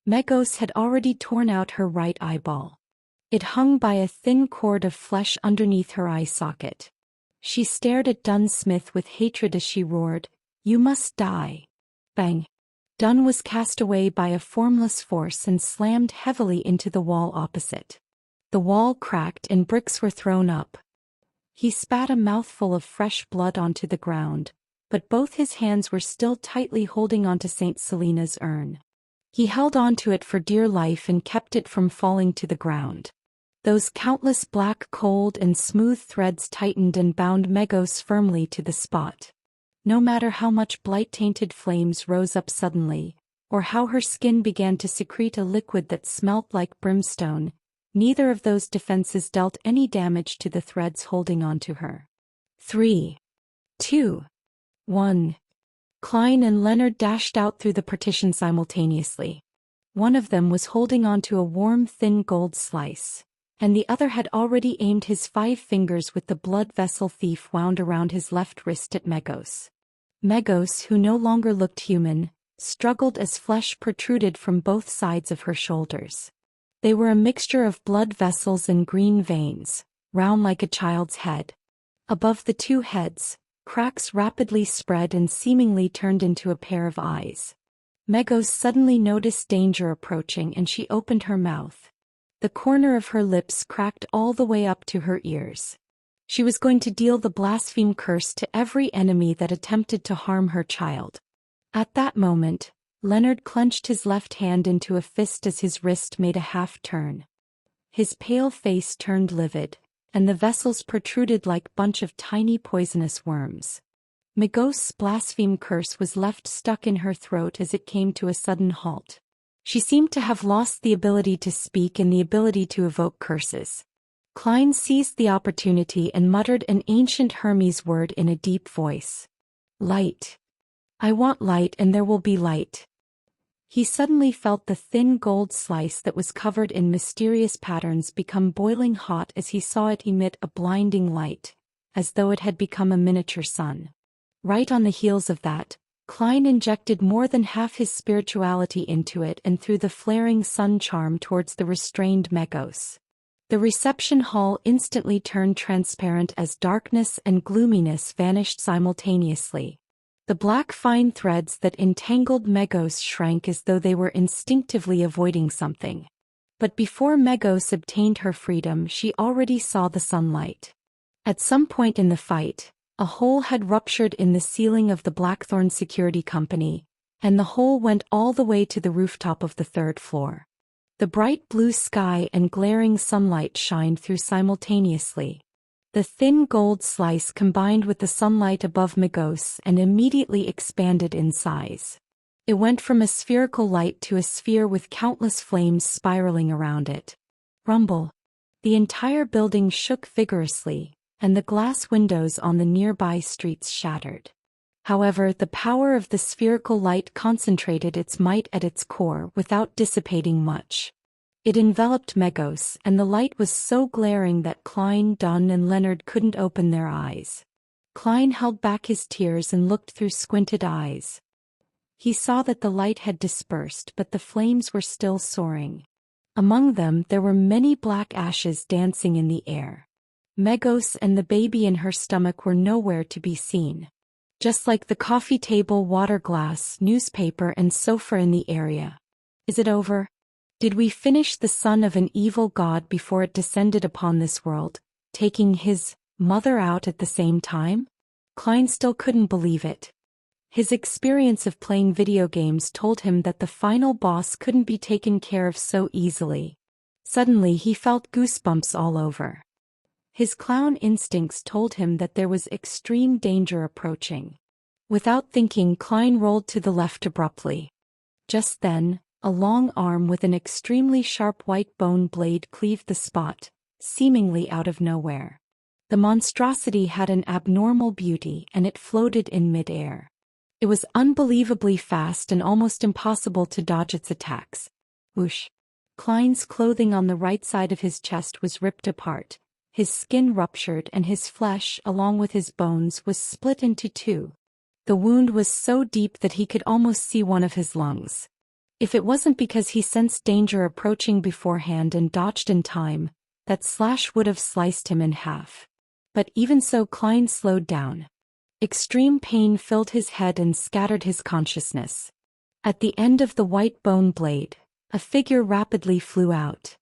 Megos had already torn out her right eyeball. It hung by a thin cord of flesh underneath her eye socket. She stared at Dunn Smith with hatred as she roared, "You must die." Bang! Dunn was cast away by a formless force and slammed heavily into the wall opposite. The wall cracked and bricks were thrown up. He spat a mouthful of fresh blood onto the ground, but both his hands were still tightly holding onto St. Selena's urn. He held onto it for dear life and kept it from falling to the ground. Those countless black, cold and smooth threads tightened and bound Megos firmly to the spot. No matter how much blight-tainted flames rose up suddenly, or how her skin began to secrete a liquid that smelt like brimstone, neither of those defenses dealt any damage to the threads holding onto her. 3, 2, 1. Klein and Leonard dashed out through the partition simultaneously. One of them was holding onto a warm, thin gold slice, and the other had already aimed his 5 fingers with the blood vessel thief wound around his left wrist at Megos. Megos, who no longer looked human, struggled as flesh protruded from both sides of her shoulders. They were a mixture of blood vessels and green veins, round like a child's head. Above the 2 heads, cracks rapidly spread and seemingly turned into a pair of eyes. Megos suddenly noticed danger approaching and she opened her mouth. The corner of her lips cracked all the way up to her ears. She was going to deal the blaspheme curse to every enemy that attempted to harm her child. At that moment, Leonard clenched his left hand into a fist as his wrist made a half-turn. His pale face turned livid, and the vessels protruded like bunch of tiny poisonous worms. Megos' blaspheme curse was left stuck in her throat as it came to a sudden halt. She seemed to have lost the ability to speak and the ability to evoke curses. Klein seized the opportunity and muttered an ancient Hermes word in a deep voice. "Light. I want light and there will be light." He suddenly felt the thin gold slice that was covered in mysterious patterns become boiling hot as he saw it emit a blinding light, as though it had become a miniature sun. Right on the heels of that, Klein injected more than half his spirituality into it and threw the flaring sun charm towards the restrained Megos. The reception hall instantly turned transparent as darkness and gloominess vanished simultaneously. The black fine threads that entangled Megos shrank as though they were instinctively avoiding something. But before Megos obtained her freedom, she already saw the sunlight. At some point in the fight, a hole had ruptured in the ceiling of the Blackthorn Security Company, and the hole went all the way to the rooftop of the third floor. The bright blue sky and glaring sunlight shined through simultaneously. The thin gold slice combined with the sunlight above Megos and immediately expanded in size. It went from a spherical light to a sphere with countless flames spiraling around it. Rumble. The entire building shook vigorously, and the glass windows on the nearby streets shattered. However, the power of the spherical light concentrated its might at its core without dissipating much. It enveloped Megos, and the light was so glaring that Klein, Dunn, and Leonard couldn't open their eyes. Klein held back his tears and looked through squinted eyes. He saw that the light had dispersed, but the flames were still soaring. Among them there were many black ashes dancing in the air. Megos and the baby in her stomach were nowhere to be seen. Just like the coffee table, water glass, newspaper, and sofa in the area. Is it over? Did we finish the son of an evil god before it descended upon this world, taking his mother out at the same time? Klein still couldn't believe it. His experience of playing video games told him that the final boss couldn't be taken care of so easily. Suddenly he felt goosebumps all over. His clown instincts told him that there was extreme danger approaching. Without thinking, Klein rolled to the left abruptly. Just then, a long arm with an extremely sharp white bone blade cleaved the spot, seemingly out of nowhere. The monstrosity had an abnormal beauty, and it floated in mid-air. It was unbelievably fast and almost impossible to dodge its attacks. Whoosh! Klein's clothing on the right side of his chest was ripped apart, his skin ruptured, and his flesh, along with his bones, was split into two. The wound was so deep that he could almost see one of his lungs. If it wasn't because he sensed danger approaching beforehand and dodged in time, that slash would have sliced him in half. But even so, Klein slowed down. Extreme pain filled his head and scattered his consciousness. At the end of the white bone blade, a figure rapidly flew out.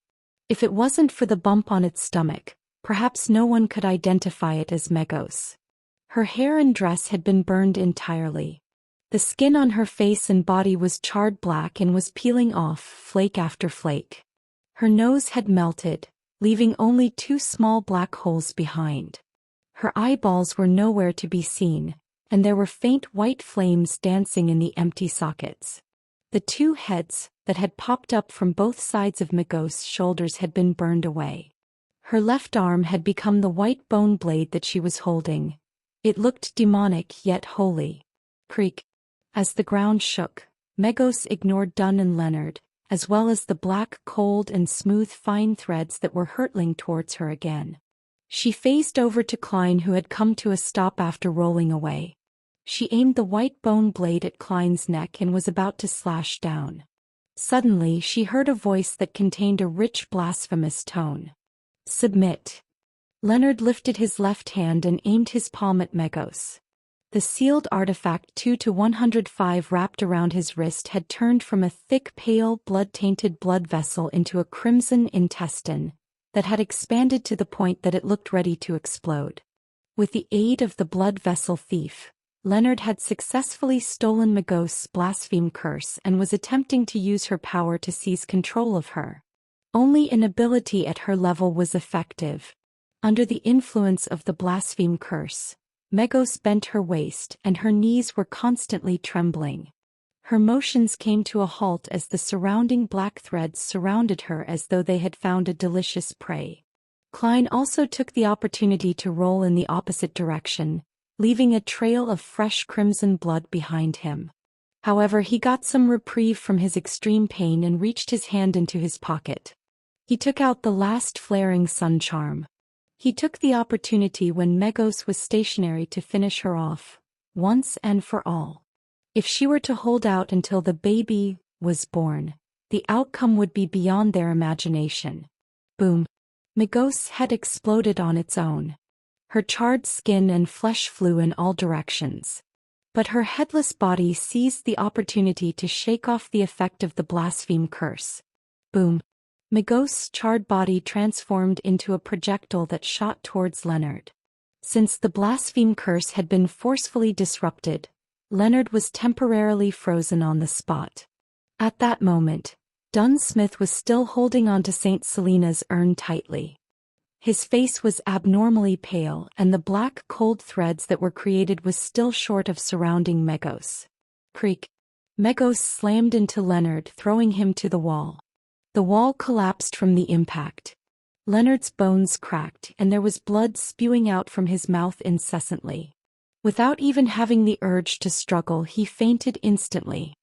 If it wasn't for the bump on its stomach, perhaps no one could identify it as Megos. Her hair and dress had been burned entirely. The skin on her face and body was charred black and was peeling off, flake after flake. Her nose had melted, leaving only two small black holes behind. Her eyeballs were nowhere to be seen, and there were faint white flames dancing in the empty sockets. The two heads that had popped up from both sides of Megos' shoulders had been burned away. Her left arm had become the white bone blade that she was holding. It looked demonic yet holy. Creak. As the ground shook, Megos ignored Dunn and Leonard, as well as the black, cold, and smooth fine threads that were hurtling towards her again. She phased over to Klein, who had come to a stop after rolling away. She aimed the white bone blade at Klein's neck and was about to slash down. Suddenly she heard a voice that contained a rich, blasphemous tone. "Submit." Leonard lifted his left hand and aimed his palm at Megos. The sealed artifact 2-105 wrapped around his wrist had turned from a thick, pale, blood-tainted blood vessel into a crimson intestine that had expanded to the point that it looked ready to explode. With the aid of the blood vessel thief, Leonard had successfully stolen Megos' blaspheme curse and was attempting to use her power to seize control of her. Only an ability at her level was effective. Under the influence of the blaspheme curse, Megos bent her waist and her knees were constantly trembling. Her motions came to a halt as the surrounding black threads surrounded her as though they had found a delicious prey. Klein also took the opportunity to roll in the opposite direction, leaving a trail of fresh crimson blood behind him. However, he got some reprieve from his extreme pain and reached his hand into his pocket. He took out the last flaring sun charm. He took the opportunity when Megos was stationary to finish her off, once and for all. If she were to hold out until the baby was born, the outcome would be beyond their imagination. Boom. Megos had exploded on its own. Her charred skin and flesh flew in all directions. But her headless body seized the opportunity to shake off the effect of the blaspheme curse. Boom! Megos' charred body transformed into a projectile that shot towards Leonard. Since the blaspheme curse had been forcefully disrupted, Leonard was temporarily frozen on the spot. At that moment, Dunn Smith was still holding onto St. Selena's urn tightly. His face was abnormally pale, and the black, cold threads that were created was still short of surrounding Megos. Creak! Megos slammed into Leonard, throwing him to the wall. The wall collapsed from the impact. Leonard's bones cracked, and there was blood spewing out from his mouth incessantly. Without even having the urge to struggle, he fainted instantly.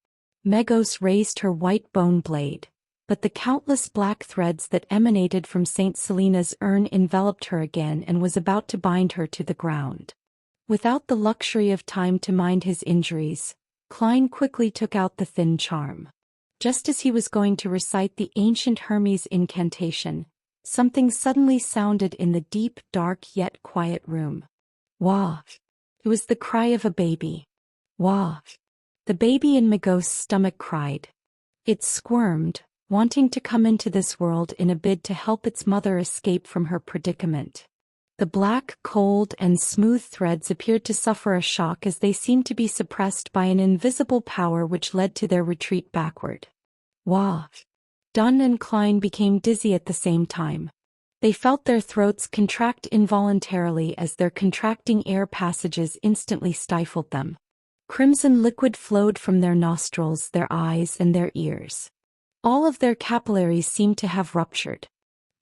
Megos raised her white bone blade, but the countless black threads that emanated from St. Selena's urn enveloped her again and was about to bind her to the ground. Without the luxury of time to mind his injuries, Klein quickly took out the thin charm. Just as he was going to recite the ancient Hermes incantation, something suddenly sounded in the deep, dark yet quiet room. Wah! It was the cry of a baby. Wah! The baby in Megos' stomach cried. It squirmed, wanting to come into this world in a bid to help its mother escape from her predicament. The black, cold, and smooth threads appeared to suffer a shock as they seemed to be suppressed by an invisible power which led to their retreat backward. Wah! Dunn and Klein became dizzy at the same time. They felt their throats contract involuntarily as their contracting air passages instantly stifled them. Crimson liquid flowed from their nostrils, their eyes, and their ears. All of their capillaries seemed to have ruptured.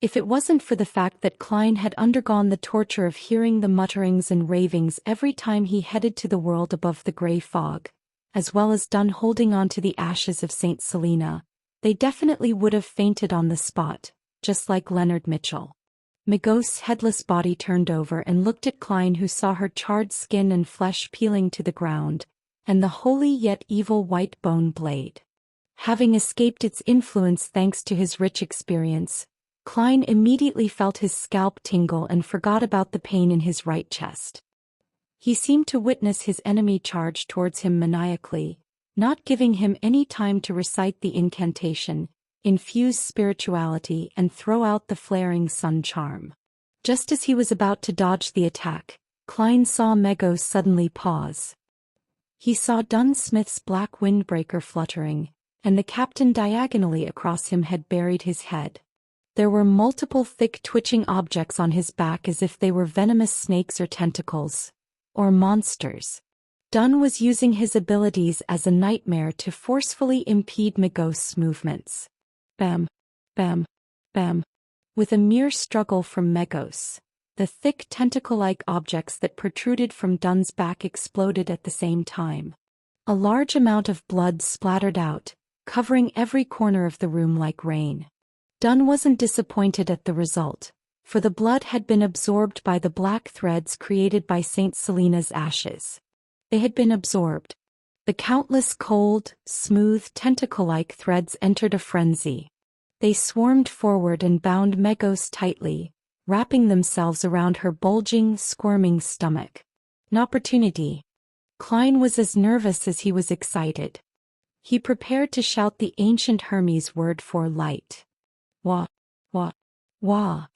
If it wasn't for the fact that Klein had undergone the torture of hearing the mutterings and ravings every time he headed to the world above the gray fog, as well as Dunn holding on to the ashes of St. Selena, they definitely would have fainted on the spot, just like Leonard Mitchell. Megos' headless body turned over and looked at Klein, who saw her charred skin and flesh peeling to the ground, and the holy yet evil white bone blade. Having escaped its influence thanks to his rich experience, Klein immediately felt his scalp tingle and forgot about the pain in his right chest. He seemed to witness his enemy charge towards him maniacally, not giving him any time to recite the incantation, infuse spirituality, and throw out the flaring sun charm. Just as he was about to dodge the attack, Klein saw Megos suddenly pause. He saw Dunn Smith's black windbreaker fluttering, and the captain diagonally across him had buried his head. There were multiple thick twitching objects on his back as if they were venomous snakes or tentacles, or monsters. Dunn was using his abilities as a nightmare to forcefully impede Megos' movements. Bam! Bam! Bam! With a mere struggle from Megos, the thick tentacle-like objects that protruded from Dunn's back exploded at the same time. A large amount of blood splattered out, covering every corner of the room like rain. Dunn wasn't disappointed at the result, for the blood had been absorbed by the black threads created by St. Selena's ashes. They had been absorbed. The countless cold, smooth, tentacle-like threads entered a frenzy. They swarmed forward and bound Megos tightly, wrapping themselves around her bulging, squirming stomach. An opportunity. Klein was as nervous as he was excited. He prepared to shout the ancient Hermes word for light. Wah! Wah! Wah!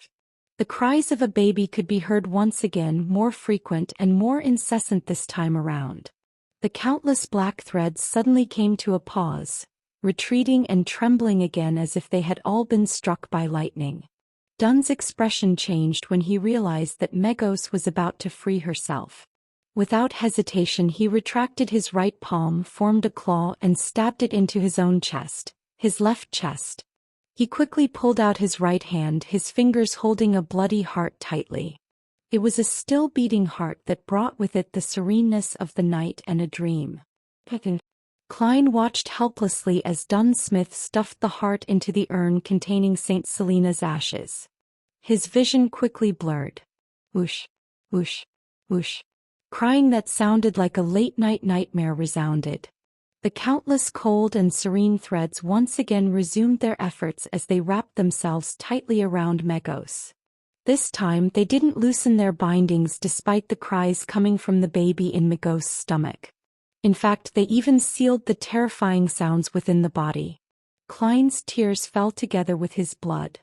The cries of a baby could be heard once again, more frequent and more incessant this time around. The countless black threads suddenly came to a pause, retreating and trembling again as if they had all been struck by lightning. Dunn's expression changed when he realized that Megos was about to free herself. Without hesitation, he retracted his right palm, formed a claw, and stabbed it into his own chest, his left chest. He quickly pulled out his right hand, his fingers holding a bloody heart tightly. It was a still-beating heart that brought with it the sereneness of the night and a dream. Klein watched helplessly as Dunn Smith stuffed the heart into the urn containing St. Selena's ashes. His vision quickly blurred. Whoosh, whoosh, whoosh. Crying that sounded like a late-night nightmare resounded. The countless cold and serene threads once again resumed their efforts as they wrapped themselves tightly around Megos. This time they didn't loosen their bindings despite the cries coming from the baby in Magos's stomach. In fact, they even sealed the terrifying sounds within the body. Klein's tears fell together with his blood.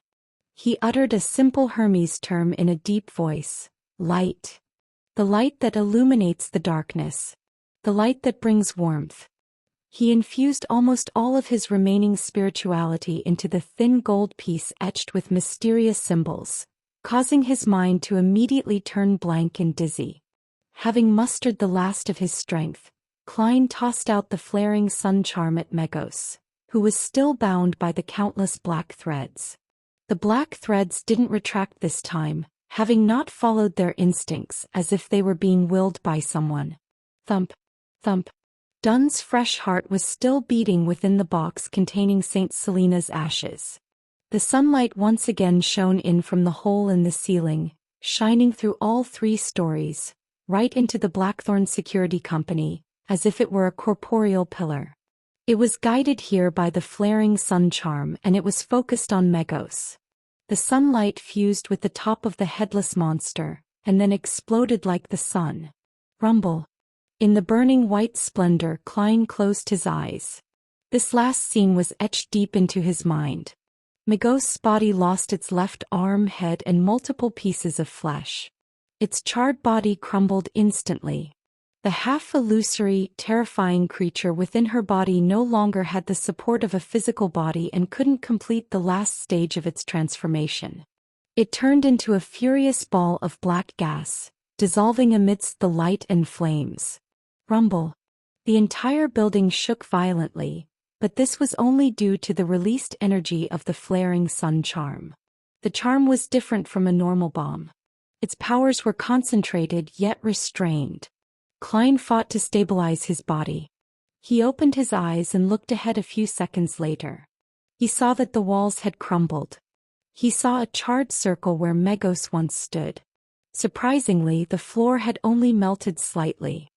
He uttered a simple Hermes term in a deep voice. Light. The light that illuminates the darkness. The light that brings warmth. He infused almost all of his remaining spirituality into the thin gold piece etched with mysterious symbols, causing his mind to immediately turn blank and dizzy. Having mustered the last of his strength, Klein tossed out the flaring sun charm at Magos, who was still bound by the countless black threads. The black threads didn't retract this time, having not followed their instincts as if they were being willed by someone. Thump. Thump. Dunn's fresh heart was still beating within the box containing St. Selena's ashes. The sunlight once again shone in from the hole in the ceiling, shining through all 3 stories, right into the Blackthorn Security Company, as if it were a corporeal pillar. It was guided here by the flaring sun charm and it was focused on Magos. The sunlight fused with the top of the headless monster, and then exploded like the sun. Rumble. In the burning white splendor, Klein closed his eyes. This last scene was etched deep into his mind. Magos's body lost its left arm, head, and multiple pieces of flesh. Its charred body crumbled instantly. The half-illusory, terrifying creature within her body no longer had the support of a physical body and couldn't complete the last stage of its transformation. It turned into a furious ball of black gas, dissolving amidst the light and flames. Rumble. The entire building shook violently, but this was only due to the released energy of the flaring sun charm. The charm was different from a normal bomb. Its powers were concentrated yet restrained. Klein fought to stabilize his body. He opened his eyes and looked ahead a few seconds later. He saw that the walls had crumbled. He saw a charred circle where Magos once stood. Surprisingly, the floor had only melted slightly.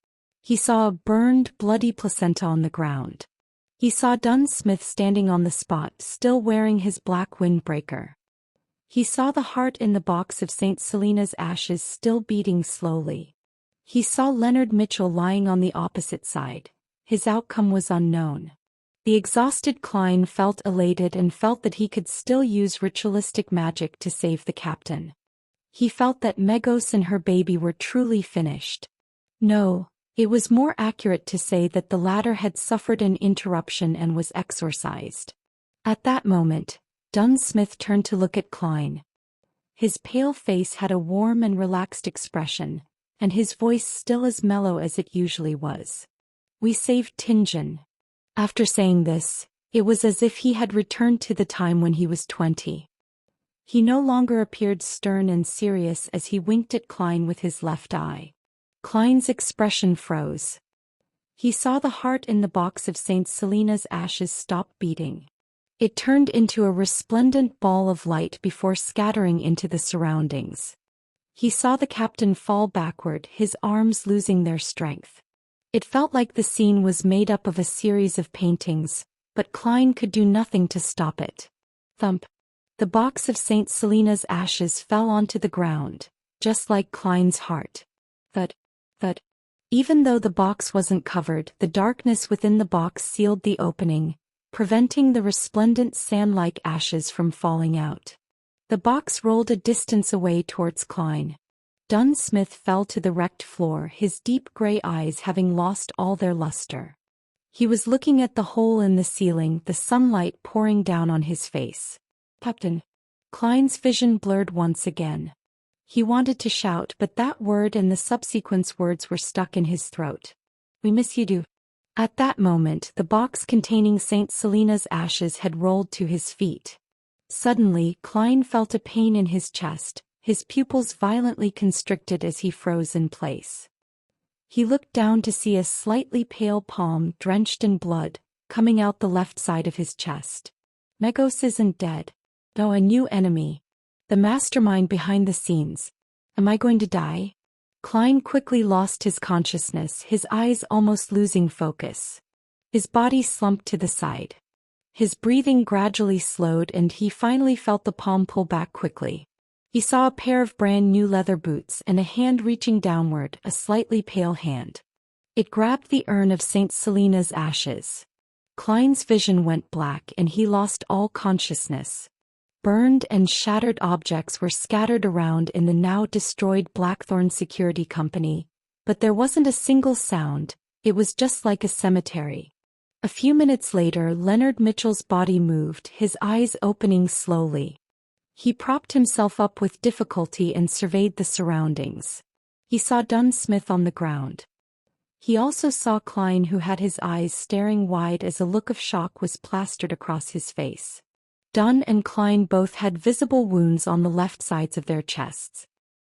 He saw a burned, bloody placenta on the ground. He saw Dunn Smith standing on the spot, still wearing his black windbreaker. He saw the heart in the box of St. Selena's ashes still beating slowly. He saw Leonard Mitchell lying on the opposite side. His outcome was unknown. The exhausted Klein felt elated and felt that he could still use ritualistic magic to save the captain. He felt that Magos and her baby were truly finished. No. It was more accurate to say that the latter had suffered an interruption and was exorcised. At that moment, Dunn Smith turned to look at Klein. His pale face had a warm and relaxed expression, and his voice still as mellow as it usually was. "We saved Tingen." After saying this, it was as if he had returned to the time when he was 20. He no longer appeared stern and serious as he winked at Klein with his left eye. Klein's expression froze. He saw the heart in the box of St. Selena's ashes stop beating. It turned into a resplendent ball of light before scattering into the surroundings. He saw the captain fall backward, his arms losing their strength. It felt like the scene was made up of a series of paintings, but Klein could do nothing to stop it. Thump. The box of St. Selena's ashes fell onto the ground, just like Klein's heart. Thud. Thud. Even though the box wasn't covered, the darkness within the box sealed the opening, preventing the resplendent sand-like ashes from falling out. The box rolled a distance away towards Klein. Dunn Smith fell to the wrecked floor, his deep gray eyes having lost all their luster. He was looking at the hole in the ceiling, the sunlight pouring down on his face. "Captain." Klein's vision blurred once again. He wanted to shout, but that word and the subsequent words were stuck in his throat. "We miss you, do." At that moment, the box containing St. Selena's ashes had rolled to his feet. Suddenly, Klein felt a pain in his chest, his pupils violently constricted as he froze in place. He looked down to see a slightly pale palm, drenched in blood, coming out the left side of his chest. Magos isn't dead. No, a new enemy. The mastermind behind the scenes. Am I going to die? Klein quickly lost his consciousness, his eyes almost losing focus. His body slumped to the side. His breathing gradually slowed and he finally felt the palm pull back quickly. He saw a pair of brand new leather boots and a hand reaching downward, a slightly pale hand. It grabbed the urn of St. Selena's ashes. Klein's vision went black and he lost all consciousness. Burned and shattered objects were scattered around in the now destroyed Blackthorn Security Company, but there wasn't a single sound. It was just like a cemetery. A few minutes later, Leonard Mitchell's body moved, his eyes opening slowly. He propped himself up with difficulty and surveyed the surroundings. He saw Dunn Smith on the ground. He also saw Klein, who had his eyes staring wide as a look of shock was plastered across his face. Dunn and Klein both had visible wounds on the left sides of their chests.